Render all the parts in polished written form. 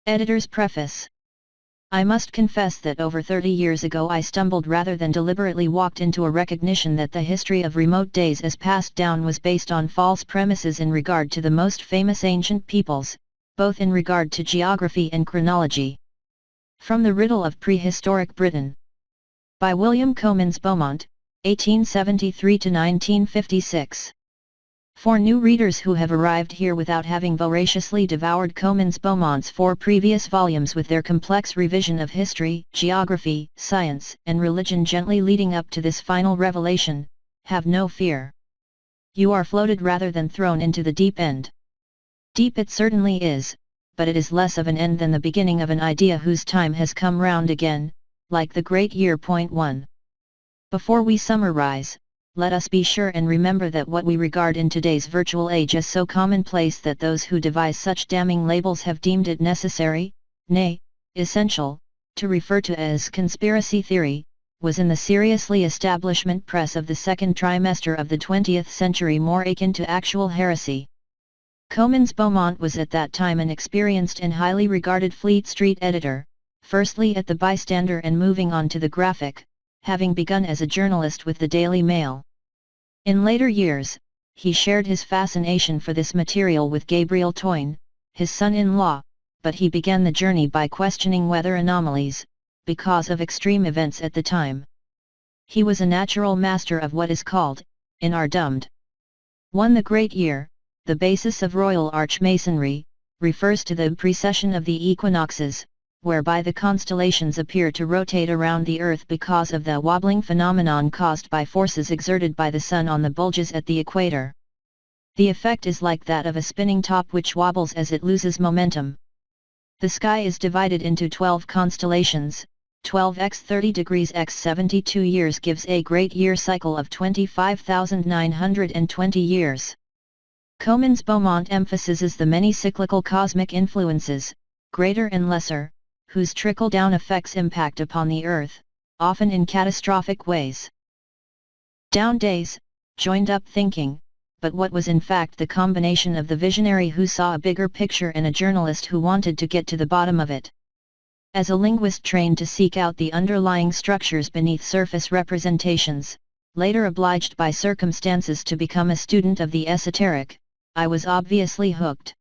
Editor's Preface. I must confess that over 30 years ago I stumbled rather than deliberately walked into a recognition that the history of remote days as passed down was based on false premises in regard to the most famous ancient peoples, both in regard to geography and chronology. From the Riddle of Prehistoric Britain. By William Comyns Beaumont, 1873–1956. For new readers who have arrived here without having voraciously devoured Comyns Beaumont's 4 previous volumes with their complex revision of history, geography, science, and religion gently leading up to this final revelation, have no fear. You are floated rather than thrown into the deep end. Deep it certainly is, but it is less of an end than the beginning of an idea whose time has come round again, like the great year. 1. Before we summarize, let us be sure and remember that what we regard in today's virtual age as so commonplace that those who devise such damning labels have deemed it necessary, nay, essential, to refer to as conspiracy theory, was in the seriously establishment press of the second trimester of the 20th century more akin to actual heresy. Comyns Beaumont was at that time an experienced and highly regarded Fleet Street editor, firstly at the Bystander and moving on to the Graphic, having begun as a journalist with the Daily Mail. In later years, he shared his fascination for this material with Gabriel Toyne, his son-in-law, but he began the journey by questioning weather anomalies, because of extreme events at the time. He was a natural master of what is called, in our dumbed. 1. The Great Year, the basis of Royal Archmasonry, refers to the precession of the equinoxes, whereby the constellations appear to rotate around the Earth because of the wobbling phenomenon caused by forces exerted by the Sun on the bulges at the equator. The effect is like that of a spinning top which wobbles as it loses momentum. The sky is divided into 12 constellations, 12 x 30 degrees x 72 years gives a great year cycle of 25,920 years. Comyns Beaumont emphasizes the many cyclical cosmic influences, greater and lesser, whose trickle-down effects impact upon the Earth, often in catastrophic ways. Down days, joined-up thinking, but what was in fact the combination of the visionary who saw a bigger picture and a journalist who wanted to get to the bottom of it. As a linguist trained to seek out the underlying structures beneath surface representations, later obliged by circumstances to become a student of the esoteric, I was obviously hooked.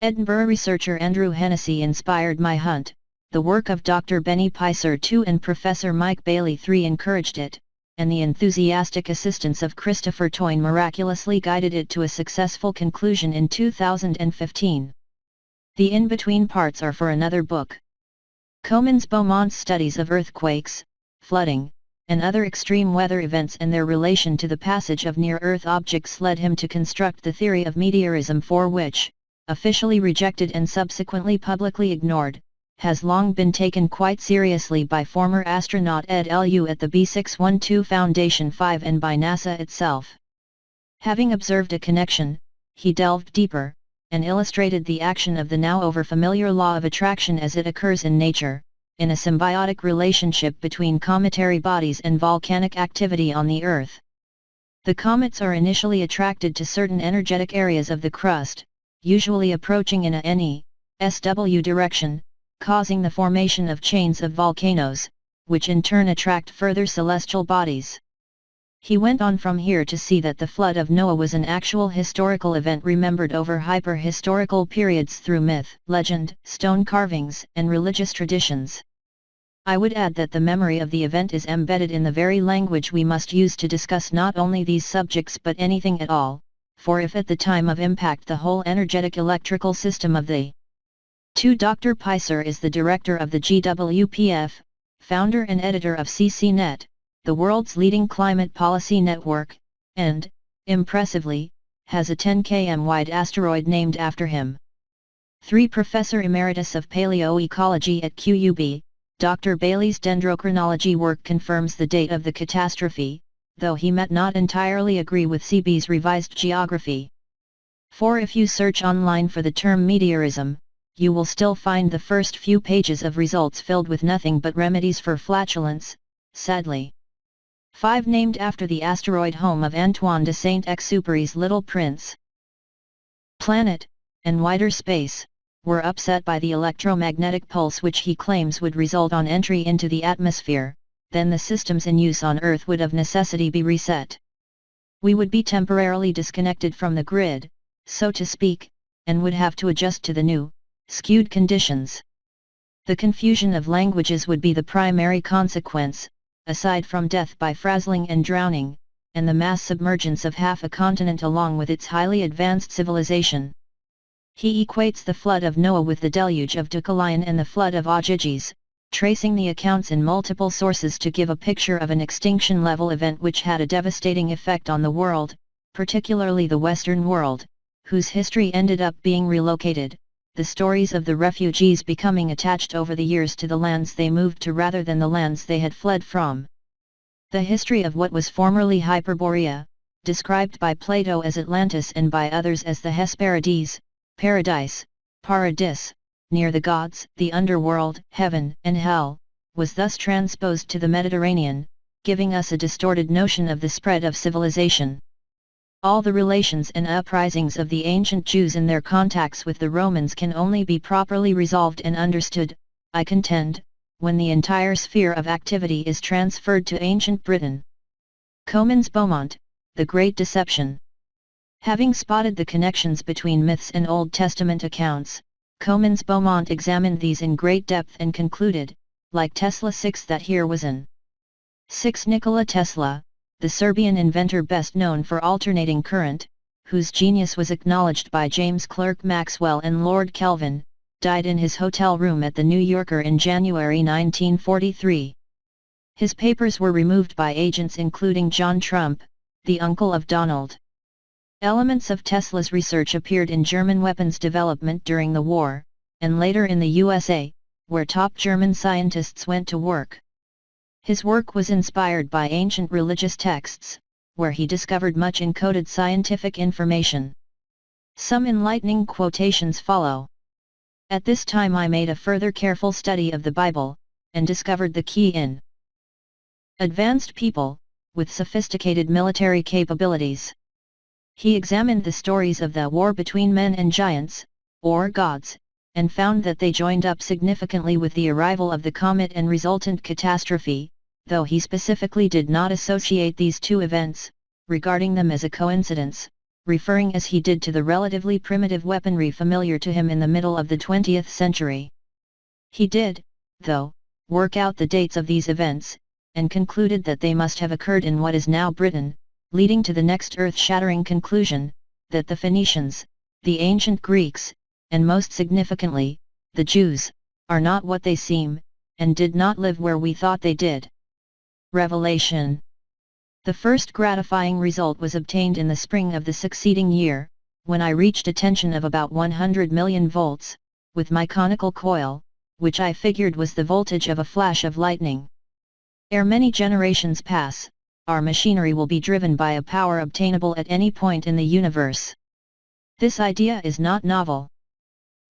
Edinburgh researcher Andrew Hennessy inspired my hunt. The work of Dr. Benny Picer II and Professor Mike Bailey III encouraged it, and the enthusiastic assistance of Christopher Toyne miraculously guided it to a successful conclusion in 2015. The in-between parts are for another book. Comyns Beaumont's studies of earthquakes, flooding, and other extreme weather events and their relation to the passage of near-Earth objects led him to construct the theory of meteorism, for which, officially rejected and subsequently publicly ignored, has long been taken quite seriously by former astronaut Ed Lu at the B612 Foundation 5 and by NASA itself. Having observed a connection, he delved deeper, and illustrated the action of the now over-familiar law of attraction as it occurs in nature, in a symbiotic relationship between cometary bodies and volcanic activity on the Earth. The comets are initially attracted to certain energetic areas of the crust, usually approaching in a NE/SW direction, causing the formation of chains of volcanoes, which in turn attract further celestial bodies. He went on from here to see that the flood of Noah was an actual historical event remembered over hyper-historical periods through myth, legend, stone carvings, and religious traditions. I would add that the memory of the event is embedded in the very language we must use to discuss not only these subjects but anything at all, for if at the time of impact the whole energetic electrical system of the 2. Dr. Picer is the director of the GWPF, founder and editor of CCNet, the world's leading climate policy network, and, impressively, has a 10 km wide asteroid named after him. 3. Professor Emeritus of Paleoecology at QUB, Dr. Bailey's dendrochronology work confirms the date of the catastrophe, though he might not entirely agree with CB's revised geography. 4. If you search online for the term meteorism, you will still find the first few pages of results filled with nothing but remedies for flatulence, sadly. 5. Named after the asteroid home of Antoine de Saint-Exupéry's Little Prince. Planet, and wider space, were upset by the electromagnetic pulse which he claims would result on entry into the atmosphere, then the systems in use on Earth would of necessity be reset. We would be temporarily disconnected from the grid, so to speak, and would have to adjust to the new, skewed conditions. The confusion of languages would be the primary consequence, aside from death by frazzling and drowning, and the mass submergence of half a continent along with its highly advanced civilization. He equates the flood of Noah with the deluge of Deucalion and the flood of Ogyges, tracing the accounts in multiple sources to give a picture of an extinction-level event which had a devastating effect on the world, particularly the Western world, whose history ended up being relocated, the stories of the refugees becoming attached over the years to the lands they moved to rather than the lands they had fled from. The history of what was formerly Hyperborea, described by Plato as Atlantis and by others as the Hesperides, Paradise, Paradis, near the gods, the underworld, heaven and hell, was thus transposed to the Mediterranean, giving us a distorted notion of the spread of civilization. All the relations and uprisings of the ancient Jews in their contacts with the Romans can only be properly resolved and understood, I contend, when the entire sphere of activity is transferred to ancient Britain. Comyns Beaumont, The Great Deception. Having spotted the connections between myths and Old Testament accounts, Comyns Beaumont examined these in great depth and concluded, like Tesla 6, that here was an 6. Nikola Tesla, the Serbian inventor best known for alternating current, whose genius was acknowledged by James Clerk Maxwell and Lord Kelvin, died in his hotel room at the New Yorker in January 1943. His papers were removed by agents including John Trump, the uncle of Donald. Elements of Tesla's research appeared in German weapons development during the war, and later in the USA, where top German scientists went to work. His work was inspired by ancient religious texts, where he discovered much encoded scientific information. Some enlightening quotations follow. At this time I made a further careful study of the Bible, and discovered the key in advanced people, with sophisticated military capabilities. He examined the stories of the war between men and giants, or gods, and found that they joined up significantly with the arrival of the comet and resultant catastrophe, though he specifically did not associate these two events, regarding them as a coincidence, referring as he did to the relatively primitive weaponry familiar to him in the middle of the 20th century. He did, though, work out the dates of these events, and concluded that they must have occurred in what is now Britain, leading to the next earth-shattering conclusion, that the Phoenicians, the ancient Greeks, and most significantly, the Jews, are not what they seem, and did not live where we thought they did. Revelation. The first gratifying result was obtained in the spring of the succeeding year, when I reached a tension of about 100 million volts, with my conical coil, which I figured was the voltage of a flash of lightning. Ere many generations pass, our machinery will be driven by a power obtainable at any point in the universe. This idea is not novel.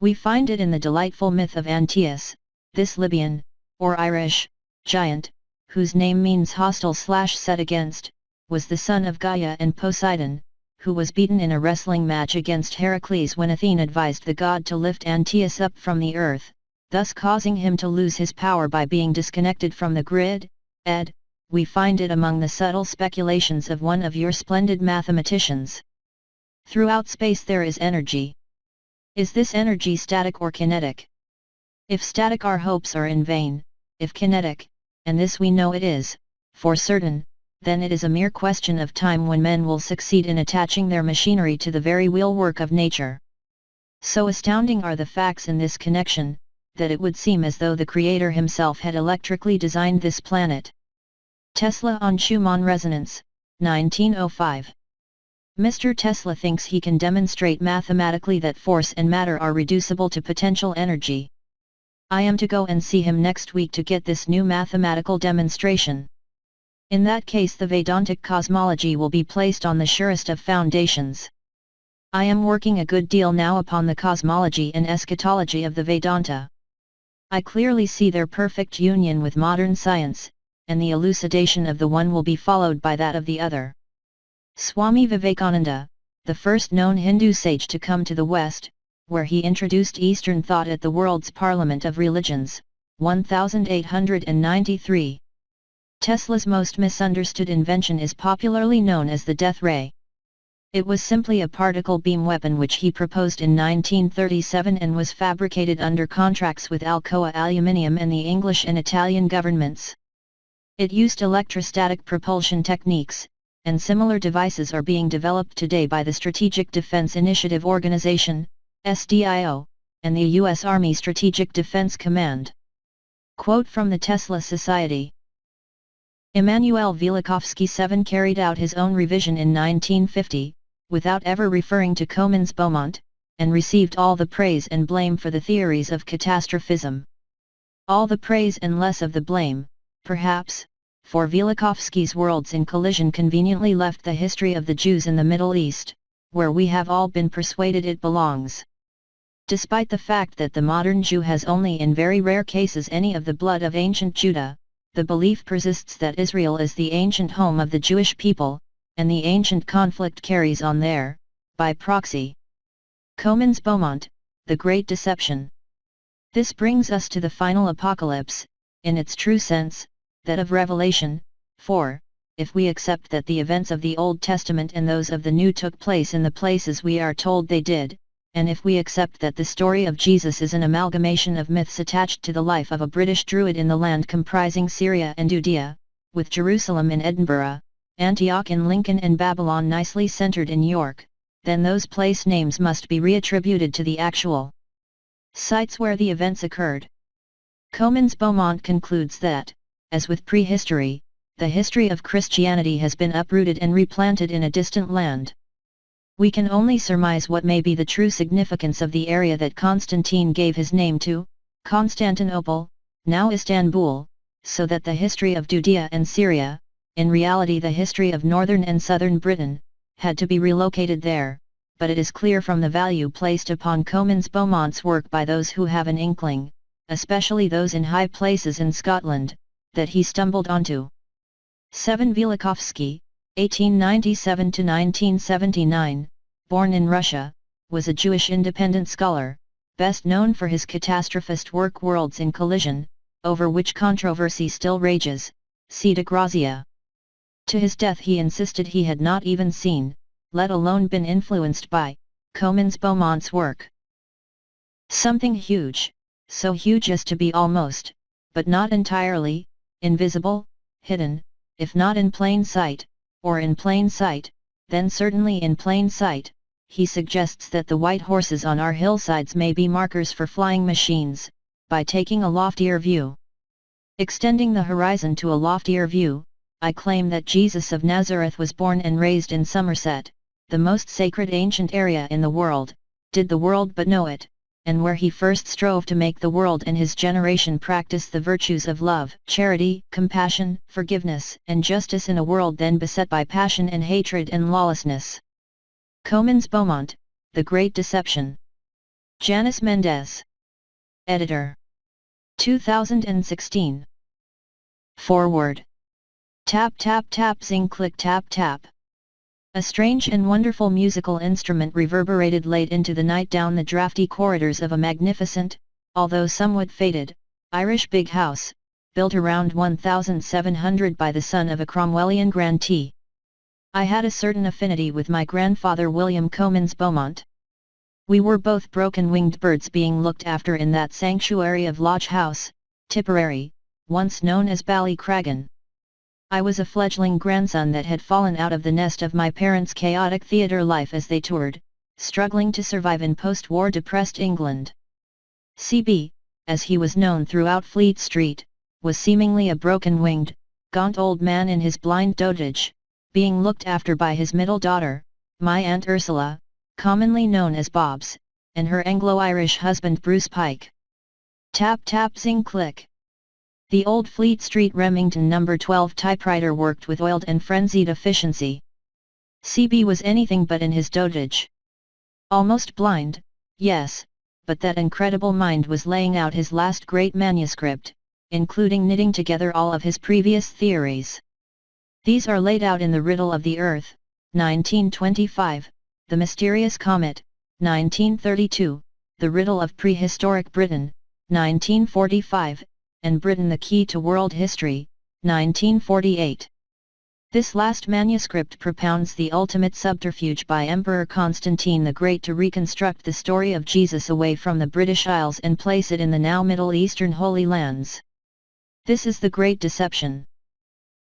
We find it in the delightful myth of Antioch, this Libyan, or Irish, giant, whose name means hostile/set against, was the son of Gaia and Poseidon, who was beaten in a wrestling match against Heracles when Athene advised the god to lift Antioch up from the earth, thus causing him to lose his power by being disconnected from the grid. Ed. We find it among the subtle speculations of one of your splendid mathematicians. Throughout space there is energy. Is this energy static or kinetic? If static, our hopes are in vain; if kinetic, and this we know it is, for certain, then it is a mere question of time when men will succeed in attaching their machinery to the very wheelwork of nature. So astounding are the facts in this connection, that it would seem as though the Creator himself had electrically designed this planet. Tesla on Schumann resonance, 1905. Mr. Tesla thinks he can demonstrate mathematically that force and matter are reducible to potential energy. I am to go and see him next week to get this new mathematical demonstration. In that case the Vedantic cosmology will be placed on the surest of foundations. I am working a good deal now upon the cosmology and eschatology of the Vedanta. I clearly see their perfect union with modern science, and the elucidation of the one will be followed by that of the other. Swami Vivekananda, the first known Hindu sage to come to the West, where he introduced Eastern thought at the World's Parliament of Religions, 1893. Tesla's most misunderstood invention is popularly known as the death ray. It was simply a particle beam weapon which he proposed in 1937 and was fabricated under contracts with Alcoa Aluminium and the English and Italian governments. It used electrostatic propulsion techniques, and similar devices are being developed today by the Strategic Defense Initiative Organization, SDIO, and the U.S. Army Strategic Defense Command. Quote from the Tesla Society. Immanuel Velikovsky 7 carried out his own revision in 1950, without ever referring to Comyns Beaumont, and received all the praise and blame for the theories of catastrophism. All the praise and less of the blame, perhaps, for Velikovsky's Worlds in Collision conveniently left the history of the Jews in the Middle East, where we have all been persuaded it belongs. Despite the fact that the modern Jew has only in very rare cases any of the blood of ancient Judah, the belief persists that Israel is the ancient home of the Jewish people, and the ancient conflict carries on there, by proxy. Comyns Beaumont, The Great Deception. This brings us to the final apocalypse, in its true sense, that of Revelation, for, if we accept that the events of the Old Testament and those of the New took place in the places we are told they did, and if we accept that the story of Jesus is an amalgamation of myths attached to the life of a British Druid in the land comprising Syria and Judea, with Jerusalem in Edinburgh, Antioch in Lincoln and Babylon nicely centered in York, then those place names must be reattributed to the actual sites where the events occurred. Comyns Beaumont concludes that, as with prehistory, the history of Christianity has been uprooted and replanted in a distant land. We can only surmise what may be the true significance of the area that Constantine gave his name to, Constantinople, now Istanbul, so that the history of Judea and Syria, in reality the history of northern and southern Britain, had to be relocated there, but it is clear from the value placed upon Comyns Beaumont's work by those who have an inkling, especially those in high places in Scotland, that he stumbled onto. 7. Velikovsky, 1897–1979, born in Russia, was a Jewish independent scholar, best known for his catastrophist work Worlds in Collision, over which controversy still rages, see de Grazia. To his death he insisted he had not even seen, let alone been influenced by, Comyns Beaumont's work. Something huge, so huge as to be almost, but not entirely, invisible, hidden, if not in plain sight, or in plain sight, then certainly in plain sight. He suggests that the white horses on our hillsides may be markers for flying machines, by taking a loftier view. Extending the horizon to a loftier view, I claim that Jesus of Nazareth was born and raised in Somerset, the most sacred ancient area in the world, did the world but know it, and where he first strove to make the world and his generation practice the virtues of love, charity, compassion, forgiveness, and justice in a world then beset by passion and hatred and lawlessness. Comyns Beaumont, The Great Deception. Janice Mendez. Editor. 2016. Foreword. Tap tap tap zing click tap tap. A strange and wonderful musical instrument reverberated late into the night down the drafty corridors of a magnificent, although somewhat faded, Irish big house, built around 1700 by the son of a Cromwellian grantee. I had a certain affinity with my grandfather William Comyns Beaumont. We were both broken-winged birds being looked after in that sanctuary of Lodge House, Tipperary, once known as Ballycragan. I was a fledgling grandson that had fallen out of the nest of my parents' chaotic theatre life as they toured, struggling to survive in post-war depressed England. CB, as he was known throughout Fleet Street, was seemingly a broken-winged, gaunt old man in his blind dotage, being looked after by his middle daughter, my Aunt Ursula, commonly known as Bobs, and her Anglo-Irish husband Bruce Pike. Tap tap zing click. The old Fleet Street Remington No. 12 typewriter worked with oiled and frenzied efficiency. CB was anything but in his dotage. Almost blind, yes, but that incredible mind was laying out his last great manuscript, including knitting together all of his previous theories. These are laid out in The Riddle of the Earth, 1925, The Mysterious Comet, 1932, The Riddle of Prehistoric Britain, 1945, and Britain the Key to World History, 1948. This last manuscript propounds the ultimate subterfuge by Emperor Constantine the Great to reconstruct the story of Jesus away from the British Isles and place it in the now Middle Eastern Holy Lands. This is the Great Deception.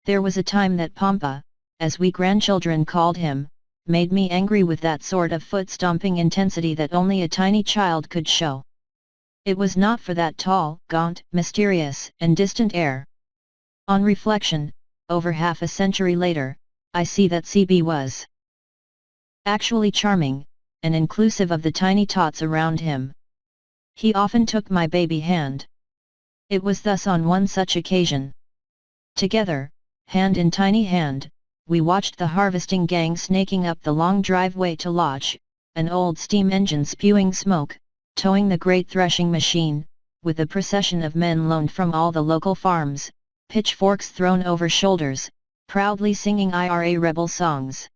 There was a time that Pompa, as we grandchildren called him, made me angry with that sort of foot-stomping intensity that only a tiny child could show. It was not for that tall, gaunt, mysterious, and distant air. On reflection, over half a century later, I see that CB was actually charming, and inclusive of the tiny tots around him. He often took my baby hand. It was thus on one such occasion. Together, hand in tiny hand, we watched the harvesting gang snaking up the long driveway to Lodge, an old steam engine spewing smoke, towing the great threshing machine, with a procession of men loaned from all the local farms, pitchforks thrown over shoulders, proudly singing IRA rebel songs.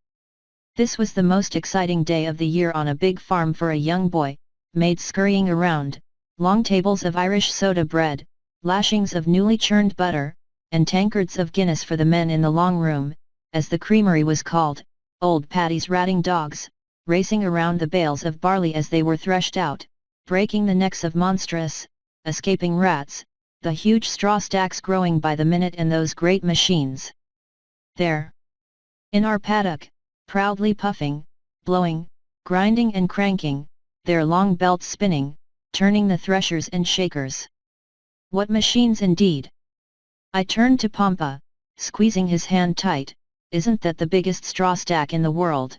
This was the most exciting day of the year on a big farm for a young boy, maids scurrying around, long tables of Irish soda bread, lashings of newly churned butter, and tankards of Guinness for the men in the long room, as the creamery was called, old Paddy's ratting dogs, racing around the bales of barley as they were threshed out, breaking the necks of monstrous, escaping rats, the huge straw stacks growing by the minute and those great machines. There, in our paddock, proudly puffing, blowing, grinding and cranking, their long belts spinning, turning the threshers and shakers. What machines indeed! I turned to Pompa, squeezing his hand tight. Isn't that the biggest straw stack in the world?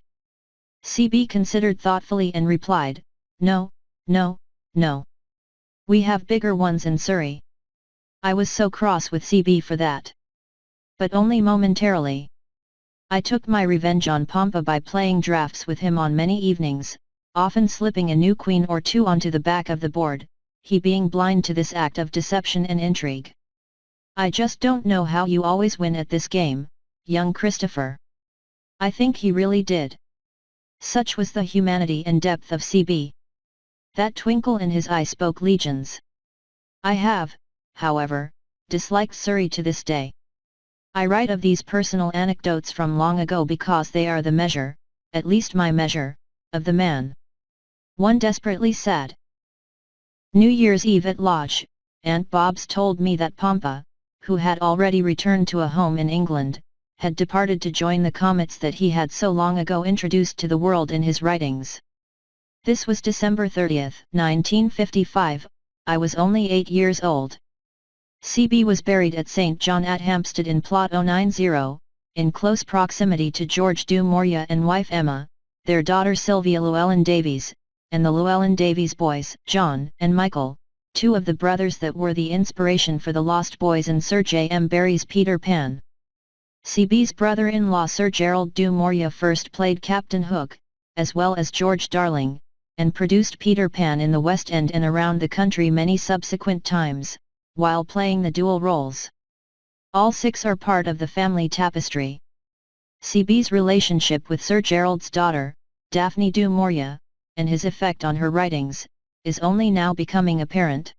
CB considered thoughtfully and replied, No, no, no. We have bigger ones in Surrey. I was so cross with CB for that. But only momentarily. I took my revenge on Pompa by playing drafts with him on many evenings, often slipping a new queen or two onto the back of the board, he being blind to this act of deception and intrigue. I just don't know how you always win at this game, young Christopher. I think he really did. Such was the humanity and depth of CB. That twinkle in his eye spoke legions. I have, however, disliked Surrey to this day. I write of these personal anecdotes from long ago because they are the measure, at least my measure, of the man. One desperately sad. New Year's Eve at Lodge, Aunt Bobs told me that Pompa, who had already returned to a home in England, had departed to join the comets that he had so long ago introduced to the world in his writings. This was December 30, 1955, I was only 8 years old. CB was buried at St. John at Hampstead in Plot 090, in close proximity to George du Maurier and wife Emma, their daughter Sylvia Llewellyn Davies, and the Llewellyn Davies boys, John and Michael, two of the brothers that were the inspiration for the Lost Boys and Sir J. M. Barrie's Peter Pan. CB's brother-in-law Sir Gerald du Maurier first played Captain Hook, as well as George Darling, and produced Peter Pan in the West End and around the country many subsequent times, while playing the dual roles. All six are part of the family tapestry. CB's relationship with Sir Gerald's daughter, Daphne du Maurier, and his effect on her writings, is only now becoming apparent.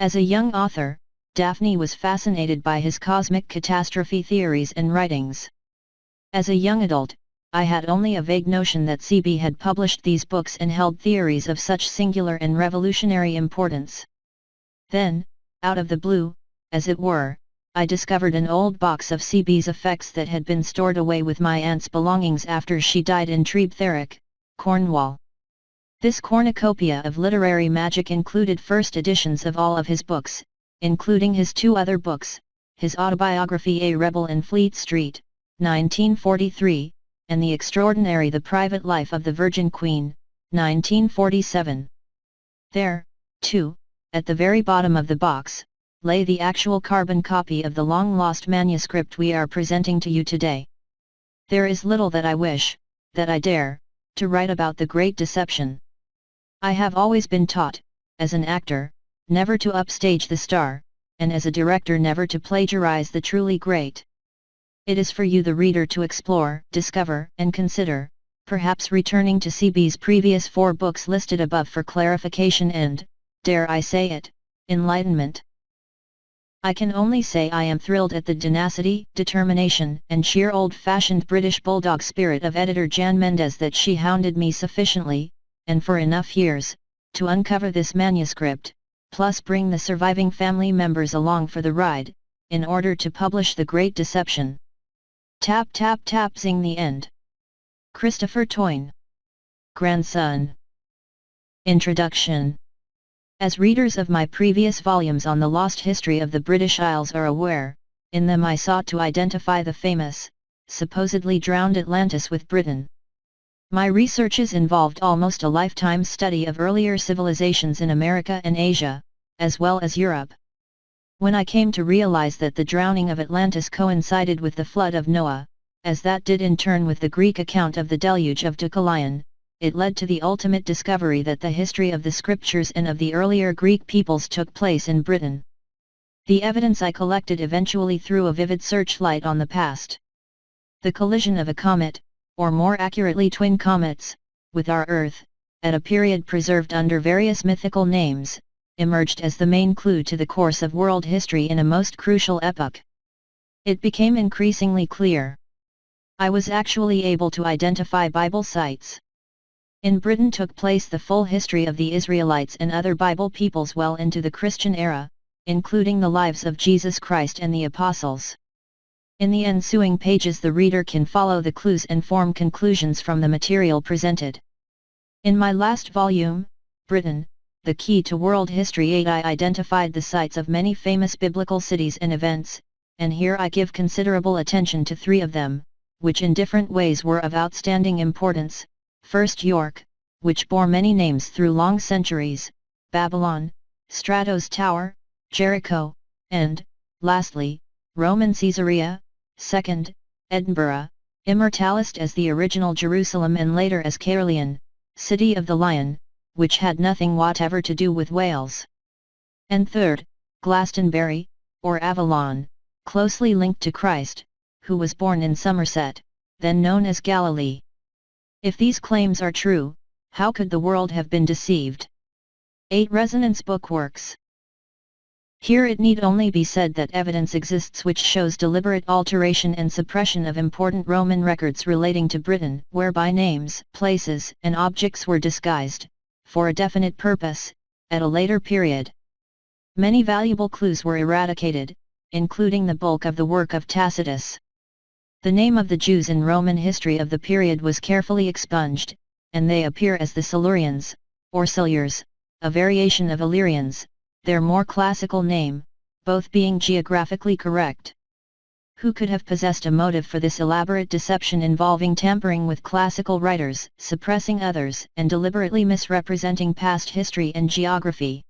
As a young author, Daphne was fascinated by his cosmic catastrophe theories and writings. As a young adult, I had only a vague notion that CB had published these books and held theories of such singular and revolutionary importance. Then, out of the blue, as it were, I discovered an old box of CB's effects that had been stored away with my aunt's belongings after she died in Treebtherick, Cornwall. This cornucopia of literary magic included first editions of all of his books, including his two other books, his autobiography A Rebel in Fleet Street, 1943, and the extraordinary The Private Life of the Virgin Queen, 1947. There, too, at the very bottom of the box, lay the actual carbon copy of the long-lost manuscript we are presenting to you today. There is little that I wish, that I dare, to write about the Great Deception. I have always been taught, as an actor, never to upstage the star, and as a director never to plagiarize the truly great. It is for you the reader to explore, discover and consider, perhaps returning to CB's previous 4 books listed above for clarification and, dare I say it, enlightenment. I can only say I am thrilled at the tenacity, determination, and sheer old-fashioned British bulldog spirit of editor Jan Mendes that she hounded me sufficiently, and for enough years, to uncover this manuscript, plus bring the surviving family members along for the ride, in order to publish The Great Deception. Tap tap tap zing the end. Christopher Toyne. Grandson. Introduction. As readers of my previous volumes on the lost history of the British Isles are aware, in them I sought to identify the famous, supposedly drowned Atlantis with Britain. My researches involved almost a lifetime study of earlier civilizations in America and Asia, as well as Europe. When I came to realize that the drowning of Atlantis coincided with the flood of Noah, as that did in turn with the Greek account of the deluge of Deucalion, it led to the ultimate discovery that the history of the scriptures and of the earlier Greek peoples took place in Britain. The evidence I collected eventually threw a vivid searchlight on the past. The collision of a comet, or more accurately twin comets, with our Earth, at a period preserved under various mythical names, emerged as the main clue to the course of world history in a most crucial epoch. It became increasingly clear. I was actually able to identify Bible sites. In Britain took place the full history of the Israelites and other Bible peoples well into the Christian era, including the lives of Jesus Christ and the Apostles. In the ensuing pages the reader can follow the clues and form conclusions from the material presented. In my last volume, Britain, The Key to World History 8, I identified the sites of many famous biblical cities and events, and here I give considerable attention to 3 of them, which in different ways were of outstanding importance. First York, which bore many names through long centuries, Babylon, Strato's Tower, Jericho, and, lastly, Roman Caesarea. Second, Edinburgh, immortalized as the original Jerusalem and later as Caerleon, City of the Lion, which had nothing whatever to do with Wales. And third, Glastonbury, or Avalon, closely linked to Christ, who was born in Somerset, then known as Galilee. If these claims are true, how could the world have been deceived? 8 Resonance Bookworks. Here it need only be said that evidence exists which shows deliberate alteration and suppression of important Roman records relating to Britain, whereby names, places, and objects were disguised, for a definite purpose, at a later period. Many valuable clues were eradicated, including the bulk of the work of Tacitus. The name of the Jews in Roman history of the period was carefully expunged, and they appear as the Silurians, or Silures, a variation of Illyrians, their more classical name, both being geographically correct. Who could have possessed a motive for this elaborate deception involving tampering with classical writers, suppressing others, and deliberately misrepresenting past history and geography?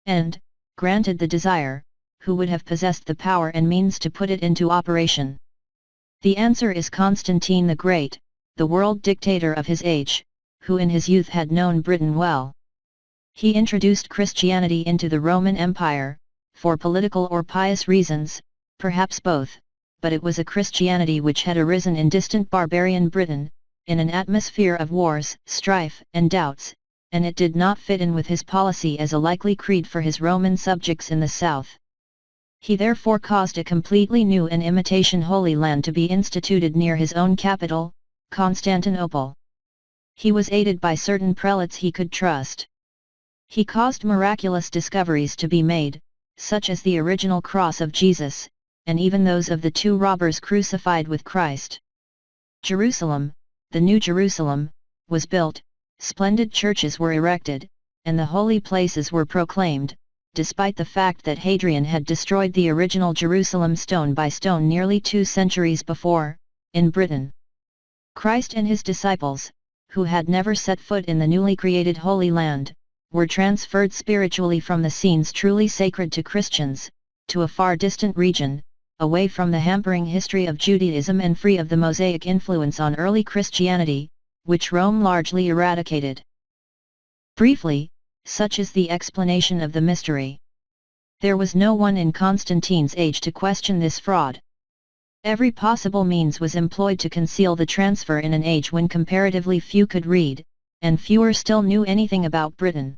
And, granted the desire, who would have possessed the power and means to put it into operation? The answer is Constantine the Great, the world dictator of his age, who in his youth had known Britain well. He introduced Christianity into the Roman Empire, for political or pious reasons, perhaps both, but it was a Christianity which had arisen in distant barbarian Britain, in an atmosphere of wars, strife, and doubts, and it did not fit in with his policy as a likely creed for his Roman subjects in the south. He therefore caused a completely new and imitation Holy Land to be instituted near his own capital, Constantinople. He was aided by certain prelates he could trust. He caused miraculous discoveries to be made, such as the original cross of Jesus, and even those of the 2 robbers crucified with Christ. Jerusalem, the New Jerusalem, was built, splendid churches were erected, and the holy places were proclaimed, despite the fact that Hadrian had destroyed the original Jerusalem stone by stone nearly 2 centuries before, in Britain. Christ and his disciples, who had never set foot in the newly created Holy Land, were transferred spiritually from the scenes truly sacred to Christians, to a far distant region, away from the hampering history of Judaism and free of the Mosaic influence on early Christianity, which Rome largely eradicated. Briefly, such is the explanation of the mystery. There was no one in Constantine's age to question this fraud. Every possible means was employed to conceal the transfer in an age when comparatively few could read, and fewer still knew anything about Britain.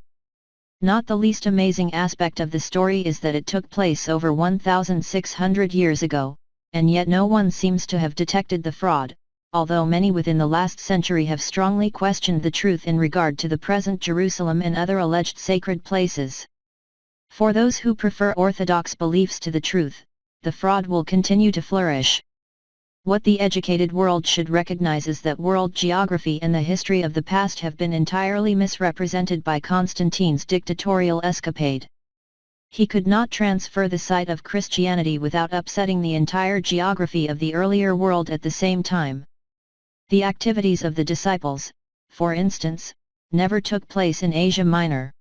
Not the least amazing aspect of the story is that it took place over 1,600 years ago, and yet no one seems to have detected the fraud, although many within the last century have strongly questioned the truth in regard to the present Jerusalem and other alleged sacred places. For those who prefer orthodox beliefs to the truth, the fraud will continue to flourish. What the educated world should recognize is that world geography and the history of the past have been entirely misrepresented by Constantine's dictatorial escapade. He could not transfer the site of Christianity without upsetting the entire geography of the earlier world at the same time. The activities of the disciples, for instance, never took place in Asia Minor.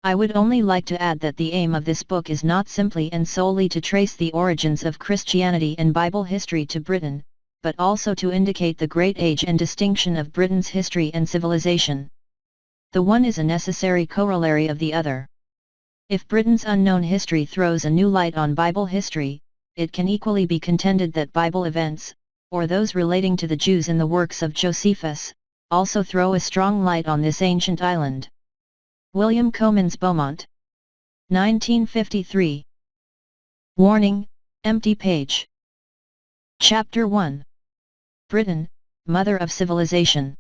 I would only like to add that the aim of this book is not simply and solely to trace the origins of Christianity and Bible history to Britain, but also to indicate the great age and distinction of Britain's history and civilization. The one is a necessary corollary of the other. If Britain's unknown history throws a new light on Bible history, it can equally be contended that Bible events, or those relating to the Jews in the works of Josephus, also throw a strong light on this ancient island. William Comyns Beaumont. 1953. Warning, empty page. Chapter 1. Britain, Mother of Civilization.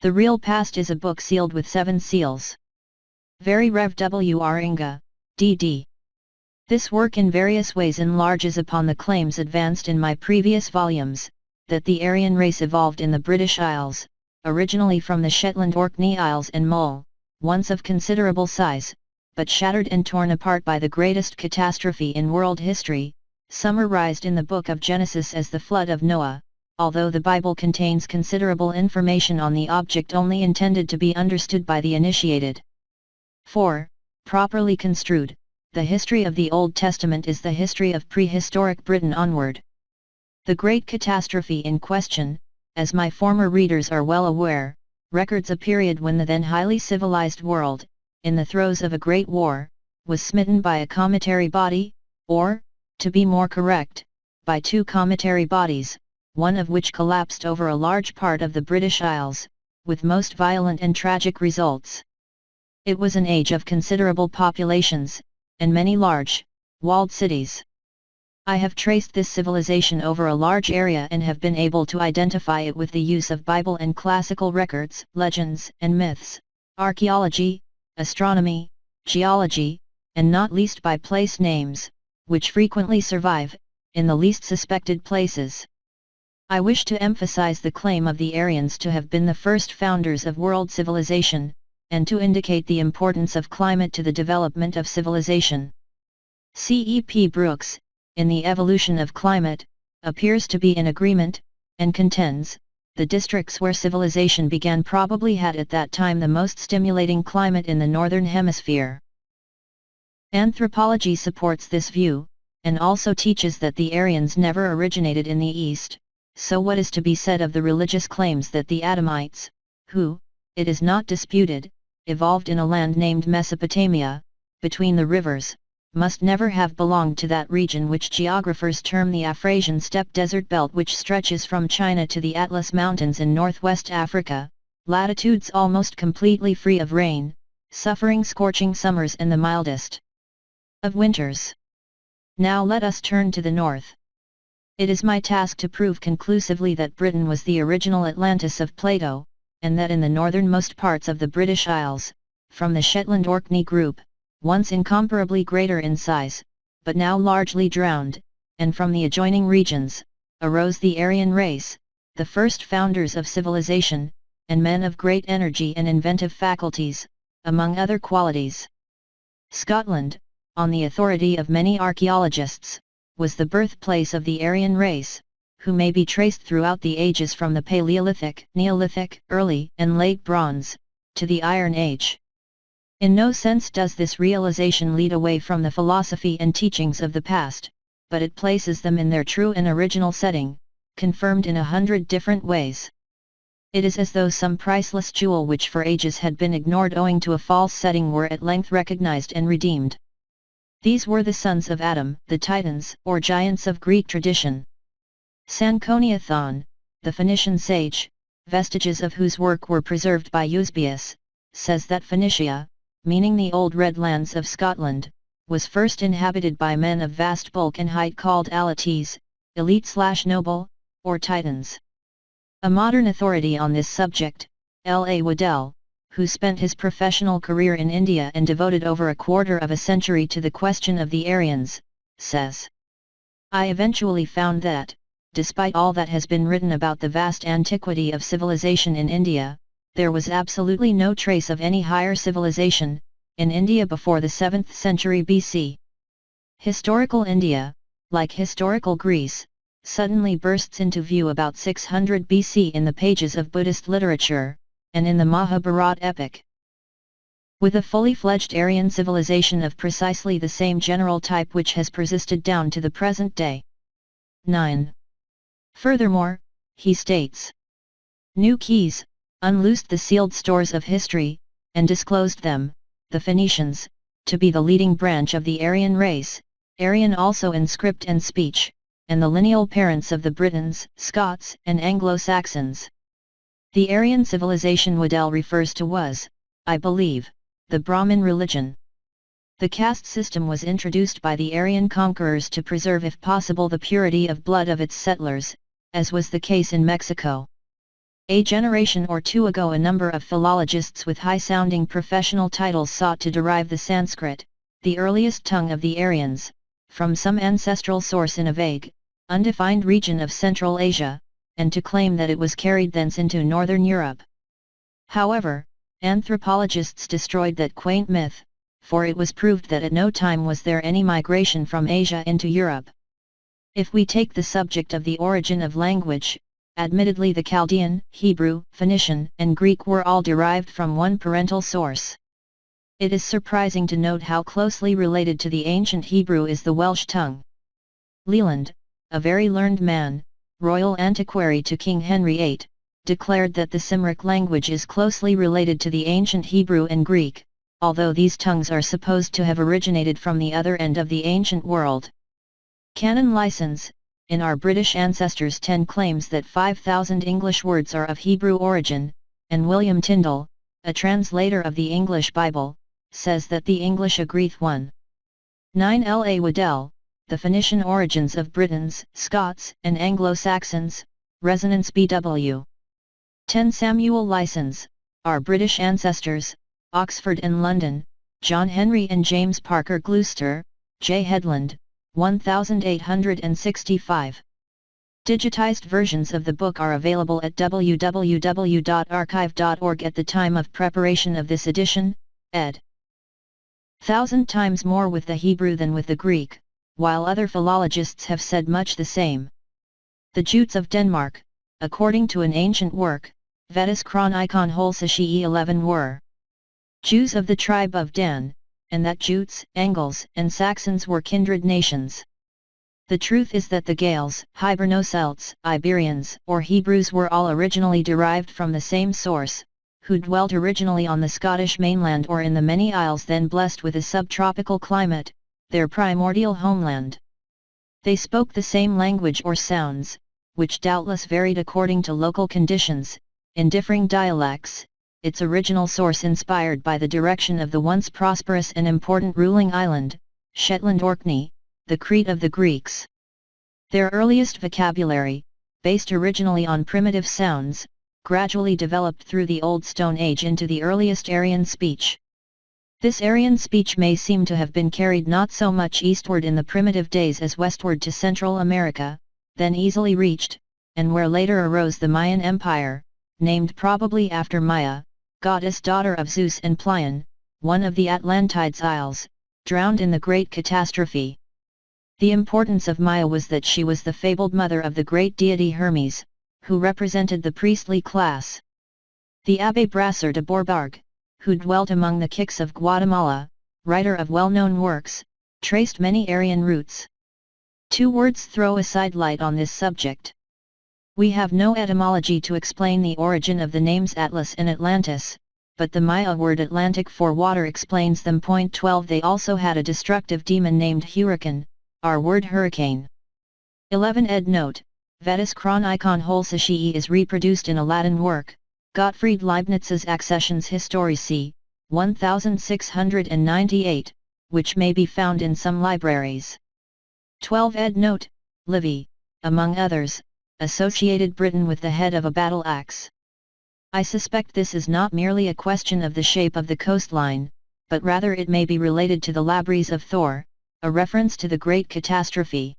The Real Past is a book sealed with 7 seals. Very Rev. W. R. Inga, D.D. This work in various ways enlarges upon the claims advanced in my previous volumes, that the Aryan race evolved in the British Isles, originally from the Shetland Orkney Isles and Mull, once of considerable size, but shattered and torn apart by the greatest catastrophe in world history, summarized in the book of Genesis as the flood of Noah, although the Bible contains considerable information on the object only intended to be understood by the initiated. 4. Properly construed, the history of the Old Testament is the history of prehistoric Britain onward. The great catastrophe in question, as my former readers are well aware, records a period when the then highly civilized world, in the throes of a great war, was smitten by a cometary body, or, to be more correct, by 2 cometary bodies, one of which collapsed over a large part of the British Isles, with most violent and tragic results. It was an age of considerable populations, and many large, walled cities. I have traced this civilization over a large area and have been able to identify it with the use of Bible and classical records, legends and myths, archaeology, astronomy, geology, and not least by place names, which frequently survive, in the least suspected places. I wish to emphasize the claim of the Aryans to have been the first founders of world civilization, and to indicate the importance of climate to the development of civilization. C.E.P. Brooks, in The Evolution of Climate, appears to be in agreement, and contends, the districts where civilization began probably had at that time the most stimulating climate in the northern hemisphere. Anthropology supports this view, and also teaches that the Aryans never originated in the East, so what is to be said of the religious claims that the Adamites, who, it is not disputed, evolved in a land named Mesopotamia, between the rivers, must never have belonged to that region which geographers term the Afrasian steppe desert belt, which stretches from China to the Atlas Mountains in northwest Africa, latitudes almost completely free of rain, suffering scorching summers and the mildest of winters. Now let us turn to the north. It is my task to prove conclusively that Britain was the original Atlantis of Plato, and that in the northernmost parts of the British Isles, from the Shetland Orkney group, once incomparably greater in size, but now largely drowned, and from the adjoining regions, arose the Aryan race, the first founders of civilization, and men of great energy and inventive faculties, among other qualities. Scotland, on the authority of many archaeologists, was the birthplace of the Aryan race, who may be traced throughout the ages from the Paleolithic, Neolithic, Early and Late Bronze, to the Iron Age. In no sense does this realization lead away from the philosophy and teachings of the past, but it places them in their true and original setting, confirmed in 100 different ways. It is as though some priceless jewel which for ages had been ignored owing to a false setting were at length recognized and redeemed. These were the sons of Adam, the Titans or giants of Greek tradition. Sanconiathon, the Phoenician sage, vestiges of whose work were preserved by Eusebius, says that Phoenicia, meaning the old red lands of Scotland, was first inhabited by men of vast bulk and height called Alates, elite/noble, or Titans. A modern authority on this subject, L.A. Waddell, who spent his professional career in India and devoted over a quarter of a century to the question of the Aryans, says, "I eventually found that, despite all that has been written about the vast antiquity of civilization in India, there was absolutely no trace of any higher civilization in India before the 7th century BC. Historical India, like historical Greece, suddenly bursts into view about 600 BC in the pages of Buddhist literature, and in the Mahabharata epic. With a fully fledged Aryan civilization of precisely the same general type which has persisted down to the present day." 9. Furthermore, he states, "New keys unloosed the sealed stores of history, and disclosed them, the Phoenicians, to be the leading branch of the Aryan race, Aryan also in script and speech, and the lineal parents of the Britons, Scots, and Anglo-Saxons. The Aryan civilization Waddell refers to was, I believe, the Brahmin religion. The caste system was introduced by the Aryan conquerors to preserve if possible the purity of blood of its settlers, as was the case in Mexico. A generation or two ago a number of philologists with high-sounding professional titles sought to derive the Sanskrit, the earliest tongue of the Aryans, from some ancestral source in a vague, undefined region of Central Asia, and to claim that it was carried thence into northern Europe. However, anthropologists destroyed that quaint myth, for it was proved that at no time was there any migration from Asia into Europe. If we take the subject of the origin of language, admittedly the Chaldean, Hebrew, Phoenician, and Greek were all derived from one parental source. It is surprising to note how closely related to the ancient Hebrew is the Welsh tongue. Leland, a very learned man, royal antiquary to King Henry VIII, declared that the Cymric language is closely related to the ancient Hebrew and Greek, although these tongues are supposed to have originated from the other end of the ancient world. Canon License, in Our British Ancestors 10 claims that 5,000 English words are of Hebrew origin, and William Tyndall, a translator of the English Bible, says that the English agree. 1. 9. L.A. Waddell, The Phoenician Origins of Britons, Scots, and Anglo-Saxons, Resonance B.W. 10. Samuel License, Our British Ancestors, Oxford and London, John Henry and James Parker Gloucester, J. Headland, 1865. Digitized versions of the book are available at www.archive.org at the time of preparation of this edition, ed. 1,000 times more with the Hebrew than with the Greek, while other philologists have said much the same. The Jutes of Denmark, according to an ancient work, Vedas Chronicon Holsashi 11 were Jews of the tribe of Dan, and that Jutes, Angles, and Saxons were kindred nations. The truth is that the Gales, Hiberno-Celts, Iberians, or Hebrews were all originally derived from the same source, who dwelt originally on the Scottish mainland or in the many isles then blessed with a subtropical climate, their primordial homeland. They spoke the same language or sounds, which doubtless varied according to local conditions, in differing dialects, its original source inspired by the direction of the once prosperous and important ruling island, Shetland Orkney, the Crete of the Greeks. Their earliest vocabulary, based originally on primitive sounds, gradually developed through the Old Stone Age into the earliest Aryan speech. This Aryan speech may seem to have been carried not so much eastward in the primitive days as westward to Central America, then easily reached, and where later arose the Mayan Empire, named probably after Maya, goddess daughter of Zeus and Plion, one of the Atlantides Isles, drowned in the Great Catastrophe. The importance of Maya was that she was the fabled mother of the great deity Hermes, who represented the priestly class. The Abbé Brasseur de Bourbourg, who dwelt among the Kicks of Guatemala, writer of well-known works, traced many Aryan roots. Two words throw a sidelight on this subject. We have no etymology to explain the origin of the names Atlas and Atlantis, but the Maya word Atlantic for water explains them. 12 They also had a destructive demon named Hurricane, our word hurricane. 11 Ed note, Vetus Chronicon Holsachii is reproduced in a Latin work, Gottfried Leibniz's Accessions Historici, 1698, which may be found in some libraries. 12 Ed note, Livy, among others, associated Britain with the head of a battle axe. I suspect this is not merely a question of the shape of the coastline, but rather it may be related to the Labries of Thor, a reference to the great catastrophe.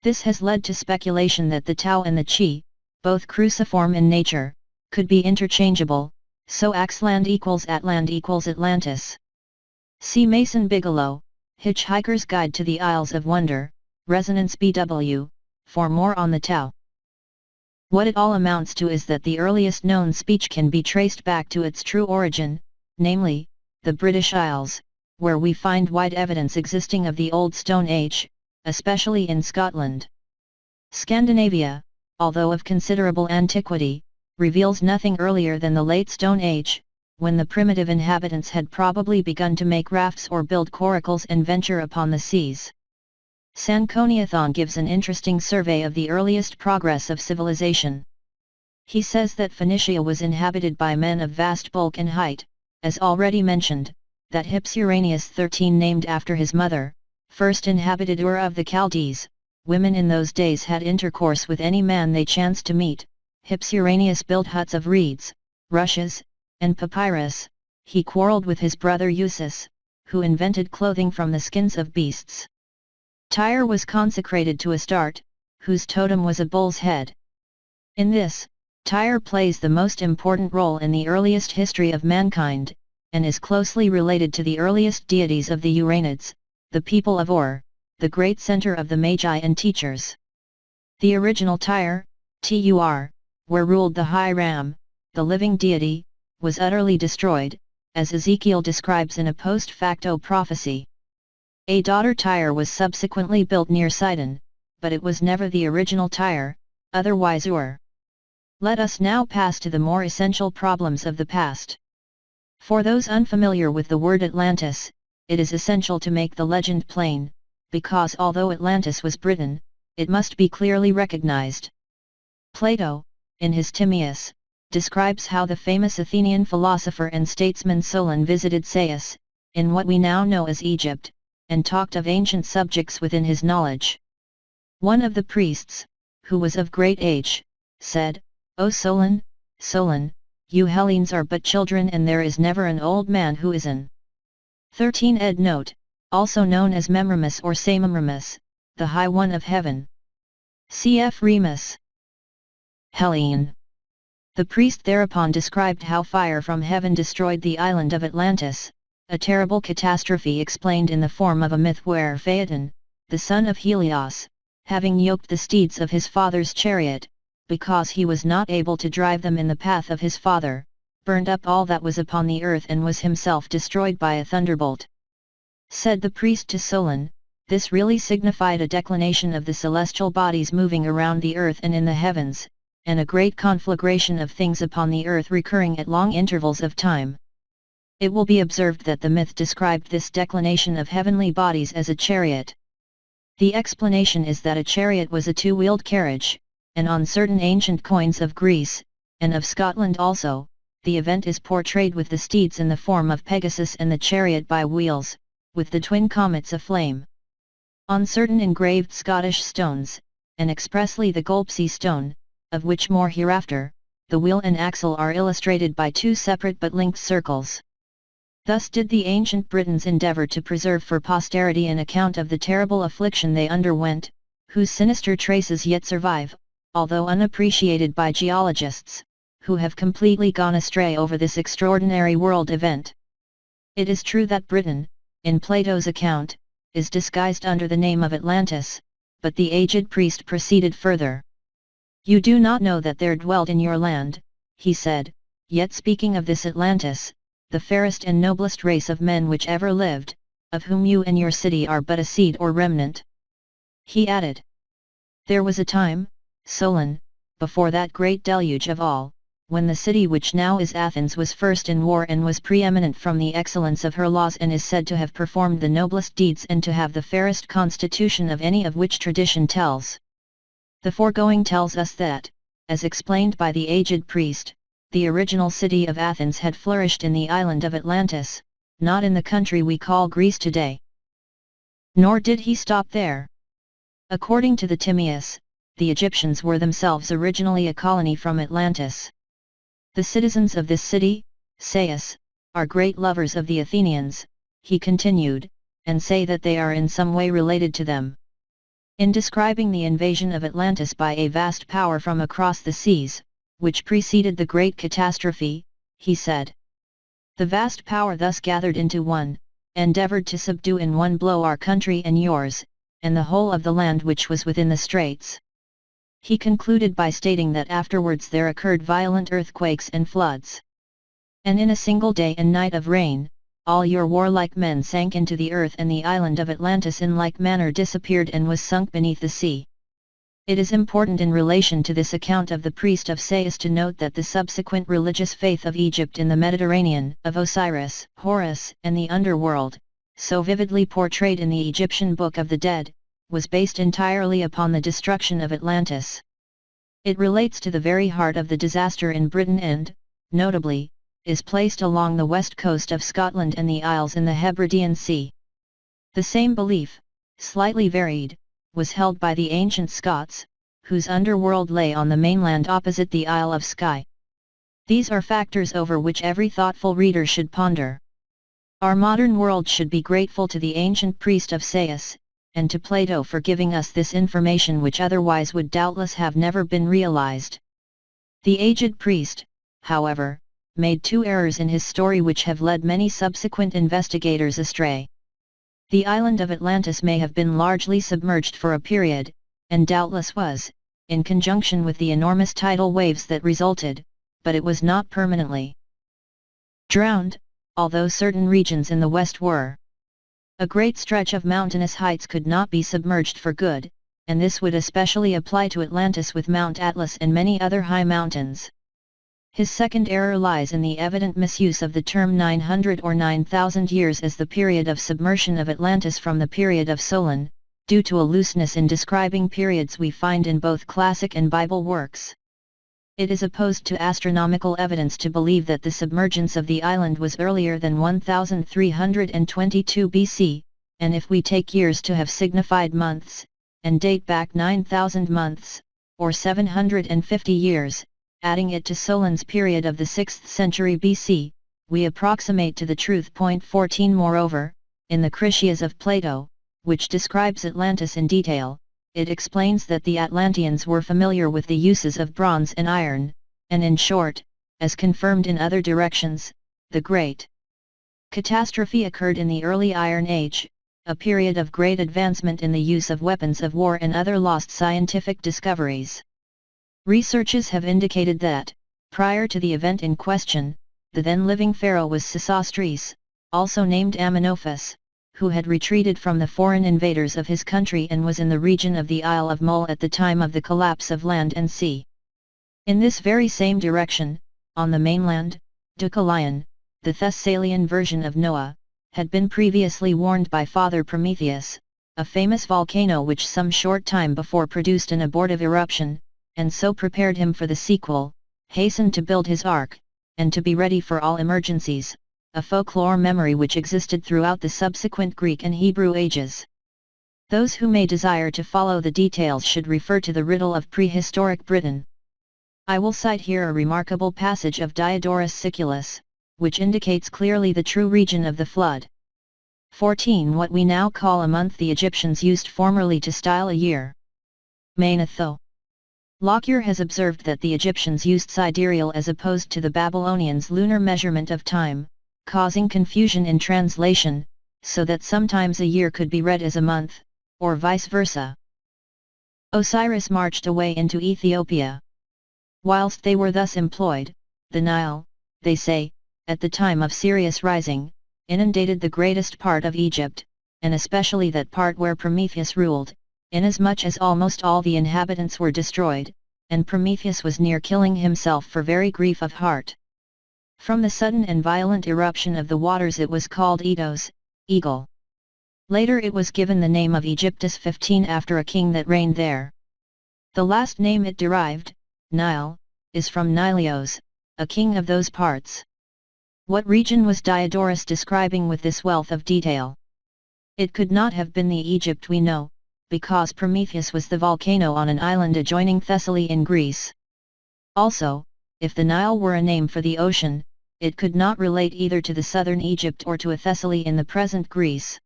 This has led to speculation that the Tau and the Chi, both cruciform in nature, could be interchangeable, so Axland equals Atland equals Atlantis. See Mason Bigelow, Hitchhiker's Guide to the Isles of Wonder, Resonance BW, for more on the Tau. What it all amounts to is that the earliest known speech can be traced back to its true origin, namely, the British Isles, where we find wide evidence existing of the Old Stone Age, especially in Scotland. Scandinavia, although of considerable antiquity, reveals nothing earlier than the Late Stone Age, when the primitive inhabitants had probably begun to make rafts or build coracles and venture upon the seas. Sankoniathon gives an interesting survey of the earliest progress of civilization. He says that Phoenicia was inhabited by men of vast bulk and height, as already mentioned, that Hypsiranius 13 named after his mother, first inhabited Ur of the Chaldees. Women in those days had intercourse with any man they chanced to meet. Hypsiranius built huts of reeds, rushes, and papyrus. He quarrelled with his brother Usus, who invented clothing from the skins of beasts. Tyre was consecrated to Astarte, whose totem was a bull's head. In this, Tyre plays the most important role in the earliest history of mankind, and is closely related to the earliest deities of the Uranids, the people of Ur, the great center of the Magi and teachers. The original Tyre, Tur, where ruled the High Ram, the living deity, was utterly destroyed, as Ezekiel describes in a post facto prophecy. A daughter Tyre was subsequently built near Sidon, but it was never the original Tyre, otherwise Ur. Let us now pass to the more essential problems of the past. For those unfamiliar with the word Atlantis, it is essential to make the legend plain, because although Atlantis was Britain, it must be clearly recognized. Plato, in his Timaeus, describes how the famous Athenian philosopher and statesman Solon visited Sais, in what we now know as Egypt, and talked of ancient subjects within his knowledge. One of the priests, who was of great age, said, "O Solon, Solon, you Hellenes are but children and there is never an old man who is an." 13 Ed note, also known as Memramus or Samamramus, the High One of Heaven. Cf. Remus. Hellene. The priest thereupon described how fire from heaven destroyed the island of Atlantis, a terrible catastrophe explained in the form of a myth where Phaeton, the son of Helios, having yoked the steeds of his father's chariot, because he was not able to drive them in the path of his father, burned up all that was upon the earth and was himself destroyed by a thunderbolt. Said the priest to Solon, this really signified a declination of the celestial bodies moving around the earth and in the heavens, and a great conflagration of things upon the earth recurring at long intervals of time. It will be observed that the myth described this declination of heavenly bodies as a chariot. The explanation is that a chariot was a two-wheeled carriage, and on certain ancient coins of Greece, and of Scotland also, the event is portrayed with the steeds in the form of Pegasus and the chariot by wheels, with the twin comets aflame. On certain engraved Scottish stones, and expressly the Golpsy stone, of which more hereafter, the wheel and axle are illustrated by two separate but linked circles. Thus did the ancient Britons endeavour to preserve for posterity an account of the terrible affliction they underwent, whose sinister traces yet survive, although unappreciated by geologists, who have completely gone astray over this extraordinary world event. It is true that Britain, in Plato's account, is disguised under the name of Atlantis, but the aged priest proceeded further. "You do not know that there dwelt in your land," he said, "yet speaking of this Atlantis, the fairest and noblest race of men which ever lived, of whom you and your city are but a seed or remnant." He added, "There was a time, Solon, before that great deluge of all, when the city which now is Athens was first in war and was preeminent from the excellence of her laws and is said to have performed the noblest deeds and to have the fairest constitution of any of which tradition tells. The foregoing tells us that, as explained by the aged priest, the original city of Athens had flourished in the island of Atlantis, not in the country we call Greece today. Nor did he stop there. According to the Timaeus, the Egyptians were themselves originally a colony from Atlantis. The citizens of this city, Sais, are great lovers of the Athenians, he continued, and say that they are in some way related to them. In describing the invasion of Atlantis by a vast power from across the seas, which preceded the great catastrophe, he said, "The vast power thus gathered into one, endeavored to subdue in one blow our country and yours, and the whole of the land which was within the straits." He concluded by stating that afterwards there occurred violent earthquakes and floods. And in a single day and night of rain, all your warlike men sank into the earth, and the island of Atlantis in like manner disappeared and was sunk beneath the sea. It is important in relation to this account of the priest of Sais to note that the subsequent religious faith of Egypt in the Mediterranean, of Osiris, Horus, and the underworld, so vividly portrayed in the Egyptian Book of the Dead, was based entirely upon the destruction of Atlantis. It relates to the very heart of the disaster in Britain and, notably, is placed along the west coast of Scotland and the Isles in the Hebridean Sea. The same belief, slightly varied, was held by the ancient Scots, whose underworld lay on the mainland opposite the Isle of Skye. These are factors over which every thoughtful reader should ponder. Our modern world should be grateful to the ancient priest of Sais, and to Plato for giving us this information which otherwise would doubtless have never been realized. The aged priest, however, made two errors in his story which have led many subsequent investigators astray. The island of Atlantis may have been largely submerged for a period, and doubtless was, in conjunction with the enormous tidal waves that resulted, but it was not permanently drowned, although certain regions in the west were. A great stretch of mountainous heights could not be submerged for good, and this would especially apply to Atlantis with Mount Atlas and many other high mountains. His second error lies in the evident misuse of the term 900 or 9,000 years as the period of submersion of Atlantis from the period of Solon, due to a looseness in describing periods we find in both classic and Bible works. It is opposed to astronomical evidence to believe that the submergence of the island was earlier than 1322 BC, and if we take years to have signified months, and date back 9,000 months, or 750 years, adding it to Solon's period of the 6th century BC, we approximate to the truth. 14 Moreover, in the Critias of Plato, which describes Atlantis in detail, it explains that the Atlanteans were familiar with the uses of bronze and iron, and in short, as confirmed in other directions, the great catastrophe occurred in the early Iron Age, a period of great advancement in the use of weapons of war and other lost scientific discoveries. Researches have indicated that, prior to the event in question, the then living pharaoh was Sesostris, also named Amenophis, who had retreated from the foreign invaders of his country and was in the region of the Isle of Mull at the time of the collapse of land and sea. In this very same direction, on the mainland, Deucalion, the Thessalian version of Noah, had been previously warned by Father Prometheus, a famous volcano which some short time before produced an abortive eruption, and so prepared him for the sequel, hastened to build his ark, and to be ready for all emergencies, a folklore memory which existed throughout the subsequent Greek and Hebrew ages. Those who may desire to follow the details should refer to the riddle of prehistoric Britain. I will cite here a remarkable passage of Diodorus Siculus, which indicates clearly the true region of the flood. 14 What we now call a month the Egyptians used formerly to style a year. Manetho. Lockyer has observed that the Egyptians used sidereal as opposed to the Babylonians' lunar measurement of time, causing confusion in translation, so that sometimes a year could be read as a month, or vice versa. Osiris marched away into Ethiopia. Whilst they were thus employed, the Nile, they say, at the time of Sirius rising, inundated the greatest part of Egypt, and especially that part where Prometheus ruled, inasmuch as almost all the inhabitants were destroyed, and Prometheus was near killing himself for very grief of heart. From the sudden and violent eruption of the waters it was called Eidos, eagle. Later it was given the name of Aegyptus 15 after a king that reigned there. The last name it derived, Nile, is from Nilios, a king of those parts. What region was Diodorus describing with this wealth of detail? It could not have been the Egypt we know, because Prometheus was the volcano on an island adjoining Thessaly in Greece. Also, if the Nile were a name for the ocean, it could not relate either to the southern Egypt or to a Thessaly in the present Greece.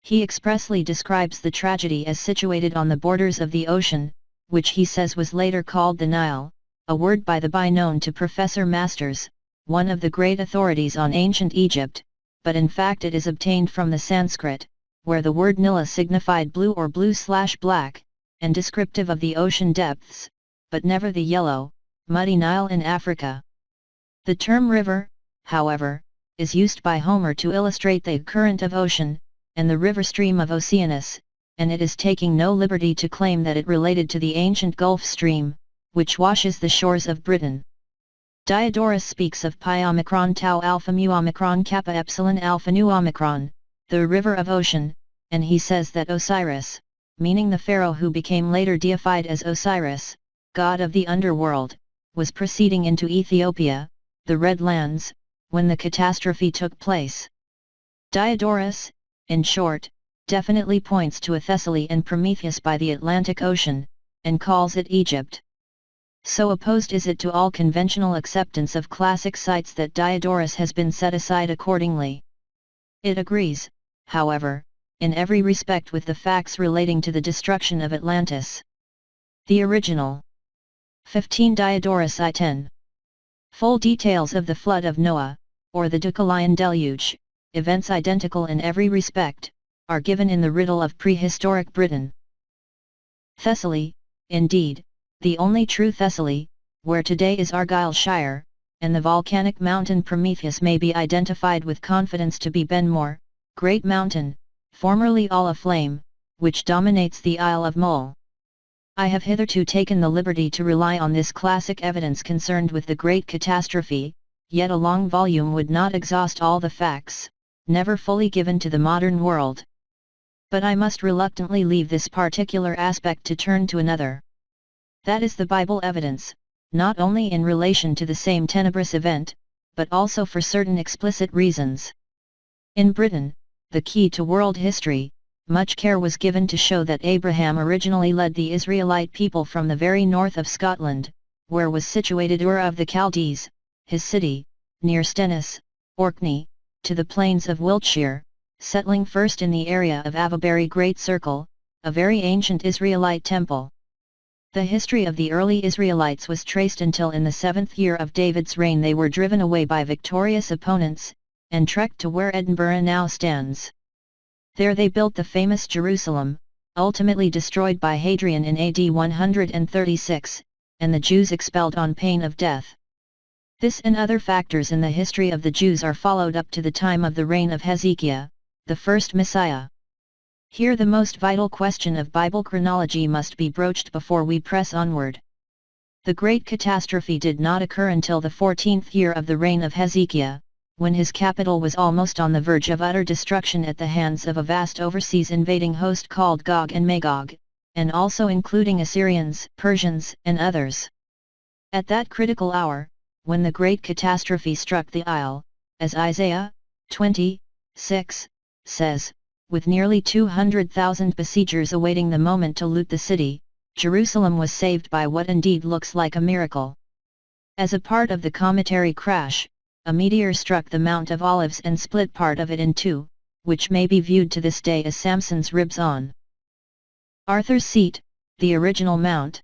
He expressly describes the tragedy as situated on the borders of the ocean, which he says was later called the Nile, a word by the by known to Professor Masters, one of the great authorities on ancient Egypt, but in fact it is obtained from the Sanskrit, where the word Nila signified blue or blue/black, and descriptive of the ocean depths, but never the yellow, muddy Nile in Africa. The term river, however, is used by Homer to illustrate the current of ocean, and the river stream of Oceanus, and it is taking no liberty to claim that it related to the ancient Gulf Stream, which washes the shores of Britain. Diodorus speaks of pi omicron tau alpha mu omicron kappa epsilon alpha nu omicron, the river of ocean, and he says that Osiris, meaning the pharaoh who became later deified as Osiris, god of the underworld, was proceeding into Ethiopia, the Red Lands, when the catastrophe took place. Diodorus, in short, definitely points to a Thessaly and Prometheus by the Atlantic Ocean, and calls it Egypt. So opposed is it to all conventional acceptance of classic sites that Diodorus has been set aside accordingly. It agrees, however, in every respect with the facts relating to the destruction of Atlantis. The original. 15 Diodorus I 10. Full details of the flood of Noah, or the Deucalion deluge, events identical in every respect, are given in the riddle of prehistoric Britain. Thessaly, indeed, the only true Thessaly, where today is Argyllshire, and the volcanic mountain Prometheus may be identified with confidence to be Benmore, Great Mountain, formerly all aflame, which dominates the Isle of Mull. I have hitherto taken the liberty to rely on this classic evidence concerned with the great catastrophe, yet a long volume would not exhaust all the facts, never fully given to the modern world. But I must reluctantly leave this particular aspect to turn to another. That is the Bible evidence, not only in relation to the same tenebrous event, but also for certain explicit reasons. In Britain, the key to world history, much care was given to show that Abraham originally led the Israelite people from the very north of Scotland, where was situated Ur of the Chaldees, his city, near Stennis, Orkney, to the plains of Wiltshire, settling first in the area of Avebury Great Circle, a very ancient Israelite temple. The history of the early Israelites was traced until in the 7th year of David's reign they were driven away by victorious opponents, and trekked to where Edinburgh now stands. There they built the famous Jerusalem, ultimately destroyed by Hadrian in AD 136, and the Jews expelled on pain of death. This and other factors in the history of the Jews are followed up to the time of the reign of Hezekiah, the first Messiah. Here the most vital question of Bible chronology must be broached before we press onward. The great catastrophe did not occur until the 14th year of the reign of Hezekiah, when his capital was almost on the verge of utter destruction at the hands of a vast overseas invading host called Gog and Magog, and also including Assyrians, Persians, and others. At that critical hour, when the great catastrophe struck the isle, as Isaiah 20:6 says, with nearly 200,000 besiegers awaiting the moment to loot the city, Jerusalem was saved by what indeed looks like a miracle. As a part of the cometary crash, a meteor struck the Mount of Olives and split part of it in two, which may be viewed to this day as Samson's ribs on Arthur's Seat, the original mount.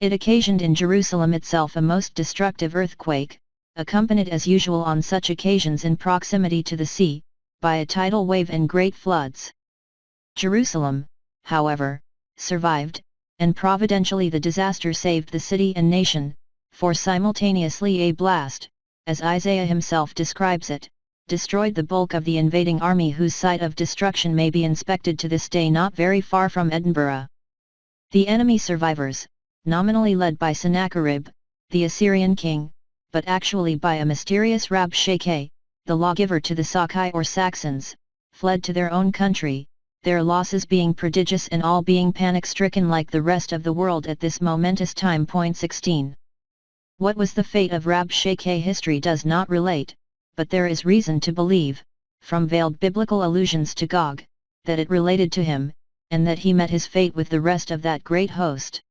It occasioned in Jerusalem itself a most destructive earthquake, accompanied as usual on such occasions in proximity to the sea, by a tidal wave and great floods. Jerusalem, however, survived, and providentially the disaster saved the city and nation, for simultaneously a blast, as Isaiah himself describes it, destroyed the bulk of the invading army whose site of destruction may be inspected to this day not very far from Edinburgh. The enemy survivors, nominally led by Sennacherib, the Assyrian king, but actually by a mysterious Rabshakeh, the lawgiver to the Sakai or Saxons, fled to their own country, their losses being prodigious and all being panic-stricken like the rest of the world at this momentous time. 16. What was the fate of Rabshakeh? History does not relate, but there is reason to believe, from veiled biblical allusions to Gog, that it related to him, and that he met his fate with the rest of that great host.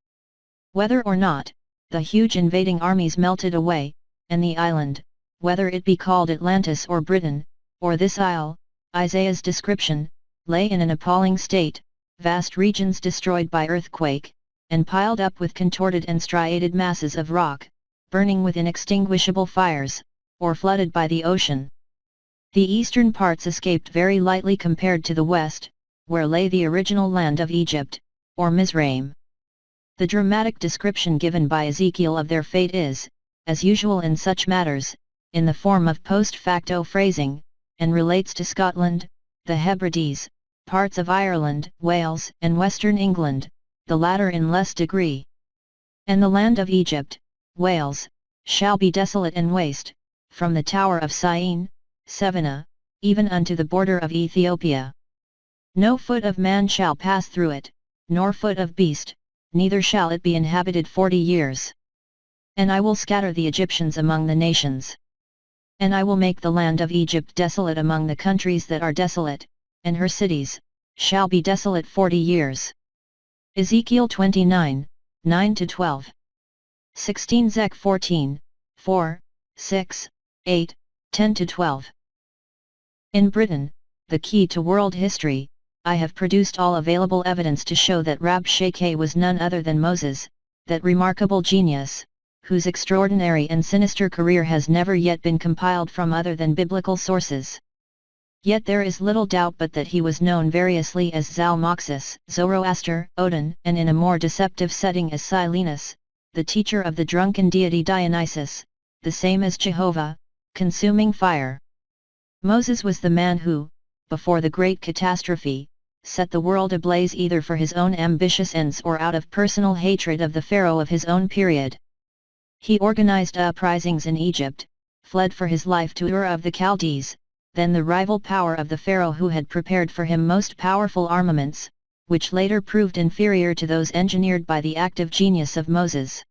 Whether or not, the huge invading armies melted away, and the island, whether it be called Atlantis or Britain, or this isle, Isaiah's description, lay in an appalling state, vast regions destroyed by earthquake, and piled up with contorted and striated masses of rock, burning with inextinguishable fires, or flooded by the ocean. The eastern parts escaped very lightly compared to the west, where lay the original land of Egypt, or Mizraim. The dramatic description given by Ezekiel of their fate is, as usual in such matters, in the form of post facto phrasing, and relates to Scotland, the Hebrides, parts of Ireland, Wales, and western England, the latter in less degree. And the land of Egypt, Wales, shall be desolate and waste, from the tower of Syene, Sevena, even unto the border of Ethiopia. No foot of man shall pass through it, nor foot of beast, neither shall it be inhabited 40 years. And I will scatter the Egyptians among the nations. And I will make the land of Egypt desolate among the countries that are desolate, and her cities shall be desolate 40 years. Ezekiel 29, 9-12. 16 Zech 14, 4, 6, 8, 10-12. In Britain, the key to world history, I have produced all available evidence to show that Rabshakeh was none other than Moses, that remarkable genius, whose extraordinary and sinister career has never yet been compiled from other than biblical sources. Yet there is little doubt but that he was known variously as Zalmoxis, Zoroaster, Odin, and in a more deceptive setting as Silenus, the teacher of the drunken deity Dionysus, the same as Jehovah, consuming fire. Moses was the man who, before the great catastrophe, set the world ablaze either for his own ambitious ends or out of personal hatred of the pharaoh of his own period. He organized uprisings in Egypt, fled for his life to Ur of the Chaldees, then the rival power of the pharaoh who had prepared for him most powerful armaments, which later proved inferior to those engineered by the active genius of Moses.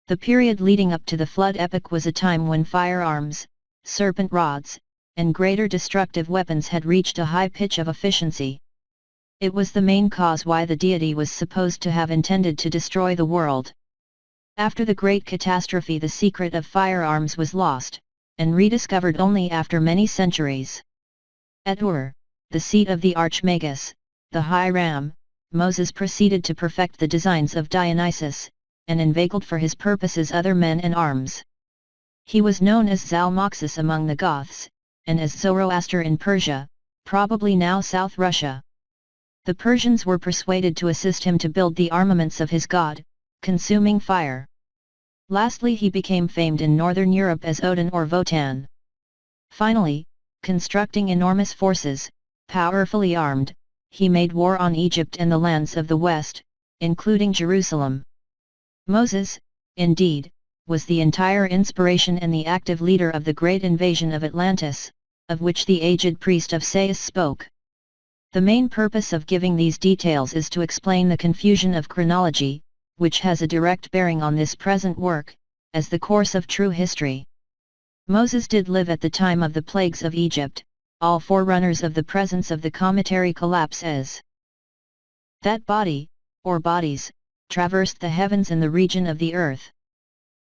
The period leading up to the flood epoch was a time when firearms, serpent rods, and greater destructive weapons had reached a high pitch of efficiency. It was the main cause why the deity was supposed to have intended to destroy the world. After the great catastrophe, the secret of firearms was lost, and rediscovered only after many centuries. At Ur, the seat of the Archmagus, the High Ram, Moses proceeded to perfect the designs of Dionysus, and inveigled for his purposes other men and arms. He was known as Zalmoxis among the Goths, and as Zoroaster in Persia, probably now South Russia. The Persians were persuaded to assist him to build the armaments of his god, consuming fire. Lastly, he became famed in northern Europe as Odin or Wotan. Finally, constructing enormous forces, powerfully armed, he made war on Egypt and the lands of the west, including Jerusalem. Moses, indeed, was the entire inspiration and the active leader of the great invasion of Atlantis, of which the aged priest of Sais spoke. The main purpose of giving these details is to explain the confusion of chronology, which has a direct bearing on this present work, as the course of true history. Moses did live at the time of the plagues of Egypt, all forerunners of the presence of the cometary collapse as that body, or bodies, traversed the heavens in the region of the earth.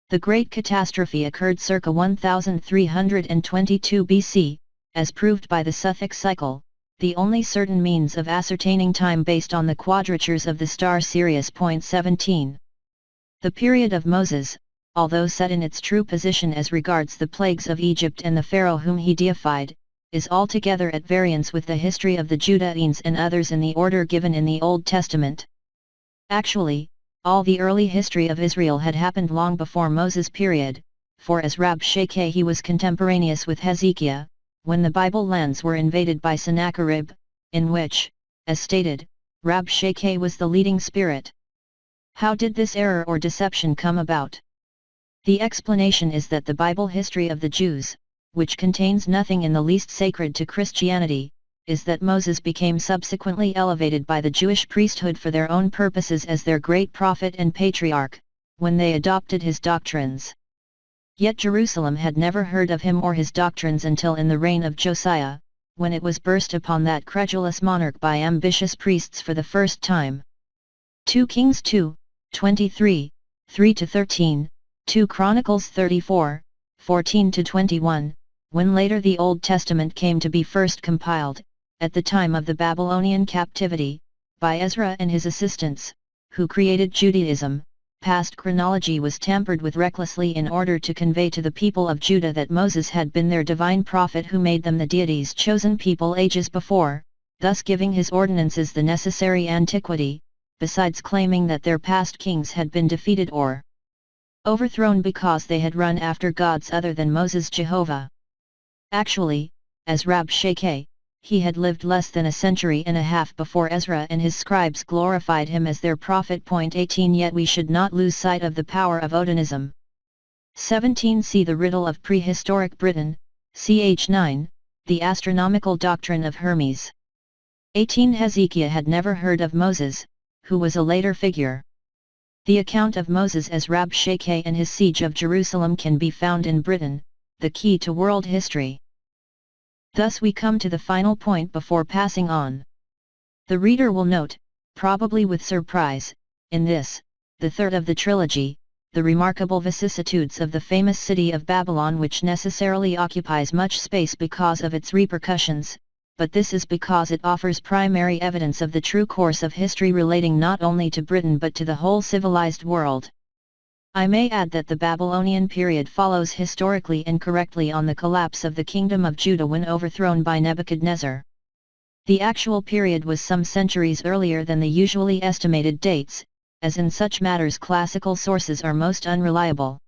The great catastrophe occurred circa 1322 BC, as proved by the Suthic cycle, the only certain means of ascertaining time based on the quadratures of the star Sirius. 17. The period of Moses, although set in its true position as regards the plagues of Egypt and the pharaoh whom he deified, is altogether at variance with the history of the Judaeans and others in the order given in the Old Testament. Actually, all the early history of Israel had happened long before Moses' period, for as Rabshakeh he was contemporaneous with Hezekiah, when the Bible lands were invaded by Sennacherib, in which, as stated, Rabshakeh was the leading spirit. How did this error or deception come about? The explanation is that the Bible history of the Jews, which contains nothing in the least sacred to Christianity, is that Moses became subsequently elevated by the Jewish priesthood for their own purposes as their great prophet and patriarch, when they adopted his doctrines. Yet Jerusalem had never heard of him or his doctrines until in the reign of Josiah, when it was burst upon that credulous monarch by ambitious priests for the first time. 2 Kings 2, 23, 3-13, 2 Chronicles 34, 14-21, when later the Old Testament came to be first compiled, at the time of the Babylonian captivity, by Ezra and his assistants, who created Judaism. Past chronology was tampered with recklessly in order to convey to the people of Judah that Moses had been their divine prophet who made them the deity's chosen people ages before, thus giving his ordinances the necessary antiquity, besides claiming that their past kings had been defeated or overthrown because they had run after gods other than Moses Jehovah. Actually, as Rabshakeh, he had lived less than a century and a half before Ezra and his scribes glorified him as their prophet. 18 Yet we should not lose sight of the power of Odinism. 17 See the riddle of prehistoric Britain, ch. 9, the astronomical doctrine of Hermes. 18 Hezekiah had never heard of Moses, who was a later figure. The account of Moses as Rabshakeh and his siege of Jerusalem can be found in Britain, the key to world history. Thus we come to the final point before passing on. The reader will note, probably with surprise, in this, the third of the trilogy, the remarkable vicissitudes of the famous city of Babylon, which necessarily occupies much space because of its repercussions, but this is because it offers primary evidence of the true course of history relating not only to Britain but to the whole civilized world. I may add that the Babylonian period follows historically and correctly on the collapse of the kingdom of Judah when overthrown by Nebuchadnezzar. The actual period was some centuries earlier than the usually estimated dates, as in such matters classical sources are most unreliable.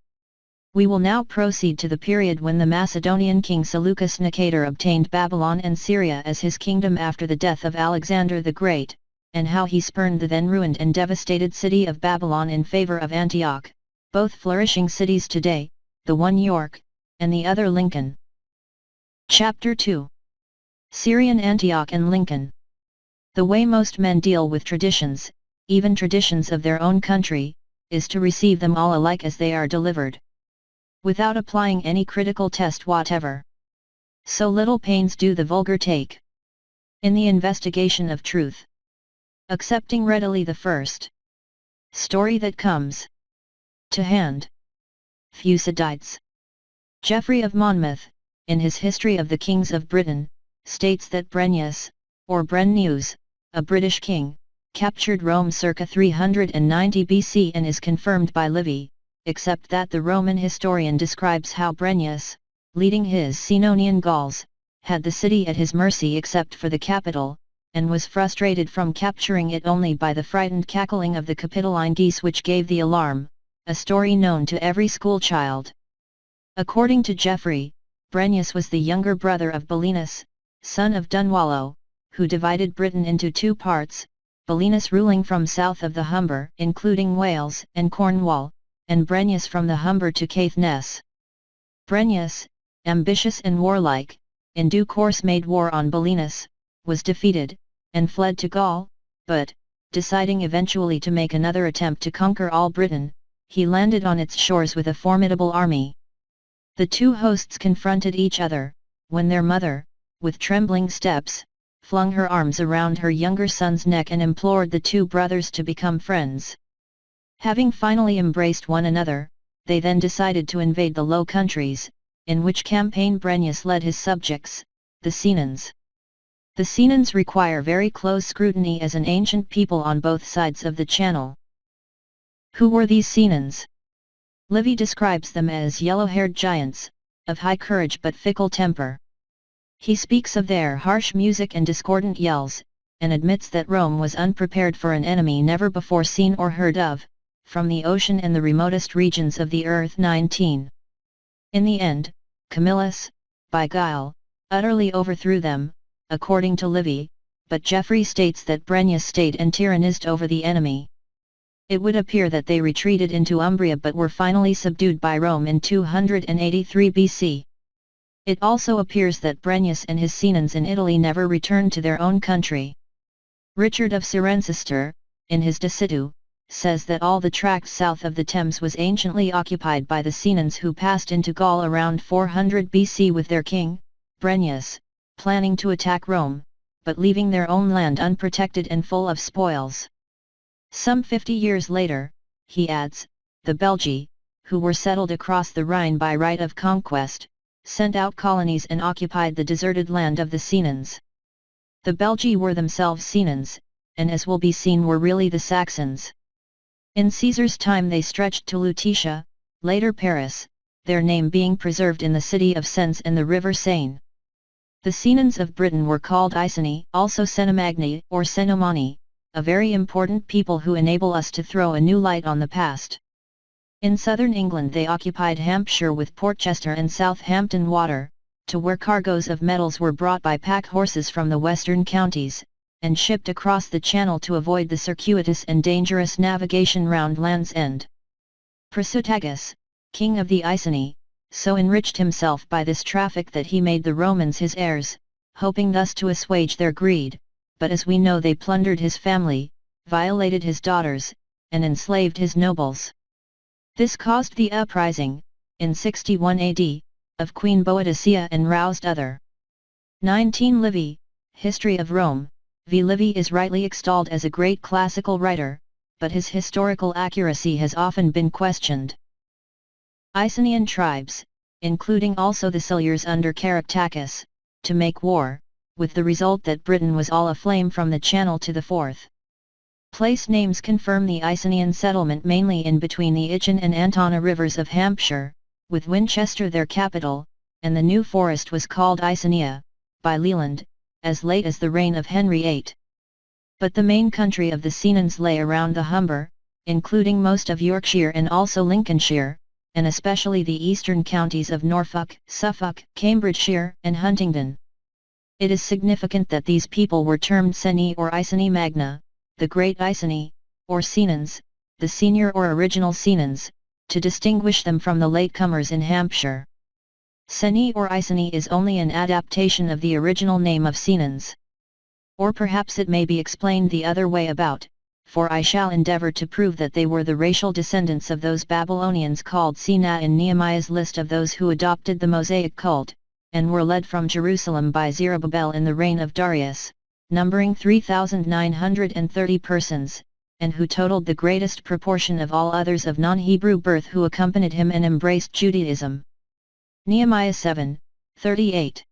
We will now proceed to the period when the Macedonian king Seleucus Nicator obtained Babylon and Syria as his kingdom after the death of Alexander the Great, and how he spurned the then ruined and devastated city of Babylon in favor of Antioch, both flourishing cities today, the one York, and the other Lincoln. Chapter 2. Syrian Antioch and Lincoln. The way most men deal with traditions, even traditions of their own country, is to receive them all alike as they are delivered, without applying any critical test whatever. So little pains do the vulgar take in the investigation of truth, accepting readily the first story that comes to hand. Thucydides. Geoffrey of Monmouth, in his History of the Kings of Britain, states that Brennus, or Brennus, a British king, captured Rome circa 390 BC and is confirmed by Livy, except that the Roman historian describes how Brennus, leading his Senonian Gauls, had the city at his mercy except for the capital, and was frustrated from capturing it only by the frightened cackling of the Capitoline geese which gave the alarm, a story known to every schoolchild. According to Geoffrey, Brennus was the younger brother of Belinus, son of Dunwallo, who divided Britain into two parts, Belinus ruling from south of the Humber including Wales and Cornwall, and Brennus from the Humber to Caithness. Brennus, ambitious and warlike, in due course made war on Belinus, was defeated, and fled to Gaul, but, deciding eventually to make another attempt to conquer all Britain, he landed on its shores with a formidable army. The two hosts confronted each other, when their mother, with trembling steps, flung her arms around her younger son's neck and implored the two brothers to become friends. Having finally embraced one another, they then decided to invade the Low Countries, in which campaign Brennus led his subjects, the Senons. The Senons require very close scrutiny as an ancient people on both sides of the Channel. Who were these Senons? Livy describes them as yellow-haired giants, of high courage but fickle temper. He speaks of their harsh music and discordant yells, and admits that Rome was unprepared for an enemy never before seen or heard of, from the ocean and the remotest regions of the earth. 19. In the end, Camillus, by guile, utterly overthrew them, according to Livy, but Geoffrey states that Brennus stayed and tyrannized over the enemy. It would appear that they retreated into Umbria but were finally subdued by Rome in 283 BC. It also appears that Brennus and his Comyns in Italy never returned to their own country. Richard of Cirencester, in his De Situ, says that all the tract south of the Thames was anciently occupied by the Comyns, who passed into Gaul around 400 BC with their king, Brennus, planning to attack Rome, but leaving their own land unprotected and full of spoils. Some 50 years later, he adds, the Belgi, who were settled across the Rhine by right of conquest, sent out colonies and occupied the deserted land of the Comyns. The Belgi were themselves Comyns, and as will be seen were really the Saxons. In Caesar's time they stretched to Lutetia, later Paris, their name being preserved in the city of Sens and the river Seine. The Comyns of Britain were called Iceni, also Cenomagni or Cenomani, a very important people who enable us to throw a new light on the past. In southern England they occupied Hampshire with Portchester and Southampton Water, to where cargoes of metals were brought by pack horses from the western counties, and shipped across the channel to avoid the circuitous and dangerous navigation round Land's End. Prasutagus, king of the Iceni, so enriched himself by this traffic that he made the Romans his heirs, hoping thus to assuage their greed, but as we know they plundered his family, violated his daughters, and enslaved his nobles. This caused the uprising, in 61 AD, of Queen Boadicea and roused other. 19 Livy, History of Rome. V. Livy is rightly extolled as a great classical writer, but his historical accuracy has often been questioned. Icenian tribes, including also the Silures under Caractacus, to make war, with the result that Britain was all aflame from the Channel to the Forth. Place names confirm the Icenian settlement mainly in between the Itchen and Antona rivers of Hampshire, with Winchester their capital, and the New Forest was called Icenia, by Leland, as late as the reign of Henry VIII. But the main country of the Comyns lay around the Humber, including most of Yorkshire and also Lincolnshire, and especially the eastern counties of Norfolk, Suffolk, Cambridgeshire, and Huntingdon. It is significant that these people were termed Ceni or Iceni Magna, the Great Iceni, or Comyns, the senior or original Comyns, to distinguish them from the latecomers in Hampshire. Ceni or Iceni is only an adaptation of the original name of Comyns. Or perhaps it may be explained the other way about, for I shall endeavor to prove that they were the racial descendants of those Babylonians called Sina in Nehemiah's list of those who adopted the Mosaic cult, and were led from Jerusalem by Zerubbabel in the reign of Darius, numbering 3,930 persons, and who totaled the greatest proportion of all others of non-Hebrew birth who accompanied him and embraced Judaism. Nehemiah 7:38.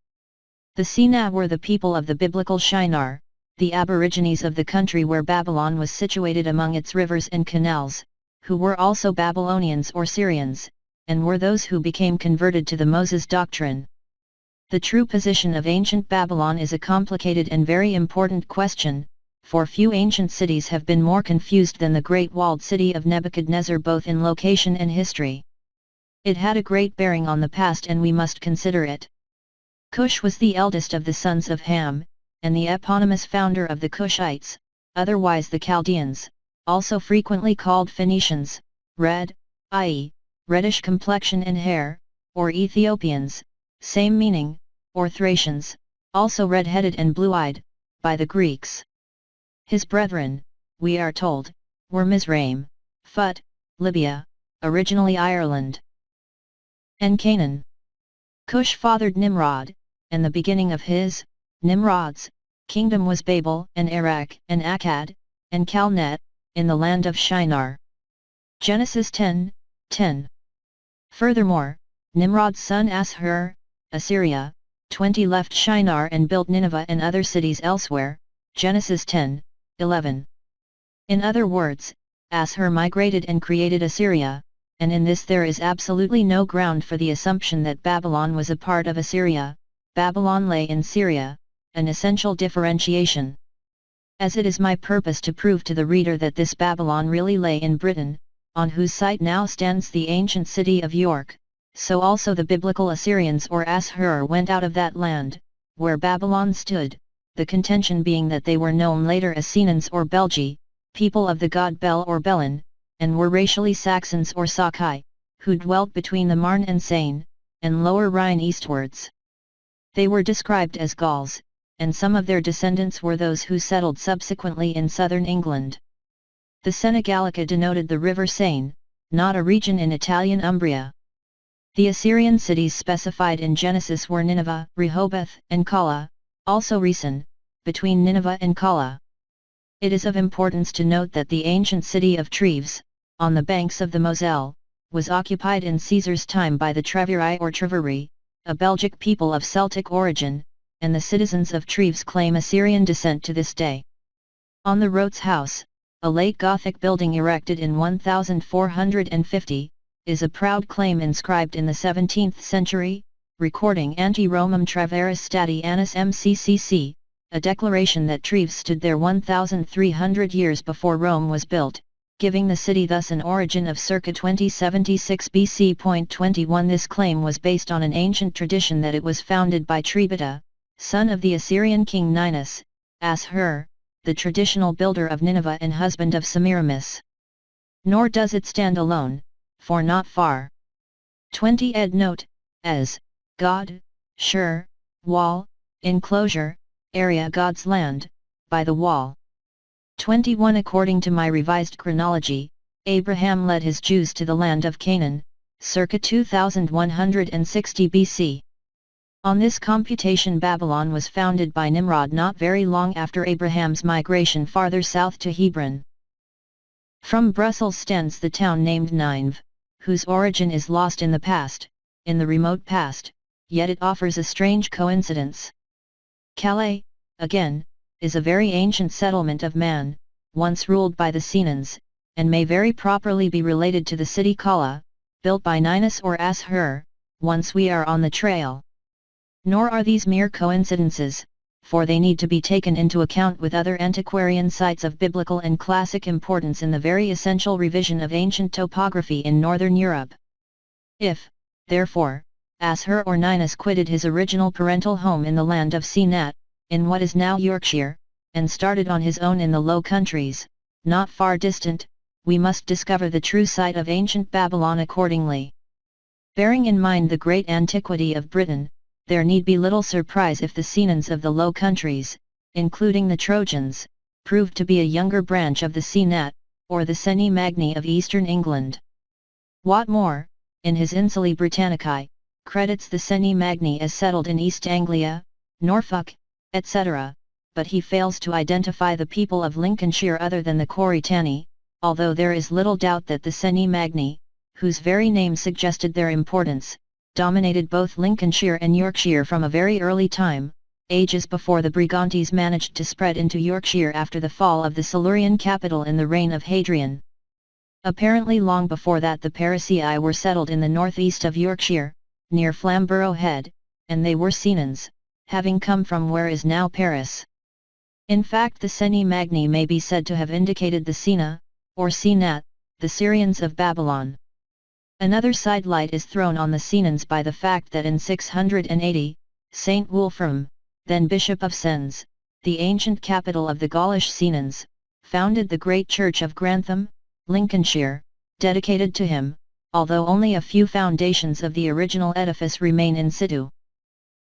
The Sina were the people of the biblical Shinar, the aborigines of the country where Babylon was situated among its rivers and canals, who were also Babylonians or Syrians, and were those who became converted to the Moses doctrine. The true position of ancient Babylon is a complicated and very important question, for few ancient cities have been more confused than the great walled city of Nebuchadnezzar both in location and history. It had a great bearing on the past and we must consider it. Cush was the eldest of the sons of Ham, and the eponymous founder of the Cushites, otherwise the Chaldeans, also frequently called Phoenicians, red, i.e., reddish complexion and hair, or Ethiopians, same meaning, or Thracians, also red-headed and blue-eyed, by the Greeks. His brethren, we are told, were Mizraim, Phut, Libya, originally Ireland, and Canaan. Cush fathered Nimrod, and the beginning of his, Nimrod's, kingdom was Babel and Erech and Akkad, and Calnet, in the land of Shinar. Genesis 10:10. Furthermore, Nimrod's son Ashur, Assyria, 20 left Shinar and built Nineveh and other cities elsewhere, Genesis 10:11. In other words, Ashur migrated and created Assyria, and in this there is absolutely no ground for the assumption that Babylon was a part of Assyria. Babylon lay in Syria, an essential differentiation. As it is my purpose to prove to the reader that this Babylon really lay in Britain, on whose site now stands the ancient city of York, so also the biblical Assyrians or Ashur went out of that land, where Babylon stood, the contention being that they were known later as Comyns or Belgi, people of the god Bel or Belin, and were racially Saxons or Sakai, who dwelt between the Marne and Seine, and lower Rhine eastwards. They were described as Gauls, and some of their descendants were those who settled subsequently in southern England. The Senegalica denoted the river Seine, not a region in Italian Umbria. The Assyrian cities specified in Genesis were Nineveh, Rehoboth, and Calah, also Resen, between Nineveh and Calah. It is of importance to note that the ancient city of Treves, on the banks of the Moselle, was occupied in Caesar's time by the Treveri or Treveri, a Belgic people of Celtic origin, and the citizens of Treves claim Assyrian descent to this day. On the Rothes House, a late Gothic building erected in 1450, is a proud claim inscribed in the 17th century, recording Ante Romum Treveris Stati Annus MCCC, a declaration that Treves stood there 1,300 years before Rome was built, giving the city thus an origin of circa 2076 BC. 21 This claim was based on an ancient tradition that it was founded by Trebita, son of the Assyrian king Ninus, Ashur, the traditional builder of Nineveh and husband of Semiramis. Nor does it stand alone, for not far. 20 Ed note, as, God, Shur, wall, enclosure, area God's land, by the wall. 21 According to my revised chronology, Abraham led his Jews to the land of Canaan, circa 2160 BC. On this computation Babylon was founded by Nimrod not very long after Abraham's migration farther south to Hebron. From Brussels stands the town named Nineveh, whose origin is lost in the remote past, yet it offers a strange coincidence. Calais, again, is a very ancient settlement of Man, once ruled by the Comyns, and may very properly be related to the city Calah, built by Ninus or Ashur, once we are on the trail. Nor are these mere coincidences, for they need to be taken into account with other antiquarian sites of biblical and classic importance in the very essential revision of ancient topography in northern Europe. If, therefore, Ashur or Ninus quitted his original parental home in the land of Senat, in what is now Yorkshire, and started on his own in the Low Countries, not far distant, we must discover the true site of ancient Babylon accordingly. Bearing in mind the great antiquity of Britain, there need be little surprise if the Comyns of the Low Countries, including the Trojans, proved to be a younger branch of the Senat, or the Seni Magni of eastern England. Watmore, in his Insulae Britannicae, credits the Seni Magni as settled in East Anglia, Norfolk, etc., but he fails to identify the people of Lincolnshire other than the Corytani, although there is little doubt that the Seni Magni, whose very name suggested their importance, dominated both Lincolnshire and Yorkshire from a very early time, ages before the Brigantes managed to spread into Yorkshire after the fall of the Silurian capital in the reign of Hadrian. Apparently long before that the Parisii were settled in the northeast of Yorkshire, near Flamborough Head, and they were Comyns, having come from where is now Paris. In fact the Seni Magni may be said to have indicated the Sena, or Senat, the Syrians of Babylon. Another sidelight is thrown on the Comyns by the fact that in 680, Saint Wulfram, then Bishop of Sens, the ancient capital of the Gaulish Comyns, founded the great church of Grantham, Lincolnshire, dedicated to him, although only a few foundations of the original edifice remain in situ.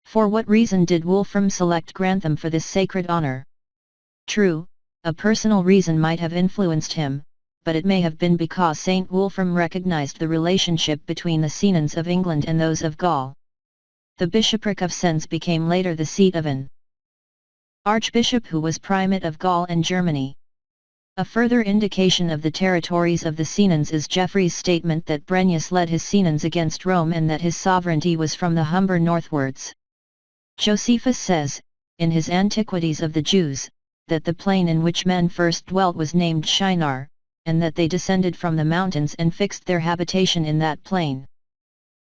For what reason did Wulfram select Grantham for this sacred honor? True, a personal reason might have influenced him, but it may have been because Saint Wulfram recognized the relationship between the Comyns of England and those of Gaul. The bishopric of Sens became later the seat of an archbishop who was primate of Gaul and Germany. A further indication of the territories of the Comyns is Geoffrey's statement that Brennus led his Comyns against Rome and that his sovereignty was from the Humber northwards. Josephus says, in his Antiquities of the Jews, that the plain in which men first dwelt was named Shinar, and that they descended from the mountains and fixed their habitation in that plain.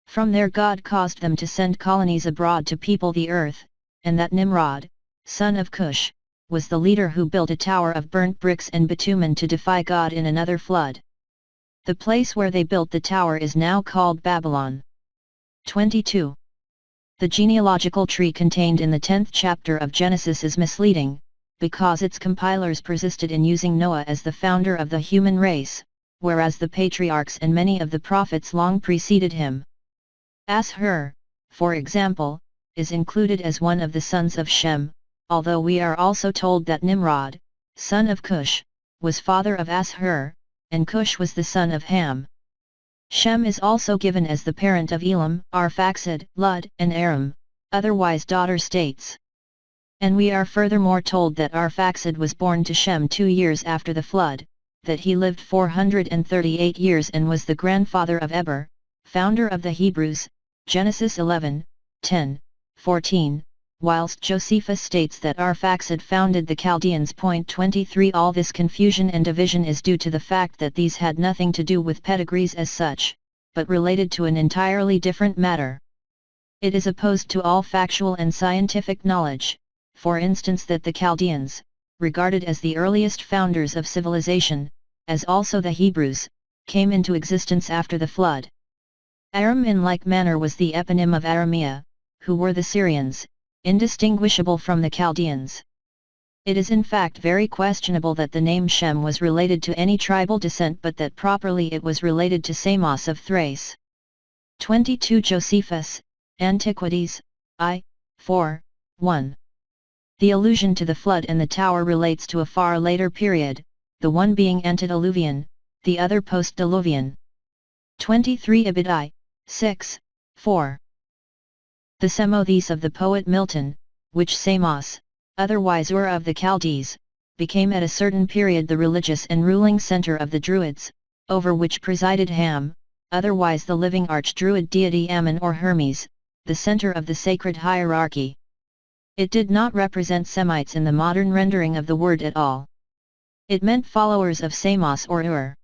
From there God caused them to send colonies abroad to people the earth, and that Nimrod, son of Cush, was the leader who built a tower of burnt bricks and bitumen to defy God in another flood. The place where they built the tower is now called Babylon. 22. The genealogical tree contained in the 10th chapter of Genesis is misleading, because its compilers persisted in using Noah as the founder of the human race, whereas the patriarchs and many of the prophets long preceded him. Ashur, for example, is included as one of the sons of Shem, although we are also told that Nimrod, son of Cush, was father of Ashur, and Cush was the son of Ham. Shem is also given as the parent of Elam, Arphaxad, Lud, and Aram, otherwise daughter states. And we are furthermore told that Arphaxad was born to Shem 2 years after the flood, that he lived 438 years and was the grandfather of Eber, founder of the Hebrews, Genesis 11, 10, 14, whilst Josephus states that Arphaxad founded the Chaldeans. 23 All this confusion and division is due to the fact that these had nothing to do with pedigrees as such, but related to an entirely different matter. It is opposed to all factual and scientific knowledge, for instance that the Chaldeans, regarded as the earliest founders of civilization, as also the Hebrews, came into existence after the flood. Aram in like manner was the eponym of Aramea, who were the Syrians, indistinguishable from the Chaldeans. It is in fact very questionable that the name Shem was related to any tribal descent, but that properly it was related to Samos of Thrace. 22 Josephus, Antiquities, I, 4, 1. The allusion to the flood and the tower relates to a far later period, the one being antediluvian, the other post-diluvian. 23 Ibid I, 6, 4. The Semothes of the poet Milton, which Samos, otherwise Ur of the Chaldees, became at a certain period the religious and ruling center of the Druids, over which presided Ham, otherwise the living arch-Druid deity Ammon or Hermes, the center of the sacred hierarchy. It did not represent Semites in the modern rendering of the word at all. It meant followers of Samos or Ur.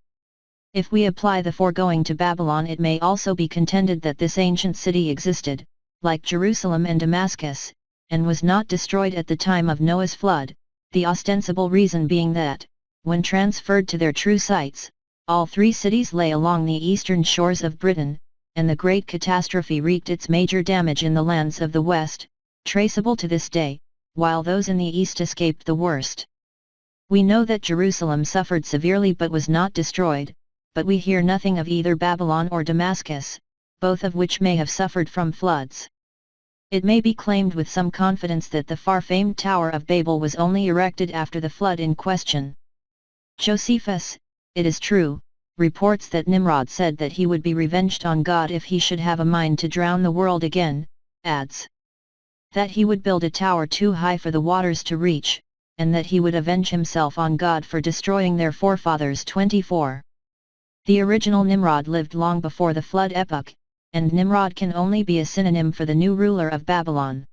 If we apply the foregoing to Babylon, it may also be contended that this ancient city existed, like Jerusalem and Damascus, and was not destroyed at the time of Noah's flood, the ostensible reason being that, when transferred to their true sites, all three cities lay along the eastern shores of Britain, and the great catastrophe wreaked its major damage in the lands of the west, traceable to this day, while those in the east escaped the worst. We know that Jerusalem suffered severely but was not destroyed, but we hear nothing of either Babylon or Damascus, both of which may have suffered from floods. It may be claimed with some confidence that the far-famed Tower of Babel was only erected after the flood in question. Josephus, it is true, reports that Nimrod said that he would be revenged on God if he should have a mind to drown the world again, adds that he would build a tower too high for the waters to reach, and that he would avenge himself on God for destroying their forefathers. 24. The original Nimrod lived long before the flood epoch, and Nimrod can only be a synonym for the new ruler of Babylon.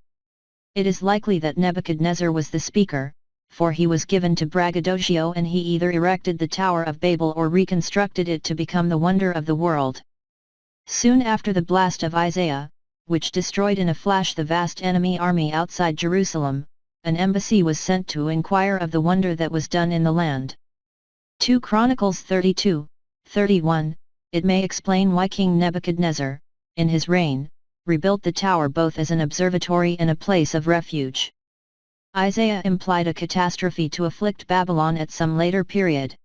It is likely that Nebuchadnezzar was the speaker, for he was given to braggadocio and he either erected the Tower of Babel or reconstructed it to become the wonder of the world. Soon after the blast of Isaiah, which destroyed in a flash the vast enemy army outside Jerusalem, an embassy was sent to inquire of the wonder that was done in the land. 2 Chronicles 32, 31, it may explain why King Nebuchadnezzar, in his reign, rebuilt the tower both as an observatory and a place of refuge. Isaiah implied a catastrophe to afflict Babylon at some later period.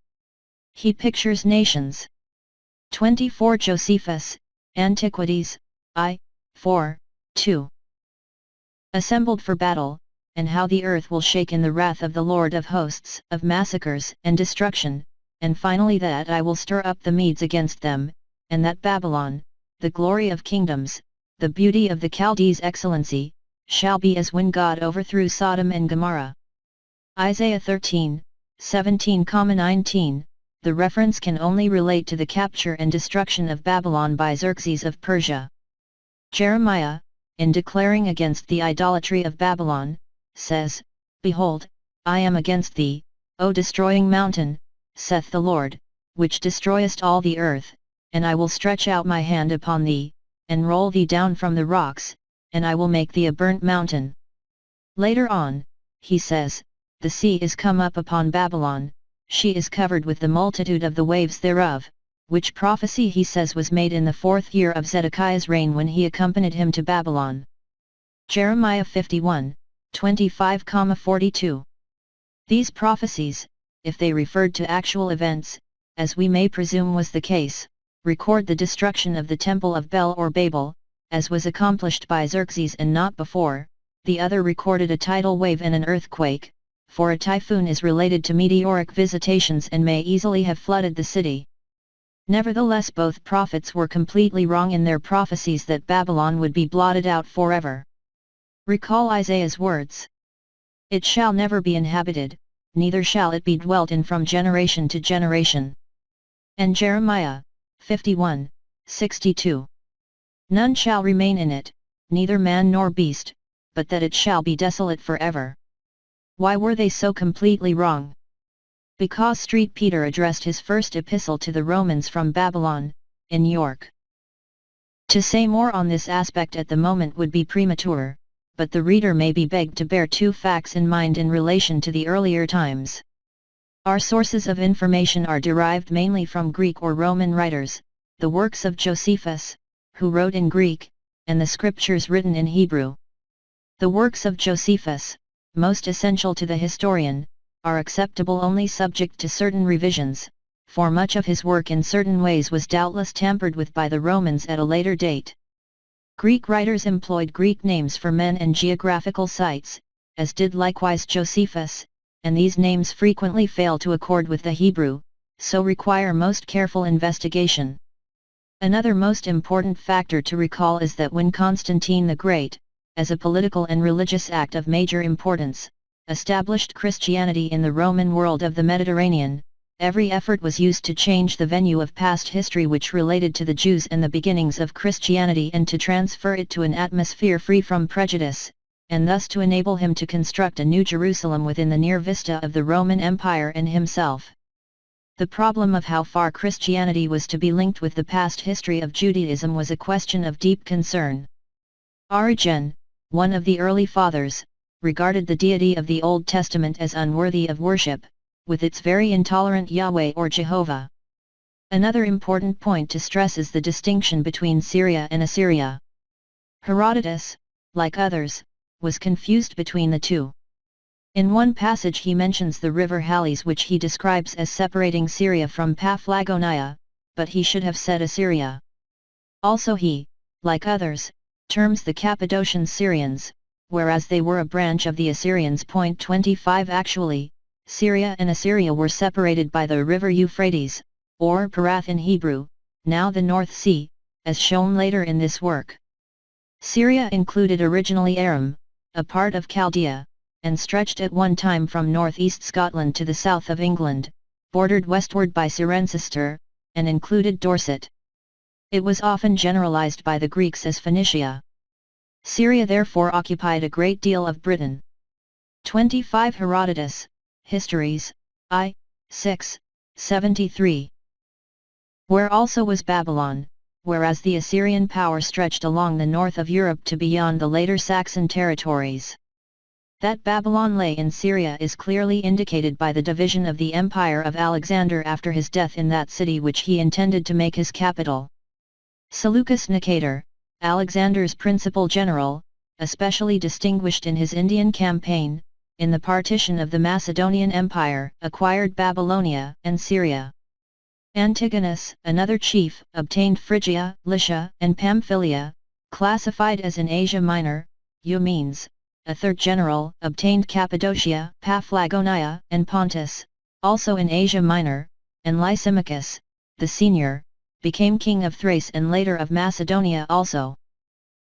He pictures nations. 24 Josephus, Antiquities, I, 4, 2. Assembled for battle, and how the earth will shake in the wrath of the Lord of hosts, of massacres and destruction, and finally that I will stir up the Medes against them, and that Babylon, the glory of kingdoms, the beauty of the Chaldees' excellency, shall be as when God overthrew Sodom and Gomorrah. Isaiah 13, 17,19, the reference can only relate to the capture and destruction of Babylon by Xerxes of Persia. Jeremiah, in declaring against the idolatry of Babylon, says, Behold, I am against thee, O destroying mountain, saith the Lord, which destroyest all the earth, and I will stretch out my hand upon thee, and roll thee down from the rocks, and I will make thee a burnt mountain. Later on, he says, The sea is come up upon Babylon, she is covered with the multitude of the waves thereof, which prophecy he says was made in the 4th year of Zedekiah's reign when he accompanied him to Babylon. Jeremiah 51, 25,42. These prophecies, if they referred to actual events, as we may presume was the case, record the destruction of the temple of Bel or Babel, as was accomplished by Xerxes and not before, the other recorded a tidal wave and an earthquake, for a typhoon is related to meteoric visitations and may easily have flooded the city. Nevertheless, both prophets were completely wrong in their prophecies that Babylon would be blotted out forever. Recall Isaiah's words. It shall never be inhabited, neither shall it be dwelt in from generation to generation. And Jeremiah 51:62. None shall remain in it, neither man nor beast, but that it shall be desolate forever. Why were they so completely wrong? Because St. Peter addressed his first epistle to the Romans from Babylon, in York. To say more on this aspect at the moment would be premature, but the reader may be begged to bear two facts in mind in relation to the earlier times. Our sources of information are derived mainly from Greek or Roman writers, the works of Josephus, who wrote in Greek, and the scriptures written in Hebrew. The works of Josephus, most essential to the historian, are acceptable only subject to certain revisions, for much of his work in certain ways was doubtless tampered with by the Romans at a later date. Greek writers employed Greek names for men and geographical sites, as did likewise Josephus, and these names frequently fail to accord with the Hebrew, so require most careful investigation. Another most important factor to recall is that when Constantine the Great, as a political and religious act of major importance, established Christianity in the Roman world of the Mediterranean, every effort was used to change the venue of past history which related to the Jews and the beginnings of Christianity and to transfer it to an atmosphere free from prejudice, and thus to enable him to construct a new Jerusalem within the near vista of the Roman Empire and himself. The problem of how far Christianity was to be linked with the past history of Judaism was a question of deep concern. Origen, one of the early fathers, regarded the deity of the Old Testament as unworthy of worship, with its very intolerant Yahweh or Jehovah. Another important point to stress is the distinction between Syria and Assyria. Herodotus, like others, was confused between the two. In one passage he mentions the river Halys, which he describes as separating Syria from Paphlagonia, but he should have said Assyria. Also he, like others, terms the Cappadocians Syrians, whereas they were a branch of the Assyrians. 25 Actually, Syria and Assyria were separated by the river Euphrates, or Parath in Hebrew, now the North Sea, as shown later in this work. Syria included originally Aram, a part of Chaldea, and stretched at one time from northeast Scotland to the south of England, bordered westward by Cirencester, and included Dorset. It was often generalized by the Greeks as Phoenicia. Syria therefore occupied a great deal of Britain. 25 Herodotus, Histories, I. 6, 73. Where also was Babylon, whereas the Assyrian power stretched along the north of Europe to beyond the later Saxon territories. That Babylon lay in Syria is clearly indicated by the division of the empire of Alexander after his death in that city which he intended to make his capital. Seleucus Nicator, Alexander's principal general, especially distinguished in his Indian campaign, in the partition of the Macedonian Empire, acquired Babylonia and Syria. Antigonus, another chief, obtained Phrygia, Lycia, and Pamphylia, classified as in Asia Minor. Comyns, a third general, obtained Cappadocia, Paphlagonia, and Pontus, also in Asia Minor, and Lysimachus, the senior, became king of Thrace and later of Macedonia also.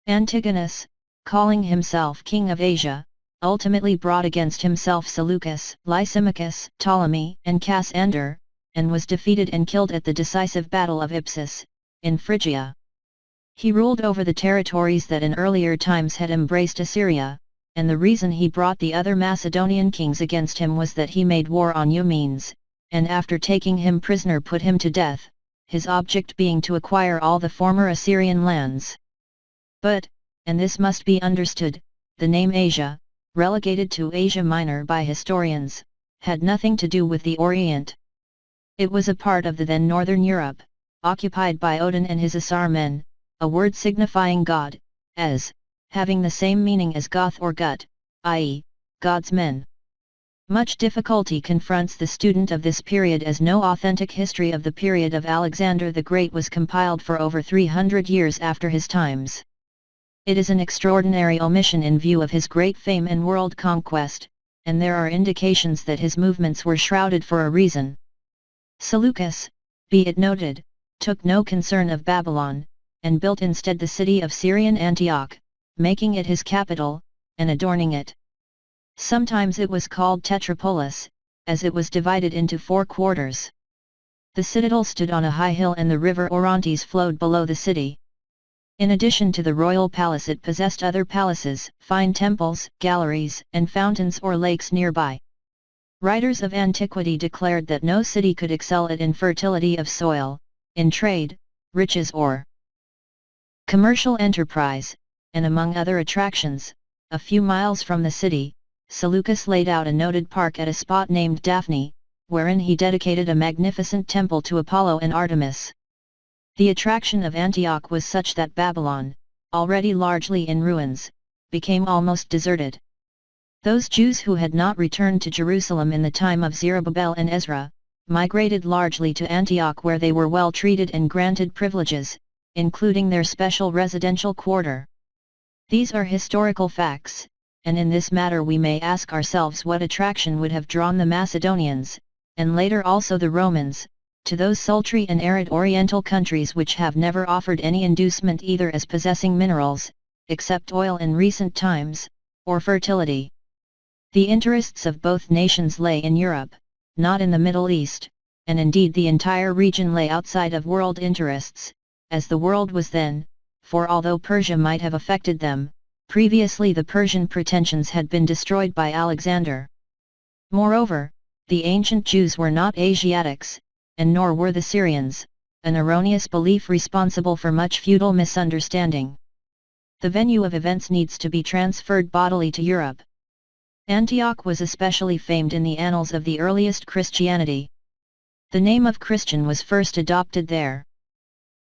Antigonus, calling himself king of Asia, ultimately brought against himself Seleucus, Lysimachus, Ptolemy, and Cassander, and was defeated and killed at the decisive Battle of Ipsus, in Phrygia. He ruled over the territories that in earlier times had embraced Assyria, and the reason he brought the other Macedonian kings against him was that he made war on Comyns, and after taking him prisoner put him to death, his object being to acquire all the former Assyrian lands. But, and this must be understood, the name Asia, relegated to Asia Minor by historians, had nothing to do with the Orient. It was a part of the then northern Europe, occupied by Odin and his Asar men, a word signifying God, as, having the same meaning as Goth or Gut, i.e., God's men. Much difficulty confronts the student of this period as no authentic history of the period of Alexander the Great was compiled for over 300 years after his times. It is an extraordinary omission in view of his great fame and world conquest, and there are indications that his movements were shrouded for a reason. Seleucus, be it noted, took no concern of Babylon, and built instead the city of Syrian Antioch, making it his capital, and adorning it. Sometimes it was called Tetrapolis, as it was divided into 4 quarters. The citadel stood on a high hill and the river Orontes flowed below the city. In addition to the royal palace, it possessed other palaces, fine temples, galleries, and fountains or lakes nearby. Writers of antiquity declared that no city could excel it in fertility of soil, in trade, riches or commercial enterprise, and among other attractions, a few miles from the city, Seleucus laid out a noted park at a spot named Daphne, wherein he dedicated a magnificent temple to Apollo and Artemis. The attraction of Antioch was such that Babylon, already largely in ruins, became almost deserted. Those Jews who had not returned to Jerusalem in the time of Zerubbabel and Ezra, migrated largely to Antioch, where they were well treated and granted privileges, including their special residential quarter. These are historical facts, and in this matter we may ask ourselves what attraction would have drawn the Macedonians, and later also the Romans, to those sultry and arid oriental countries which have never offered any inducement either as possessing minerals, except oil in recent times, or fertility. The interests of both nations lay in Europe, not in the Middle East, and indeed the entire region lay outside of world interests, as the world was then, for although Persia might have affected them, previously the Persian pretensions had been destroyed by Alexander. Moreover, the ancient Jews were not Asiatics, and nor were the Syrians, an erroneous belief responsible for much feudal misunderstanding. The venue of events needs to be transferred bodily to Europe. Antioch was especially famed in the annals of the earliest Christianity. The name of Christian was first adopted there.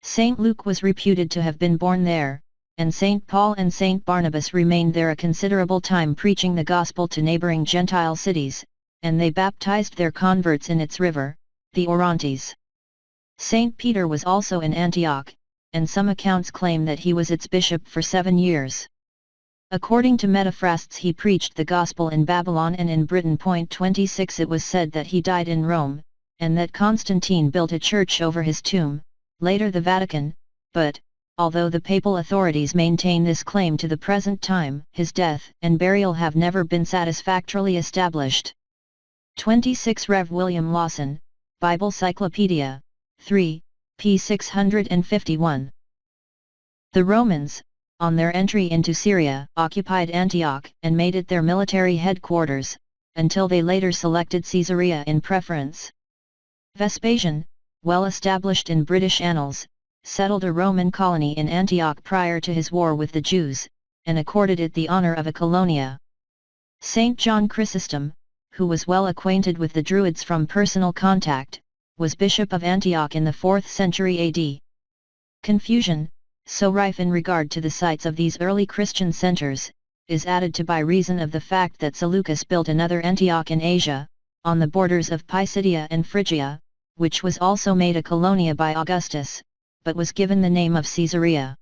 Saint Luke was reputed to have been born there, and Saint Paul and Saint Barnabas remained there a considerable time preaching the gospel to neighboring Gentile cities, and they baptized their converts in its river, the Orontes. Saint Peter was also in Antioch, and some accounts claim that he was its bishop for 7 years. According to Metaphrastes, he preached the gospel in Babylon and in Britain. 26 It was said that he died in Rome, and that Constantine built a church over his tomb, later the Vatican, but, although the papal authorities maintain this claim to the present time, his death and burial have never been satisfactorily established. 26 Rev. William Lawson, Bible Cyclopedia, 3, p. 651. The Romans, on their entry into Syria, occupied Antioch and made it their military headquarters, until they later selected Caesarea in preference. Vespasian, well established in British annals, settled a Roman colony in Antioch prior to his war with the Jews, and accorded it the honor of a colonia. Saint John Chrysostom, who was well acquainted with the Druids from personal contact, was bishop of Antioch in the 4th century AD. Confusion, so rife in regard to the sites of these early Christian centers, is added to by reason of the fact that Seleucus built another Antioch in Asia, on the borders of Pisidia and Phrygia, which was also made a colonia by Augustus, but was given the name of Caesarea.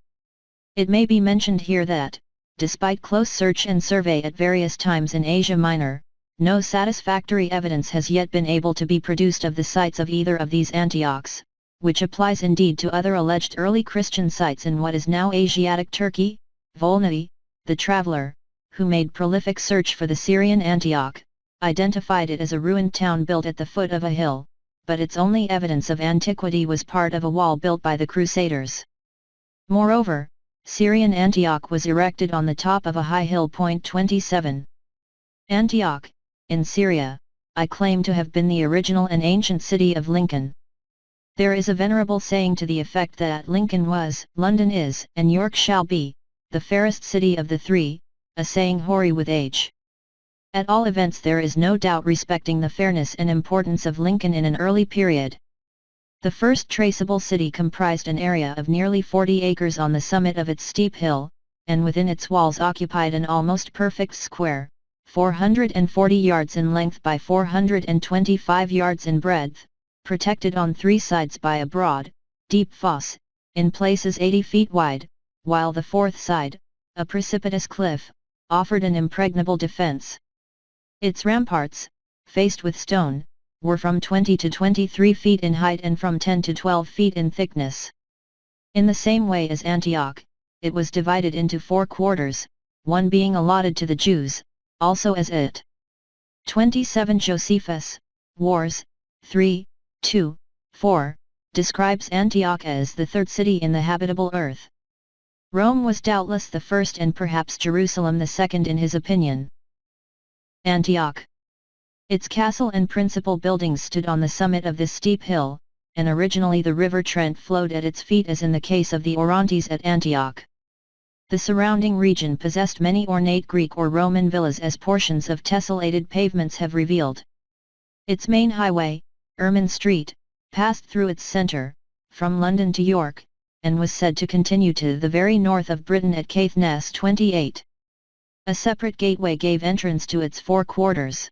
It may be mentioned here that, despite close search and survey at various times in Asia Minor, no satisfactory evidence has yet been able to be produced of the sites of either of these Antiochs, which applies indeed to other alleged early Christian sites in what is now Asiatic Turkey. Volney, the traveller, who made prolific search for the Syrian Antioch, identified it as a ruined town built at the foot of a hill, but its only evidence of antiquity was part of a wall built by the Crusaders. Moreover, Syrian Antioch was erected on the top of a high hill. 27. Antioch, in Syria, I claim to have been the original and ancient city of Lincoln. There is a venerable saying to the effect that Lincoln was, London is, and York shall be, the fairest city of the three, a saying hoary with age. At all events, there is no doubt respecting the fairness and importance of Lincoln in an early period. The first traceable city comprised an area of nearly 40 acres on the summit of its steep hill, and within its walls occupied an almost perfect square, 440 yards in length by 425 yards in breadth, protected on 3 sides by a broad, deep fosse, in places 80 feet wide, while the 4th side, a precipitous cliff, offered an impregnable defense. Its ramparts, faced with stone, were from 20 to 23 feet in height and from 10 to 12 feet in thickness. In the same way as Antioch, it was divided into 4 quarters, one being allotted to the Jews, also as it. 27 Josephus, Wars, 3, 2, 4, describes Antioch as the third city in the habitable earth. Rome was doubtless the first and perhaps Jerusalem the second in his opinion. Antioch. Its castle and principal buildings stood on the summit of this steep hill, and originally the river Trent flowed at its feet as in the case of the Orontes at Antioch. The surrounding region possessed many ornate Greek or Roman villas as portions of tessellated pavements have revealed. Its main highway, Ermine Street, passed through its centre, from London to York, and was said to continue to the very north of Britain at Caithness 28. A separate gateway gave entrance to its 4 quarters.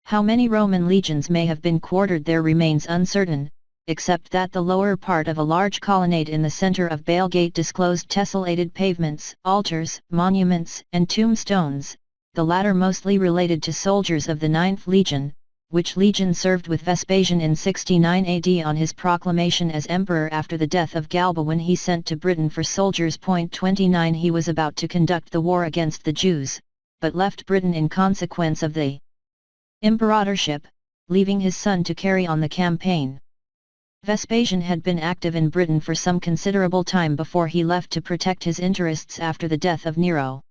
How many Roman legions may have been quartered there remains uncertain, except that the lower part of a large colonnade in the centre of Bailgate disclosed tessellated pavements, altars, monuments, and tombstones, the latter mostly related to soldiers of the 9th Legion, which legion served with Vespasian in 69 AD on his proclamation as emperor after the death of Galba when he sent to Britain for soldiers. 29 He was about to conduct the war against the Jews, but left Britain in consequence of the imperatorship, leaving his son to carry on the campaign. Vespasian had been active in Britain for some considerable time before he left to protect his interests after the death of Nero.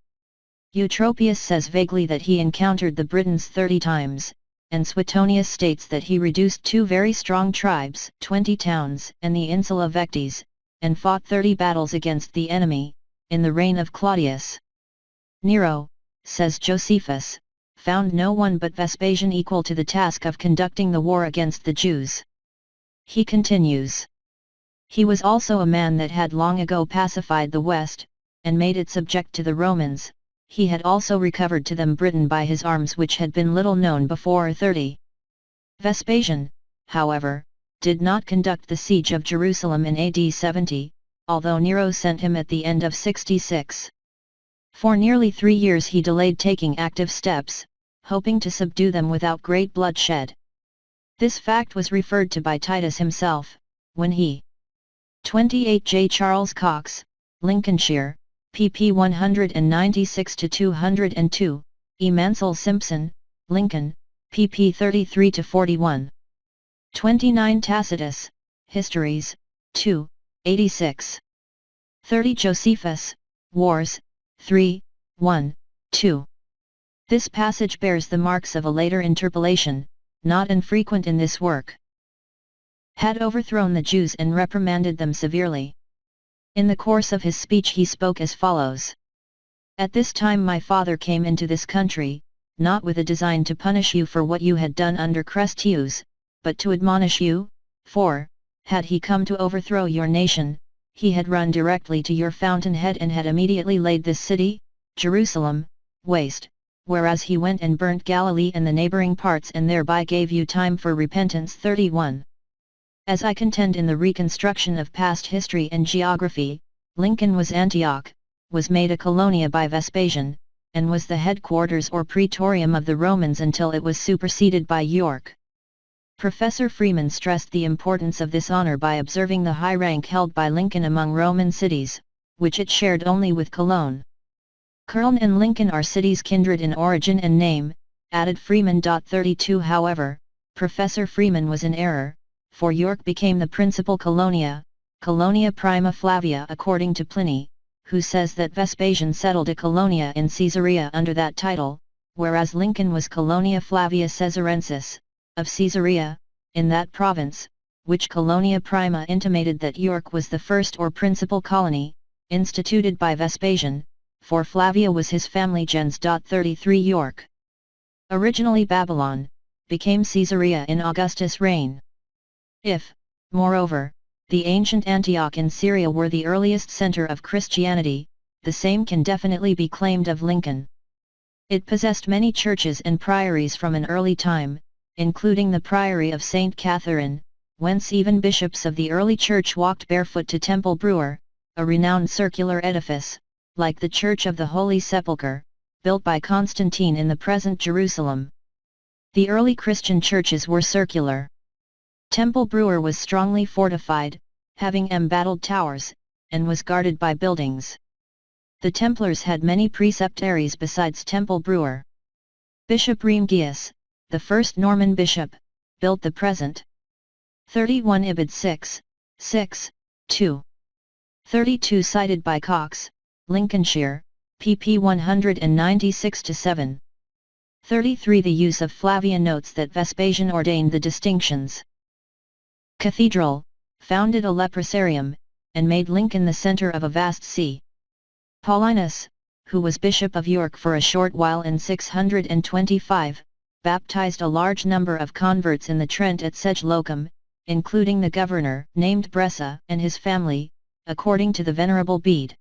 Eutropius says vaguely that he encountered the Britons 30 times, and Suetonius states that he reduced 2 very strong tribes, 20 towns, and the insula Vectis, and fought 30 battles against the enemy, in the reign of Claudius. Nero, says Josephus, found no one but Vespasian equal to the task of conducting the war against the Jews. He continues. He was also a man that had long ago pacified the West, and made it subject to the Romans. He had also recovered to them Britain by his arms which had been little known before. 30. Vespasian, however, did not conduct the siege of Jerusalem in AD 70, although Nero sent him at the end of 66. For nearly 3 years he delayed taking active steps, hoping to subdue them without great bloodshed. This fact was referred to by Titus himself, when he 28 J. Charles Cox, Lincolnshire, pp 196-202, E. Mansell Simpson, Lincoln, pp 33-41. 29 Tacitus, Histories, 2, 86. 30 Josephus, Wars, 3, 1, 2. This passage bears the marks of a later interpolation, not infrequent in this work. Had overthrown the Jews and reprimanded them severely. In the course of his speech he spoke as follows. At this time my father came into this country, not with a design to punish you for what you had done under Crestius, but to admonish you, for, had he come to overthrow your nation, he had run directly to your fountainhead and had immediately laid this city, Jerusalem, waste, whereas he went and burnt Galilee and the neighboring parts and thereby gave you time for repentance. 31. As I contend in the reconstruction of past history and geography, Lincoln was Antioch, was made a colonia by Vespasian, and was the headquarters or praetorium of the Romans until it was superseded by York. Professor Freeman stressed the importance of this honor by observing the high rank held by Lincoln among Roman cities, which it shared only with Cologne. Köln and Lincoln are cities kindred in origin and name, added Freeman. 32 However, Professor Freeman was in error, for York became the principal colonia, Colonia Prima Flavia according to Pliny, who says that Vespasian settled a colonia in Caesarea under that title, whereas Lincoln was Colonia Flavia Caesarensis, of Caesarea, in that province, which Colonia Prima intimated that York was the first or principal colony, instituted by Vespasian, for Flavia was his family gens. 33 York, originally Babylon, became Caesarea in Augustus' reign. If, moreover, the ancient Antioch in Syria were the earliest center of Christianity, the same can definitely be claimed of Lincoln. It possessed many churches and priories from an early time, including the Priory of St. Catherine, whence even bishops of the early church walked barefoot to Temple Brewer, a renowned circular edifice, like the Church of the Holy Sepulchre, built by Constantine in the present Jerusalem. The early Christian churches were circular. Temple Brewer was strongly fortified, having embattled towers, and was guarded by buildings. The Templars had many preceptories besides Temple Brewer. Bishop Remigius, the first Norman bishop, built the present 31 Ibid 6, 2. 32 cited by Cox, Lincolnshire, pp 196-7. 33 The use of Flavian notes that Vespasian ordained the distinctions. Cathedral, founded a leprosarium, and made Lincoln the centre of a vast see. Paulinus, who was Bishop of York for a short while in 625, baptized a large number of converts in the Trent at Sedgelocum, including the governor, named Bressa, and his family, according to the Venerable Bede.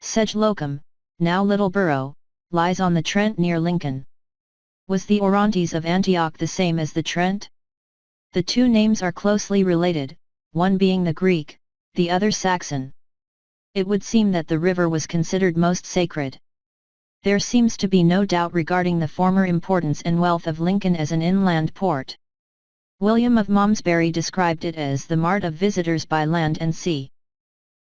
Sedgelocum, now Littleborough, lies on the Trent near Lincoln. Was the Orontes of Antioch the same as the Trent? The two names are closely related, one being the Greek, the other Saxon. It would seem that the river was considered most sacred. There seems to be no doubt regarding the former importance and wealth of Lincoln as an inland port. William of Malmesbury described it as the mart of visitors by land and sea.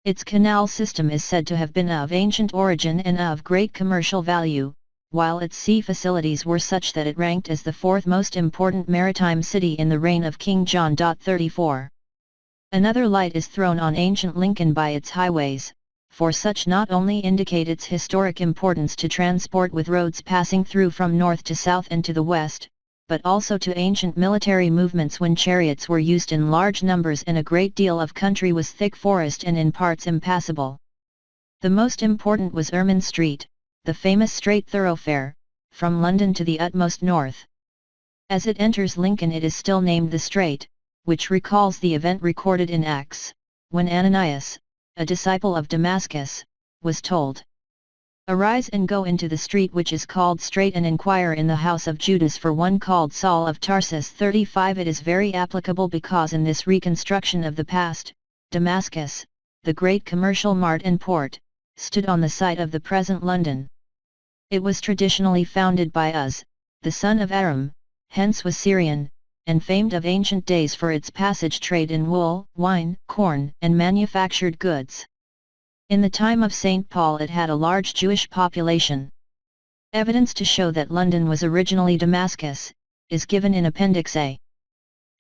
Its canal system is said to have been of ancient origin and of great commercial value, while its sea facilities were such that it ranked as the fourth most important maritime city in the reign of King John. 34. Another light is thrown on ancient Lincoln by its highways, for such not only indicate its historic importance to transport with roads passing through from north to south and to the west, but also to ancient military movements when chariots were used in large numbers and a great deal of country was thick forest and in parts impassable. The most important was Ermine Street, the famous straight thoroughfare, from London to the utmost north. As it enters Lincoln it is still named the Strait, which recalls the event recorded in Acts, when Ananias, a disciple of Damascus, was told, "Arise and go into the street which is called Straight and inquire in the house of Judas for one called Saul of Tarsus." 35 It is very applicable because in this reconstruction of the past, Damascus, the great commercial mart and port, stood on the site of the present London. It was traditionally founded by Uz, the son of Aram, hence was Syrian, and famed of ancient days for its passage trade in wool, wine, corn, and manufactured goods. In the time of St. Paul it had a large Jewish population. Evidence to show that London was originally Damascus, is given in Appendix A.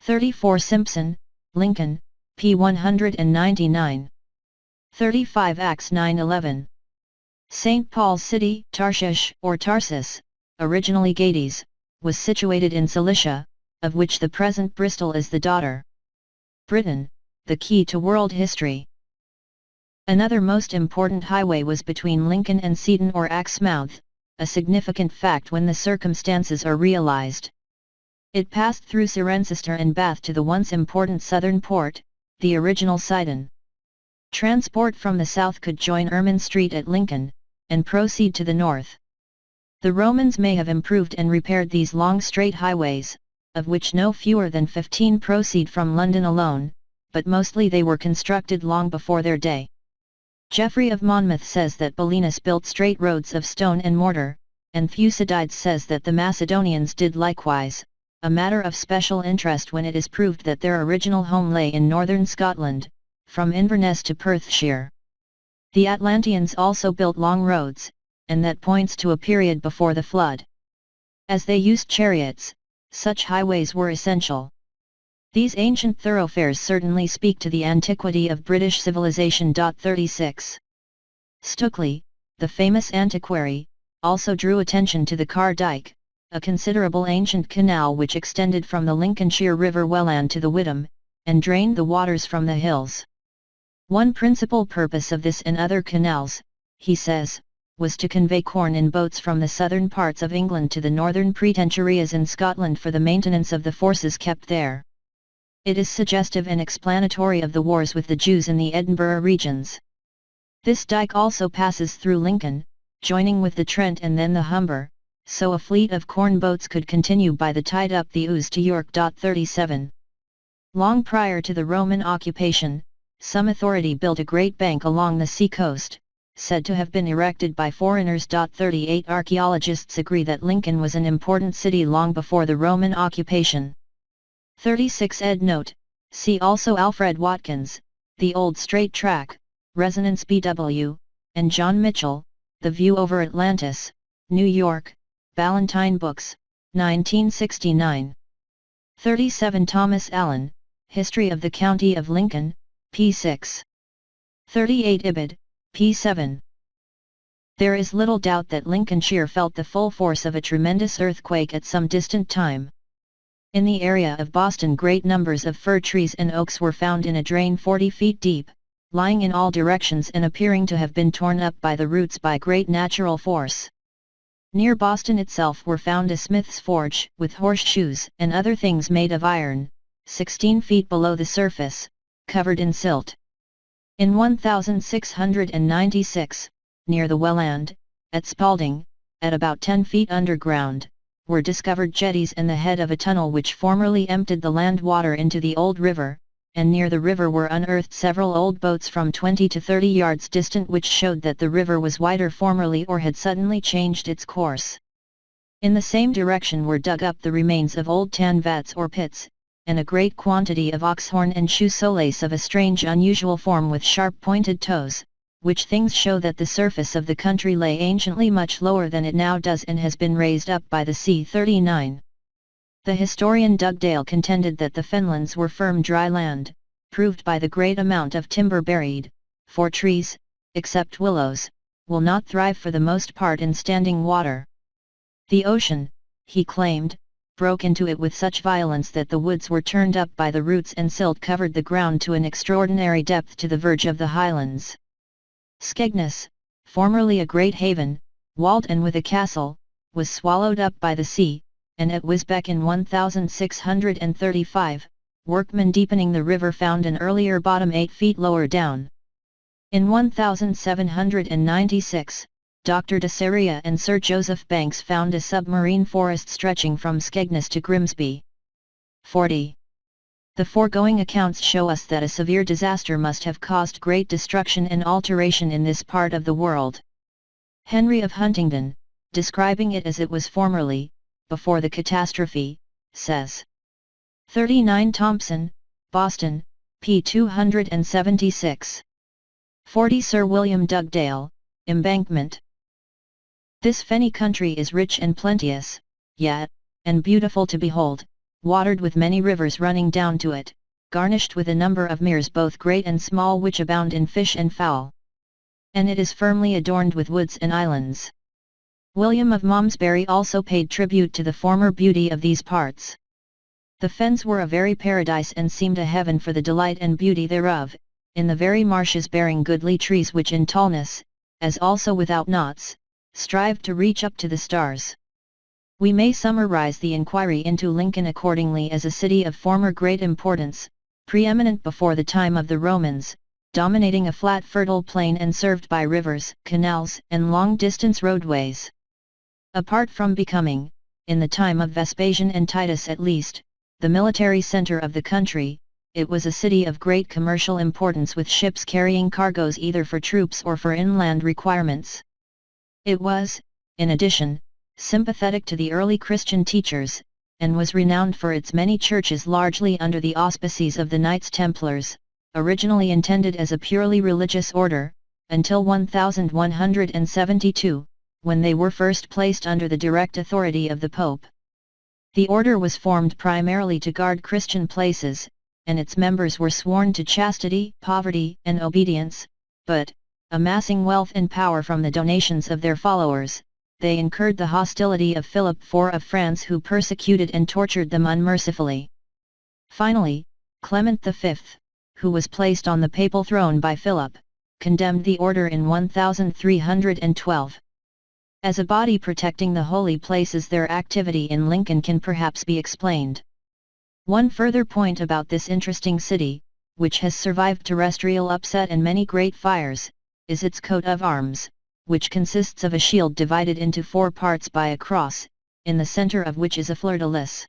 34 Simpson, Lincoln, p. 199. 35 Acts 9:11. St. Paul's city, Tarshish or Tarsus, originally Gades, was situated in Cilicia, of which the present Bristol is the daughter. Britain, the key to world history. Another most important highway was between Lincoln and Seaton or Axmouth, a significant fact when the circumstances are realized. It passed through Cirencester and Bath to the once important southern port, the original Sidon. Transport from the south could join Ermine Street at Lincoln, and proceed to the north. The Romans may have improved and repaired these long straight highways, of which no fewer than 15 proceed from London alone, but mostly they were constructed long before their day. Geoffrey of Monmouth says that Belinus built straight roads of stone and mortar, and Thucydides says that the Macedonians did likewise, a matter of special interest when it is proved that their original home lay in northern Scotland, from Inverness to Perthshire. The Atlanteans also built long roads, and that points to a period before the flood. As they used chariots, such highways were essential. These ancient thoroughfares certainly speak to the antiquity of British civilization. 36. Stukely, the famous antiquary, also drew attention to the Carr Dyke, a considerable ancient canal which extended from the Lincolnshire River Welland to the Witham, and drained the waters from the hills. One principal purpose of this and other canals, he says, was to convey corn in boats from the southern parts of England to the northern pretentiaries in Scotland for the maintenance of the forces kept there. It is suggestive and explanatory of the wars with the Jews in the Edinburgh regions. This dyke also passes through Lincoln, joining with the Trent and then the Humber, so a fleet of corn boats could continue by the tide up the Ouse to York. 37. Long prior to the Roman occupation, some authority built a great bank along the sea coast, said to have been erected by foreigners. 38 Archaeologists agree that Lincoln was an important city long before the Roman occupation. 36 Ed note, see also Alfred Watkins, The Old Straight Track, Resonance BW, and John Mitchell, The View Over Atlantis, New York, Ballantine Books, 1969. 37 Thomas Allen, History of the County of Lincoln, p. 6. 38 Ibid, p. 7. There is little doubt that Lincolnshire felt the full force of a tremendous earthquake at some distant time. In the area of Boston great numbers of fir trees and oaks were found in a drain 40 feet deep, lying in all directions and appearing to have been torn up by the roots by great natural force. Near Boston itself were found a smith's forge with horseshoes and other things made of iron, 16 feet below the surface, covered in silt. In 1696, near the Welland, at Spalding, at about 10 feet underground, were discovered jetties and the head of a tunnel which formerly emptied the land water into the old river, and near the river were unearthed several old boats from 20 to 30 yards distant which showed that the river was wider formerly or had suddenly changed its course. In the same direction were dug up the remains of old tan vats or pits, and a great quantity of oxhorn and shoe soles of a strange unusual form with sharp pointed toes, which things show that the surface of the country lay anciently much lower than it now does and has been raised up by the sea. 39. The historian Dugdale contended that the fenlands were firm dry land, proved by the great amount of timber buried, for trees, except willows, will not thrive for the most part in standing water. The ocean, he claimed, broke into it with such violence that the woods were turned up by the roots and silt covered the ground to an extraordinary depth to the verge of the highlands. Skegness, formerly a great haven, walled and with a castle, was swallowed up by the sea, and at Wisbeck in 1635, workmen deepening the river found an earlier bottom 8 feet lower down. In 1796, Dr. de Seria and Sir Joseph Banks found a submarine forest stretching from Skegness to Grimsby. 40. The foregoing accounts show us that a severe disaster must have caused great destruction and alteration in this part of the world. Henry of Huntingdon, describing it as it was formerly, before the catastrophe, says. 39 Thompson, Boston, p. 276. 40 Sir William Dugdale, Embankment. This fenny country is rich and plenteous, yet, and beautiful to behold, watered with many rivers running down to it, garnished with a number of meres both great and small which abound in fish and fowl. And it is firmly adorned with woods and islands. William of Malmesbury also paid tribute to the former beauty of these parts. The fens were a very paradise and seemed a heaven for the delight and beauty thereof, in the very marshes bearing goodly trees which in tallness, as also without knots, strive to reach up to the stars. We may summarize the inquiry into Lincoln accordingly as a city of former great importance, preeminent before the time of the Romans, dominating a flat fertile plain and served by rivers, canals, and long-distance roadways. Apart from becoming, in the time of Vespasian and Titus at least, the military center of the country, it was a city of great commercial importance with ships carrying cargoes either for troops or for inland requirements. It was, in addition, sympathetic to the early Christian teachers, and was renowned for its many churches largely under the auspices of the Knights Templars, originally intended as a purely religious order, until 1172, when they were first placed under the direct authority of the Pope. The order was formed primarily to guard Christian places, and its members were sworn to chastity, poverty, and obedience, but, amassing wealth and power from the donations of their followers, they incurred the hostility of Philip IV of France, who persecuted and tortured them unmercifully. Finally, Clement V, who was placed on the papal throne by Philip, condemned the order in 1312. As a body protecting the holy places, their activity in Lincoln can perhaps be explained. One further point about this interesting city, which has survived terrestrial upset and many great fires, is its coat of arms, which consists of a shield divided into 4 parts by a cross, in the center of which is a fleur-de-lis.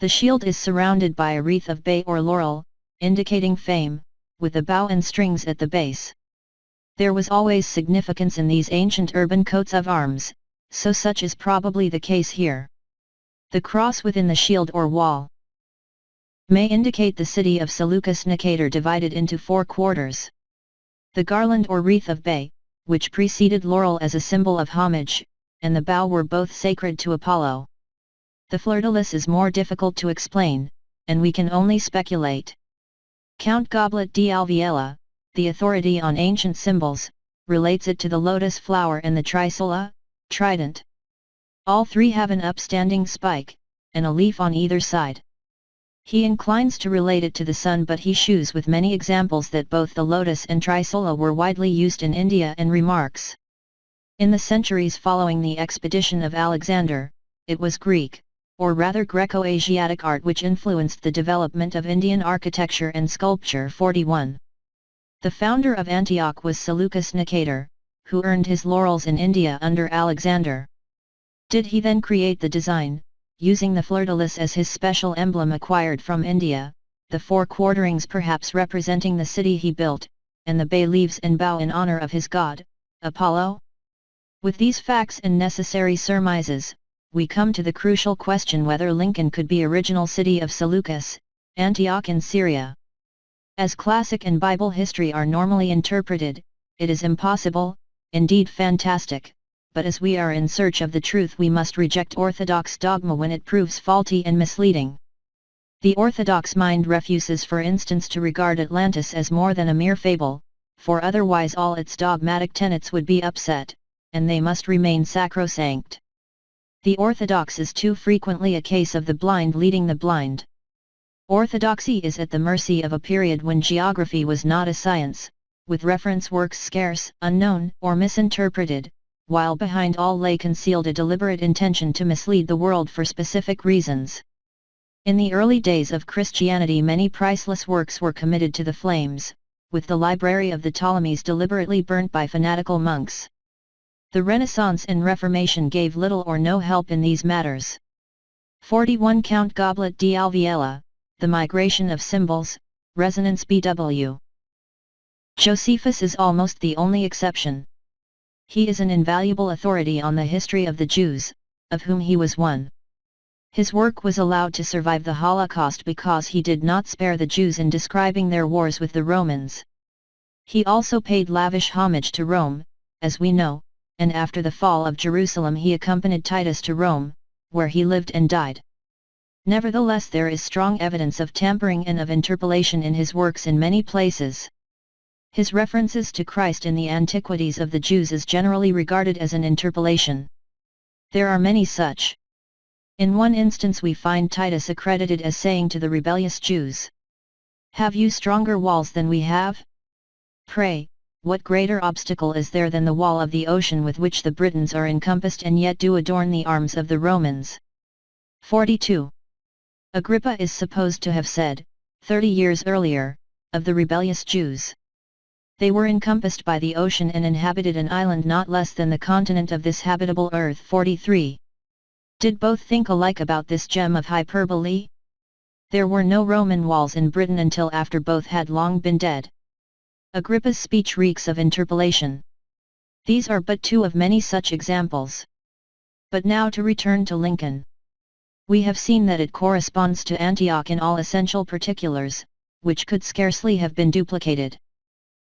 The shield is surrounded by a wreath of bay or laurel, indicating fame, with a bow and strings at the base. There was always significance in these ancient urban coats of arms, so such is probably the case here. The cross within the shield or wall may indicate the city of Seleucus Nicator divided into 4 quarters. The garland or wreath of bay, which preceded laurel as a symbol of homage, and the bow were both sacred to Apollo. The fleur-de-lis is more difficult to explain, and we can only speculate. Count Goblet d'Alviela, the authority on ancient symbols, relates it to the lotus flower and the trisola, trident. All 3 have an upstanding spike, and a leaf on either side. He inclines to relate it to the sun, but he shews with many examples that both the lotus and trisola were widely used in India, and remarks, in the centuries following the expedition of Alexander, it was Greek, or rather Greco-Asiatic art which influenced the development of Indian architecture and sculpture. 41. The founder of Antioch was Seleucus Nicator, who earned his laurels in India under Alexander. Did he then create the design, using the fleur-de-lis as his special emblem acquired from India, the 4 quarterings perhaps representing the city he built, and the bay leaves and bow in honor of his god, Apollo? With these facts and necessary surmises, we come to the crucial question whether Lincoln could be original city of Seleucus, Antioch in Syria. As classic and Bible history are normally interpreted, it is impossible, indeed fantastic, but as we are in search of the truth we must reject orthodox dogma when it proves faulty and misleading. The orthodox mind refuses, for instance, to regard Atlantis as more than a mere fable, for otherwise all its dogmatic tenets would be upset, and they must remain sacrosanct. The orthodox is too frequently a case of the blind leading the blind. Orthodoxy is at the mercy of a period when geography was not a science, with reference works scarce, unknown, or misinterpreted, while behind all lay concealed a deliberate intention to mislead the world for specific reasons. In the early days of Christianity many priceless works were committed to the flames, with the library of the Ptolemies deliberately burnt by fanatical monks. The Renaissance and Reformation gave little or no help in these matters. 41. Count Goblet d'Alviela, the migration of symbols, resonance. B.W. Josephus is almost the only exception. He is an invaluable authority on the history of the Jews, of whom he was one. His work was allowed to survive the Holocaust because he did not spare the Jews in describing their wars with the Romans. He also paid lavish homage to Rome, as we know, and after the fall of Jerusalem he accompanied Titus to Rome, where he lived and died. Nevertheless, there is strong evidence of tampering and of interpolation in his works in many places. His references to Christ in the Antiquities of the Jews is generally regarded as an interpolation. There are many such. In one instance we find Titus accredited as saying to the rebellious Jews, "Have you stronger walls than we have? Pray, what greater obstacle is there than the wall of the ocean with which the Britons are encompassed and yet do adorn the arms of the Romans?" 42. Agrippa is supposed to have said, 30 years earlier, of the rebellious Jews, "They were encompassed by the ocean and inhabited an island not less than the continent of this habitable earth." 43. Did both think alike about this gem of hyperbole? There were no Roman walls in Britain until after both had long been dead. Agrippa's speech reeks of interpolation. These are but 2 of many such examples. But now to return to Lincoln. We have seen that it corresponds to Antioch in all essential particulars, which could scarcely have been duplicated.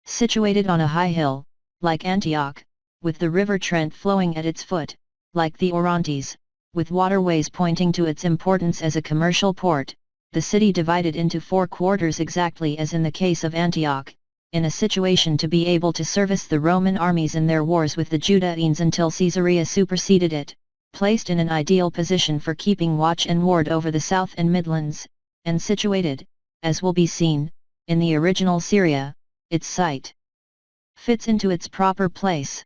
Situated on a high hill, like Antioch, with the river Trent flowing at its foot, like the Orontes, with waterways pointing to its importance as a commercial port, the city divided into 4 quarters exactly as in the case of Antioch, in a situation to be able to service the Roman armies in their wars with the Judaeans until Caesarea superseded it, placed in an ideal position for keeping watch and ward over the South and Midlands, and situated, as will be seen, in the original Syria. Its site fits into its proper place.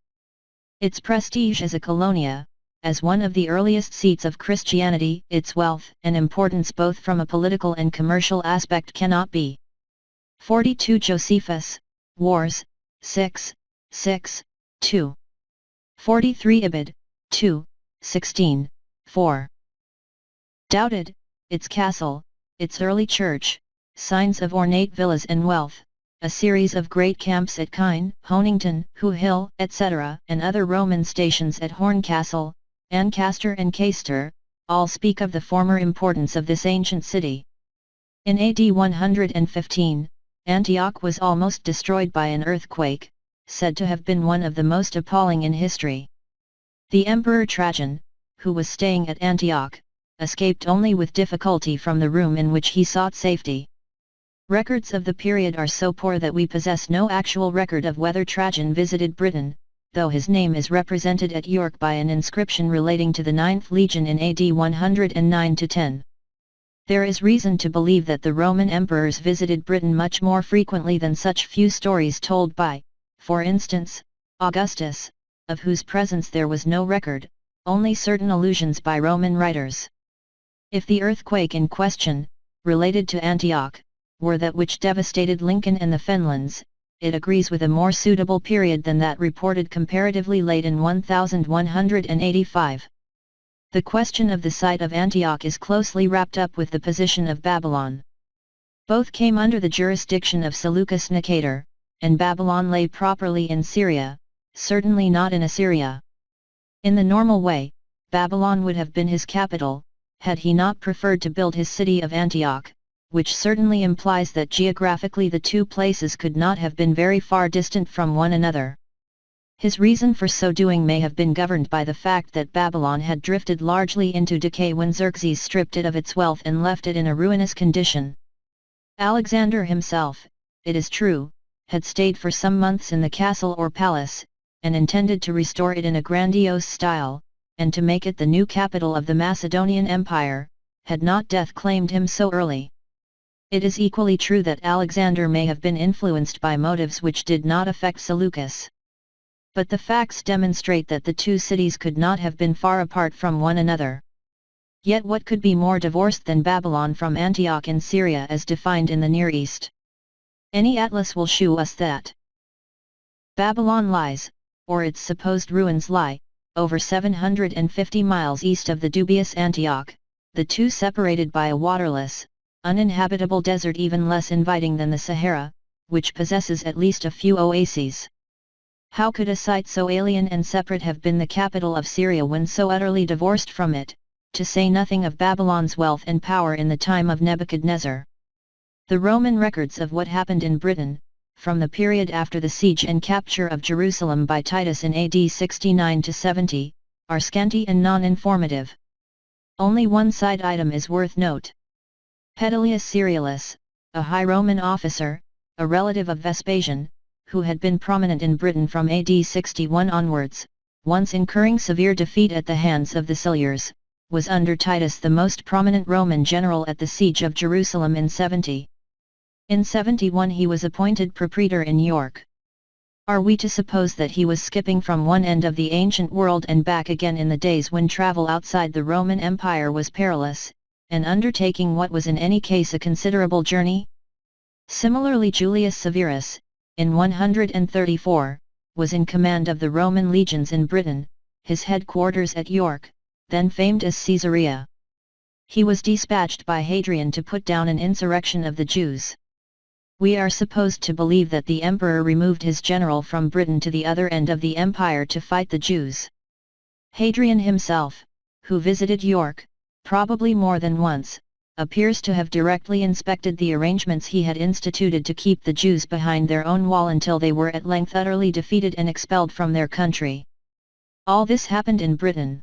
Its prestige as a colonia, as one of the earliest seats of Christianity, its wealth and importance both from a political and commercial aspect cannot be. 42. Josephus, Wars, 6, 2. 43. Ibid, 2, 16, 4. Doubted, its castle, its early church, signs of ornate villas and wealth, a series of great camps at Kine, Honington, Hoo Hill, etc., and other Roman stations at Horncastle, Ancaster and Caister, all speak of the former importance of this ancient city. In AD 115, Antioch was almost destroyed by an earthquake, said to have been one of the most appalling in history. The Emperor Trajan, who was staying at Antioch, escaped only with difficulty from the room in which he sought safety. Records of the period are so poor that we possess no actual record of whether Trajan visited Britain, though his name is represented at York by an inscription relating to the 9th Legion in AD 109-10. There is reason to believe that the Roman emperors visited Britain much more frequently than such few stories told by, for instance, Augustus, of whose presence there was no record, only certain allusions by Roman writers. If the earthquake in question, related to Antioch, were that which devastated Lincoln and the Fenlands, it agrees with a more suitable period than that reported comparatively late in 1185. The question of the site of Antioch is closely wrapped up with the position of Babylon. Both came under the jurisdiction of Seleucus Nicator, and Babylon lay properly in Syria, certainly not in Assyria. In the normal way, Babylon would have been his capital, had he not preferred to build his city of Antioch, which certainly implies that geographically the two places could not have been very far distant from one another. His reason for so doing may have been governed by the fact that Babylon had drifted largely into decay when Xerxes stripped it of its wealth and left it in a ruinous condition. Alexander himself, it is true, had stayed for some months in the castle or palace, and intended to restore it in a grandiose style, and to make it the new capital of the Macedonian Empire, had not death claimed him so early. It is equally true that Alexander may have been influenced by motives which did not affect Seleucus. But the facts demonstrate that the two cities could not have been far apart from one another. Yet what could be more divorced than Babylon from Antioch in Syria as defined in the Near East? Any atlas will shew us that Babylon lies, or its supposed ruins lie, over 750 miles east of the dubious Antioch, the two separated by a waterless, uninhabitable desert even less inviting than the Sahara, which possesses at least a few oases. How could a site so alien and separate have been the capital of Syria when so utterly divorced from it, to say nothing of Babylon's wealth and power in the time of Nebuchadnezzar? The Roman records of what happened in Britain, from the period after the siege and capture of Jerusalem by Titus in AD 69-70, are scanty and non-informative. Only one side item is worth note. Pedilius Ceriolus, a high Roman officer, a relative of Vespasian, who had been prominent in Britain from AD 61 onwards, once incurring severe defeat at the hands of the Silures, was under Titus the most prominent Roman general at the siege of Jerusalem in 70. In 71 he was appointed praetor in York. Are we to suppose that he was skipping from one end of the ancient world and back again in the days when travel outside the Roman Empire was perilous, and undertaking what was in any case a considerable journey? Similarly Julius Severus, in 134, was in command of the Roman legions in Britain, his headquarters at York, then famed as Caesarea. He was dispatched by Hadrian to put down an insurrection of the Jews. We are supposed to believe that the emperor removed his general from Britain to the other end of the empire to fight the Jews. Hadrian himself, who visited York, probably more than once, appears to have directly inspected the arrangements he had instituted to keep the Jews behind their own wall until they were at length utterly defeated and expelled from their country. All this happened in Britain.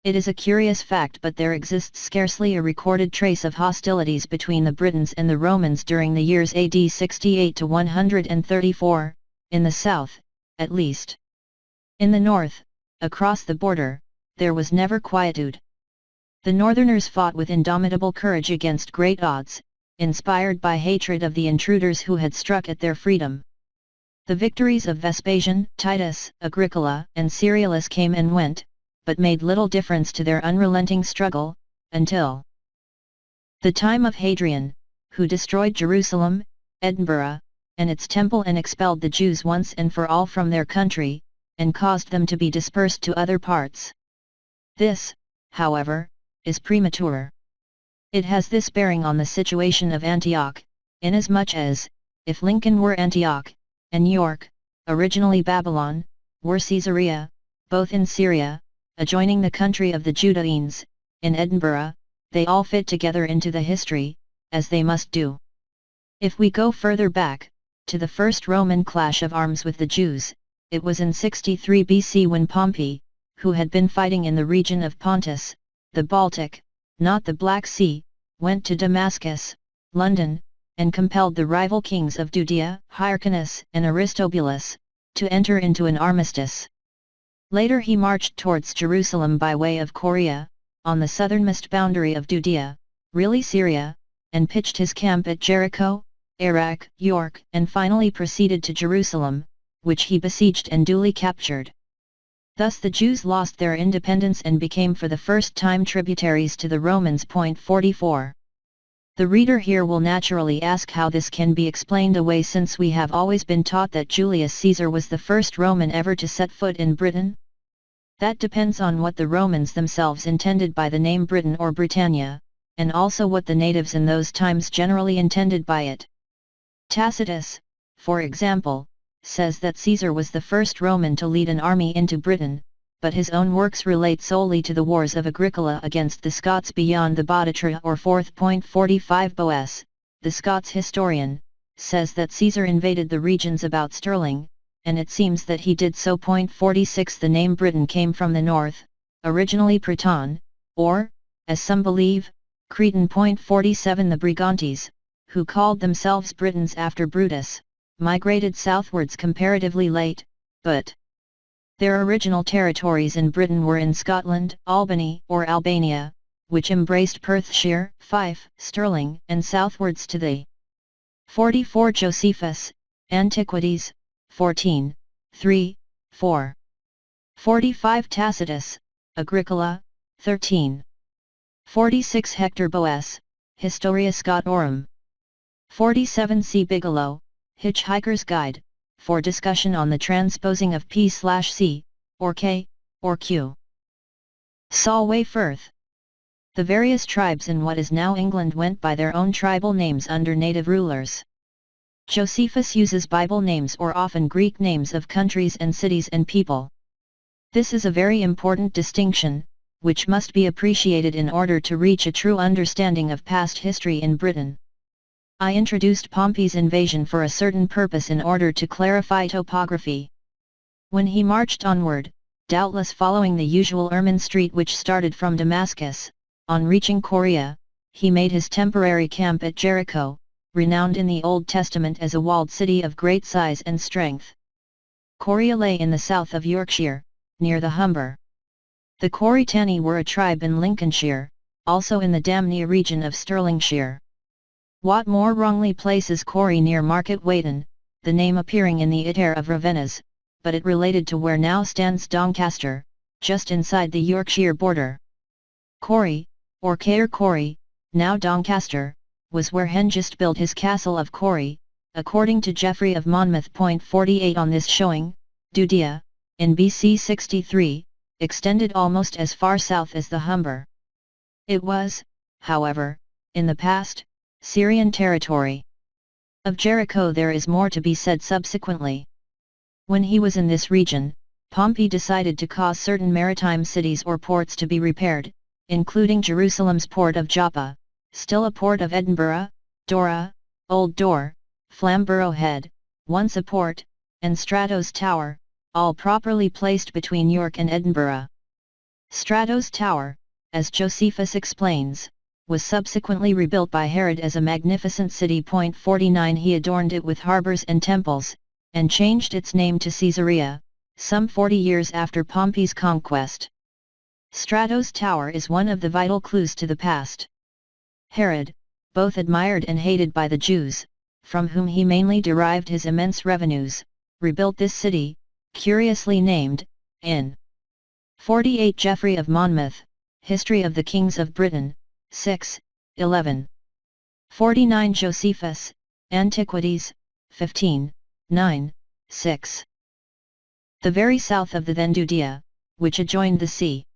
It is a curious fact, but there exists scarcely a recorded trace of hostilities between the Britons and the Romans during the years AD 68 to 134, in the south, at least. In the north, across the border, there was never quietude. The northerners fought with indomitable courage against great odds, inspired by hatred of the intruders who had struck at their freedom. The victories of Vespasian, Titus, Agricola, and Ceriolus came and went, but made little difference to their unrelenting struggle, until the time of Hadrian, who destroyed Jerusalem, Edinburgh, and its temple and expelled the Jews once and for all from their country, and caused them to be dispersed to other parts. This, however, is premature. It has this bearing on the situation of Antioch, inasmuch as, if Lincoln were Antioch, and York, originally Babylon, were Caesarea, both in Syria, adjoining the country of the Judaeans, in Edinburgh, they all fit together into the history, as they must do. If we go further back, to the first Roman clash of arms with the Jews, it was in 63 BC when Pompey, who had been fighting in the region of Pontus, the Baltic, not the Black Sea, went to Damascus, London, and compelled the rival kings of Judea, Hyrcanus and Aristobulus, to enter into an armistice. Later he marched towards Jerusalem by way of Corea, on the southernmost boundary of Judea, really Syria, and pitched his camp at Jericho, Iraq, York, and finally proceeded to Jerusalem, which he besieged and duly captured. Thus the Jews lost their independence and became for the first time tributaries to the Romans. 44. The reader here will naturally ask how this can be explained away, since we have always been taught that Julius Caesar was the first Roman ever to set foot in Britain. That depends on what the Romans themselves intended by the name Britain or Britannia, and also what the natives in those times generally intended by it. Tacitus, for example, says that Caesar was the first Roman to lead an army into Britain, but his own works relate solely to the wars of Agricola against the Scots beyond the Bodetra or 4th.45. Boas, the Scots historian, says that Caesar invaded the regions about Stirling, and it seems that he did so. 46. The name Britain came from the north, originally Breton, or, as some believe, Cretan. 47. The Brigantes, who called themselves Britons after Brutus, migrated southwards comparatively late, but their original territories in Britain were in Scotland, Albany or Albania, which embraced Perthshire, Fife, Stirling, and southwards to the 44. Josephus, Antiquities, 14, 3, 4. 45. Tacitus, Agricola, 13. 46. Hector Boas, Historia Scotorum. 47. C. Bigelow, Hitchhiker's Guide, for discussion on the transposing of P/C, or K, or Q. Solway Firth. The various tribes in what is now England went by their own tribal names under native rulers. Josephus uses Bible names or often Greek names of countries and cities and people. This is a very important distinction, which must be appreciated in order to reach a true understanding of past history in Britain. I introduced Pompey's invasion for a certain purpose in order to clarify topography. When he marched onward, doubtless following the usual Ermine Street which started from Damascus, on reaching Corea, he made his temporary camp at Jericho, renowned in the Old Testament as a walled city of great size and strength. Corea lay in the south of Yorkshire, near the Humber. The Corytani were a tribe in Lincolnshire, also in the Damney region of Stirlingshire. Watt more wrongly places Corey near Market Weighton, the name appearing in the Iter of Ravennas, but it related to where now stands Doncaster, just inside the Yorkshire border. Corey, or Caer Corey, now Doncaster, was where Hengist built his castle of Corey, according to Geoffrey of Monmouth. 48. On this showing, Judea, in BC 63, extended almost as far south as the Humber. It was, however, in the past, Syrian territory. Of Jericho there is more to be said subsequently. When he was in this region, Pompey decided to cause certain maritime cities or ports to be repaired, including Jerusalem's port of Joppa, still a port of Edinburgh, Dora, Old Door, Flamborough Head, once a port, and Stratos Tower, all properly placed between York and Edinburgh. Stratos Tower, as Josephus explains, was subsequently rebuilt by Herod as a magnificent city. 49. He adorned it with harbours and temples, and changed its name to Caesarea, some 40 years after Pompey's conquest. Stratos Tower is one of the vital clues to the past. Herod, both admired and hated by the Jews, from whom he mainly derived his immense revenues, rebuilt this city, curiously named, in 48. Geoffrey of Monmouth, History of the Kings of Britain, 6, 11. 49. Josephus, Antiquities, 15, 9, 6. The very south of the then Judea, which adjoined the sea.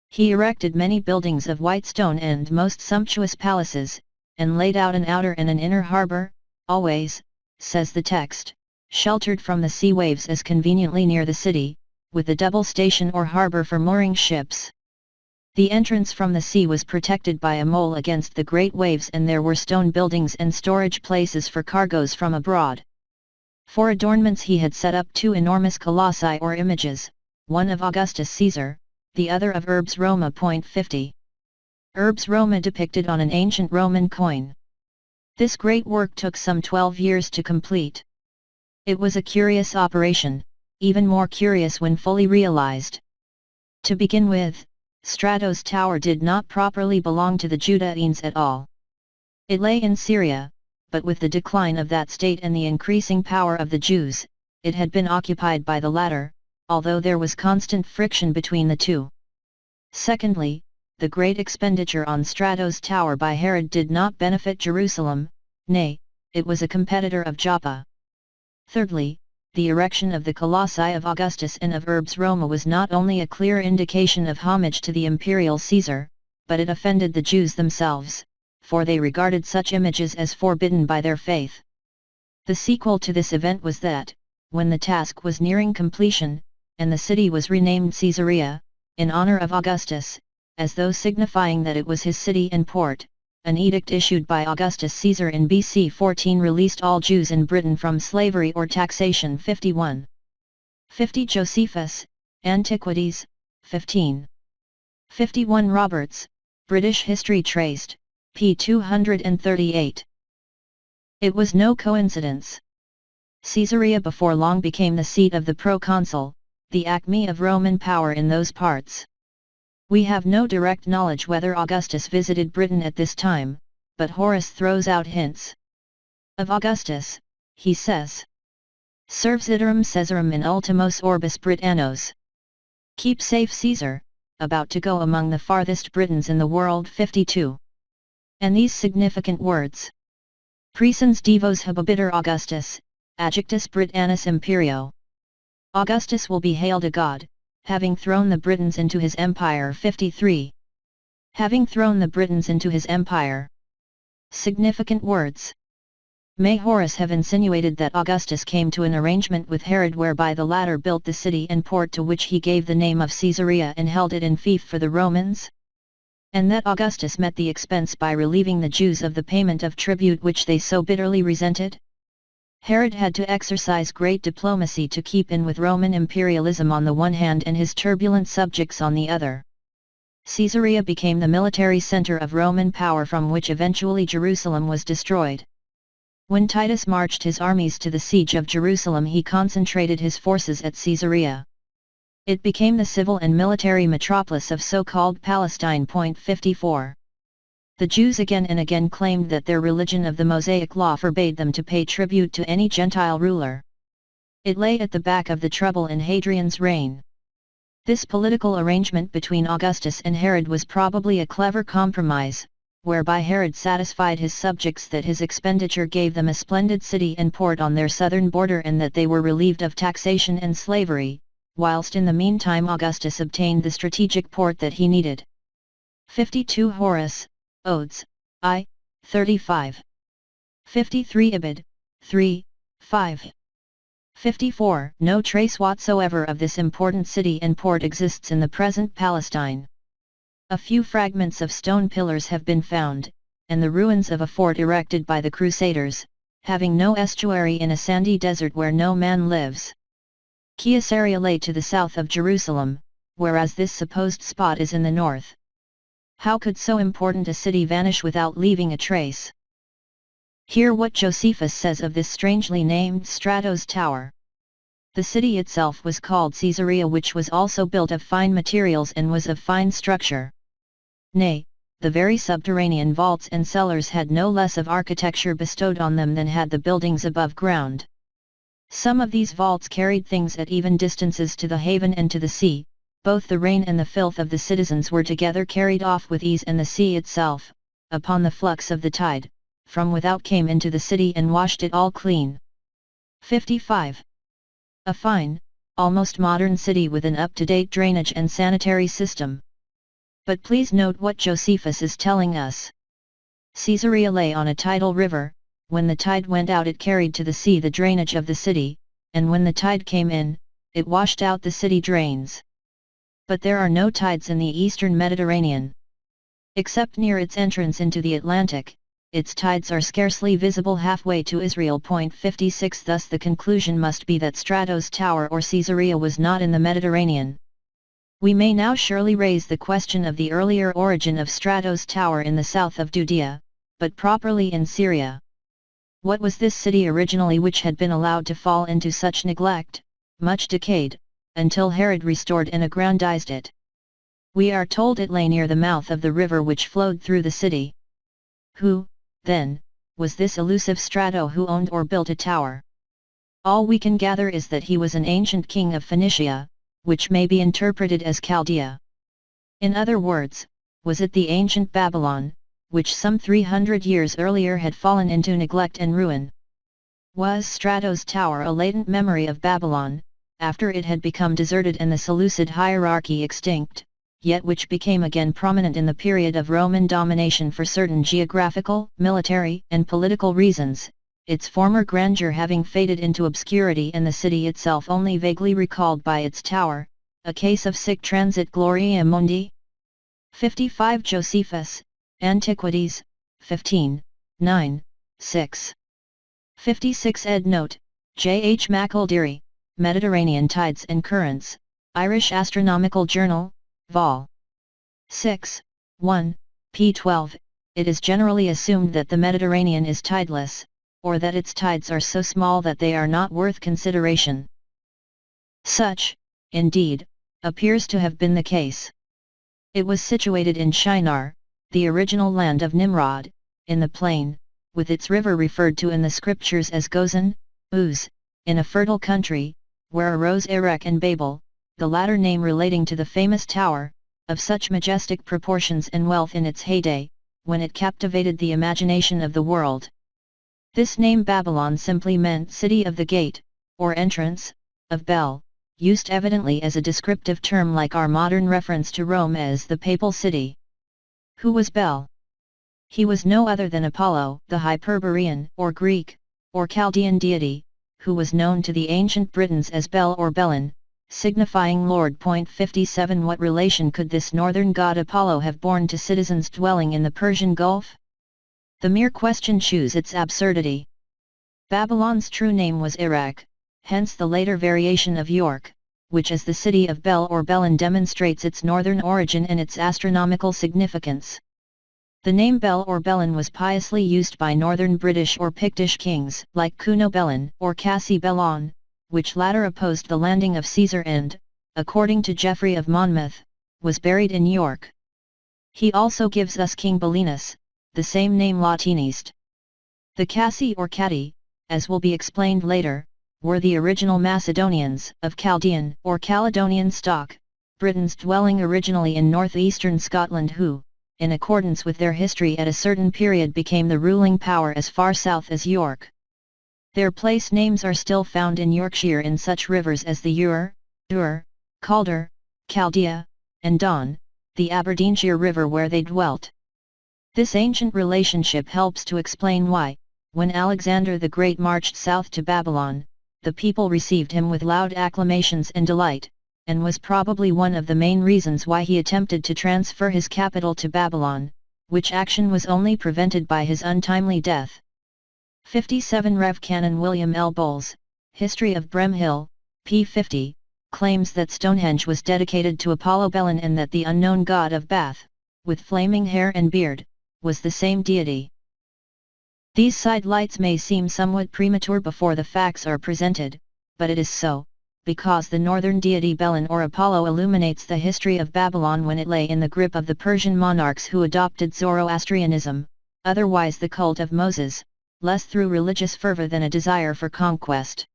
He erected many buildings of white stone and most sumptuous palaces, and laid out an outer and an inner harbour, always, says the text, sheltered from the sea waves as conveniently near the city, with a double station or harbor for mooring ships. The entrance from the sea was protected by a mole against the great waves, and there were stone buildings and storage places for cargoes from abroad. For adornments he had set up 2 enormous colossi or images, one of Augustus Caesar, the other of Urbs Roma. 50. Urbs Roma depicted on an ancient Roman coin. This great work took some 12 years to complete. It was a curious operation, even more curious when fully realized. To begin with, Strato's tower did not properly belong to the Judeans at all. It lay in Syria, but with the decline of that state and the increasing power of the Jews, it had been occupied by the latter, although there was constant friction between the two. Secondly, the great expenditure on Strato's tower by Herod did not benefit Jerusalem, nay, it was a competitor of Joppa. Thirdly, the erection of the Colossi of Augustus and of Urbs Roma was not only a clear indication of homage to the imperial Caesar, but it offended the Jews themselves, for they regarded such images as forbidden by their faith. The sequel to this event was that, when the task was nearing completion, and the city was renamed Caesarea, in honor of Augustus, as though signifying that it was his city and port, an edict issued by Augustus Caesar in BC 14 released all Jews in Britain from slavery or taxation. 51. 50 Josephus, Antiquities, 15. 51 Roberts, British History Traced, p. 238. It was no coincidence. Caesarea before long became the seat of the proconsul, the acme of Roman power in those parts. We have no direct knowledge whether Augustus visited Britain at this time, but Horace throws out hints. Of Augustus, he says, "Serves iterum Caesarum in ultimos orbis Britannos." Keep safe Caesar, about to go among the farthest Britons in the world. 52. And these significant words. Praesens divos habebiter Augustus, adjectus Britannis imperio. Augustus will be hailed a god, having thrown the Britons into his empire. 53. Having thrown the Britons into his empire. Significant words. May Horace have insinuated that Augustus came to an arrangement with Herod whereby the latter built the city and port to which he gave the name of Caesarea and held it in fief for the Romans? And that Augustus met the expense by relieving the Jews of the payment of tribute which they so bitterly resented? Herod had to exercise great diplomacy to keep in with Roman imperialism on the one hand and his turbulent subjects on the other. Caesarea became the military center of Roman power from which eventually Jerusalem was destroyed. When Titus marched his armies to the siege of Jerusalem, he concentrated his forces at Caesarea. It became the civil and military metropolis of so-called Palestine. 54. The Jews again and again claimed that their religion of the Mosaic Law forbade them to pay tribute to any Gentile ruler. It lay at the back of the trouble in Hadrian's reign. This political arrangement between Augustus and Herod was probably a clever compromise, whereby Herod satisfied his subjects that his expenditure gave them a splendid city and port on their southern border and that they were relieved of taxation and slavery, whilst in the meantime Augustus obtained the strategic port that he needed. 52 Horace, Odes, I, 35. 53 Ibid, 3, 5. 54 No trace whatsoever of this important city and port exists in the present Palestine. A few fragments of stone pillars have been found, and the ruins of a fort erected by the Crusaders, having no estuary in a sandy desert where no man lives. Caesarea lay to the south of Jerusalem, whereas this supposed spot is in the north. How could so important a city vanish without leaving a trace? Hear what Josephus says of this strangely named Strato's tower. The city itself was called Caesarea, which was also built of fine materials and was of fine structure. Nay, the very subterranean vaults and cellars had no less of architecture bestowed on them than had the buildings above ground. Some of these vaults carried things at even distances to the haven and to the sea. Both the rain and the filth of the citizens were together carried off with ease, and the sea itself, upon the flux of the tide, from without came into the city and washed it all clean. 55. A fine, almost modern city with an up-to-date drainage and sanitary system. But please note what Josephus is telling us. Caesarea lay on a tidal river, when the tide went out it carried to the sea the drainage of the city, and when the tide came in, it washed out the city drains. But there are no tides in the eastern Mediterranean. Except near its entrance into the Atlantic, its tides are scarcely visible halfway to Israel. 56 Thus the conclusion must be that Strato's tower or Caesarea was not in the Mediterranean. We may now surely raise the question of the earlier origin of Strato's tower in the south of Judea, but properly in Syria. What was this city originally which had been allowed to fall into such neglect, much decayed, until Herod restored and aggrandized it? We are told it lay near the mouth of the river which flowed through the city. Who, then, was this elusive Strato who owned or built a tower? All we can gather is that he was an ancient king of Phoenicia, which may be interpreted as Chaldea. In other words, was it the ancient Babylon, which some 300 years earlier had fallen into neglect and ruin? Was Strato's tower a latent memory of Babylon, after it had become deserted and the Seleucid hierarchy extinct, yet which became again prominent in the period of Roman domination for certain geographical, military, and political reasons, its former grandeur having faded into obscurity and the city itself only vaguely recalled by its tower, a case of sic transit gloria mundi? 55 Josephus, Antiquities, 15, 9, 6. 56 Ed Note, J. H. McElderry, Mediterranean Tides and Currents, Irish Astronomical Journal, Vol. 6, 1, p. 12. It is generally assumed that the Mediterranean is tideless, or that its tides are so small that they are not worth consideration. Such, indeed, appears to have been the case. It was situated in Shinar, the original land of Nimrod, in the plain, with its river referred to in the scriptures as Gozan, Uz, in a fertile country, where arose Erech and Babel, the latter name relating to the famous tower, of such majestic proportions and wealth in its heyday, when it captivated the imagination of the world. This name Babylon simply meant city of the gate, or entrance, of Bel, used evidently as a descriptive term like our modern reference to Rome as the papal city. Who was Bel? He was no other than Apollo, the Hyperborean, or Greek, or Chaldean deity, who was known to the ancient Britons as Bel or Belin, signifying Lord. 57 What relation could this northern god Apollo have borne to citizens dwelling in the Persian Gulf? The mere question shews its absurdity. Babylon's true name was Erech, hence the later variation of York, which as the city of Bel or Belin demonstrates its northern origin and its astronomical significance. The name Bel or Belin was piously used by northern British or Pictish kings like Cuno-Belin or Cassi-Belon, which latter opposed the landing of Caesar and, according to Geoffrey of Monmouth, was buried in York. He also gives us King Belinus, the same name Latinized. The Cassi or Catti, as will be explained later, were the original Macedonians of Chaldean or Caledonian stock, Britons dwelling originally in northeastern Scotland who, in accordance with their history at a certain period became the ruling power as far south as York. Their place names are still found in Yorkshire in such rivers as the Ure, Calder, Chaldea, and Don, the Aberdeenshire River where they dwelt. This ancient relationship helps to explain why, when Alexander the Great marched south to Babylon, the people received him with loud acclamations and delight, and was probably one of the main reasons why he attempted to transfer his capital to Babylon, which action was only prevented by his untimely death. 57 Rev. Canon William L. Bowles, History of Bremhill, p. 50, claims that Stonehenge was dedicated to Apollo Belin and that the unknown god of Bath, with flaming hair and beard, was the same deity. These sidelights may seem somewhat premature before the facts are presented, but it is so, because the northern deity Belin or Apollo illuminates the history of Babylon when it lay in the grip of the Persian monarchs who adopted Zoroastrianism, otherwise the cult of Moses, less through religious fervor than a desire for conquest.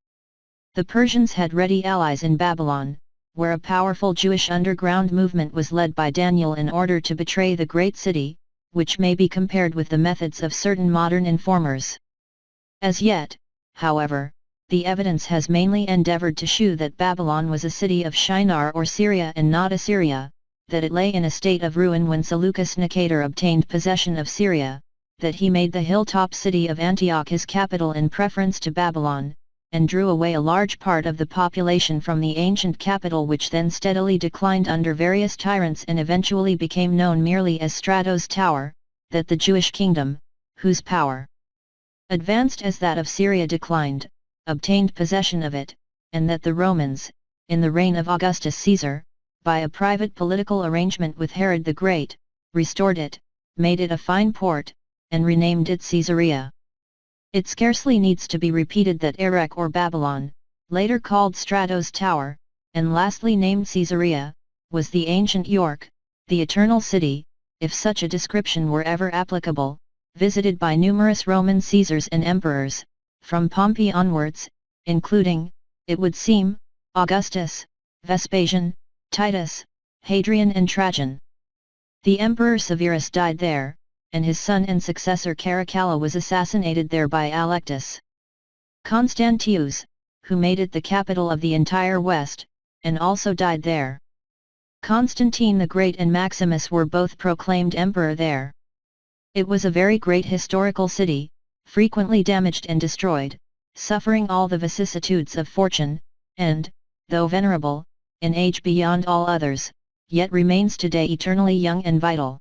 The Persians had ready allies in Babylon, where a powerful Jewish underground movement was led by Daniel in order to betray the great city, which may be compared with the methods of certain modern informers. As yet, however, the evidence has mainly endeavored to shew that Babylon was a city of Shinar or Syria and not Assyria, that it lay in a state of ruin when Seleucus Nicator obtained possession of Syria, that he made the hilltop city of Antioch his capital in preference to Babylon, and drew away a large part of the population from the ancient capital, which then steadily declined under various tyrants and eventually became known merely as Strato's Tower, that the Jewish kingdom, whose power advanced as that of Syria declined, obtained possession of it, and that the Romans, in the reign of Augustus Caesar, by a private political arrangement with Herod the Great, restored it, made it a fine port, and renamed it Caesarea. It scarcely needs to be repeated that Erech or Babylon, later called Strato's Tower, and lastly named Caesarea, was the ancient York, the Eternal City, if such a description were ever applicable, visited by numerous Roman Caesars and emperors, from Pompey onwards, including, it would seem, Augustus, Vespasian, Titus, Hadrian and Trajan. The Emperor Severus died there, and his son and successor Caracalla was assassinated there by Allectus Constantius, who made it the capital of the entire West, and also died there. Constantine the Great and Maximus were both proclaimed emperor there. It was a very great historical city, frequently damaged and destroyed, suffering all the vicissitudes of fortune, and, though venerable, in age beyond all others, yet remains today eternally young and vital.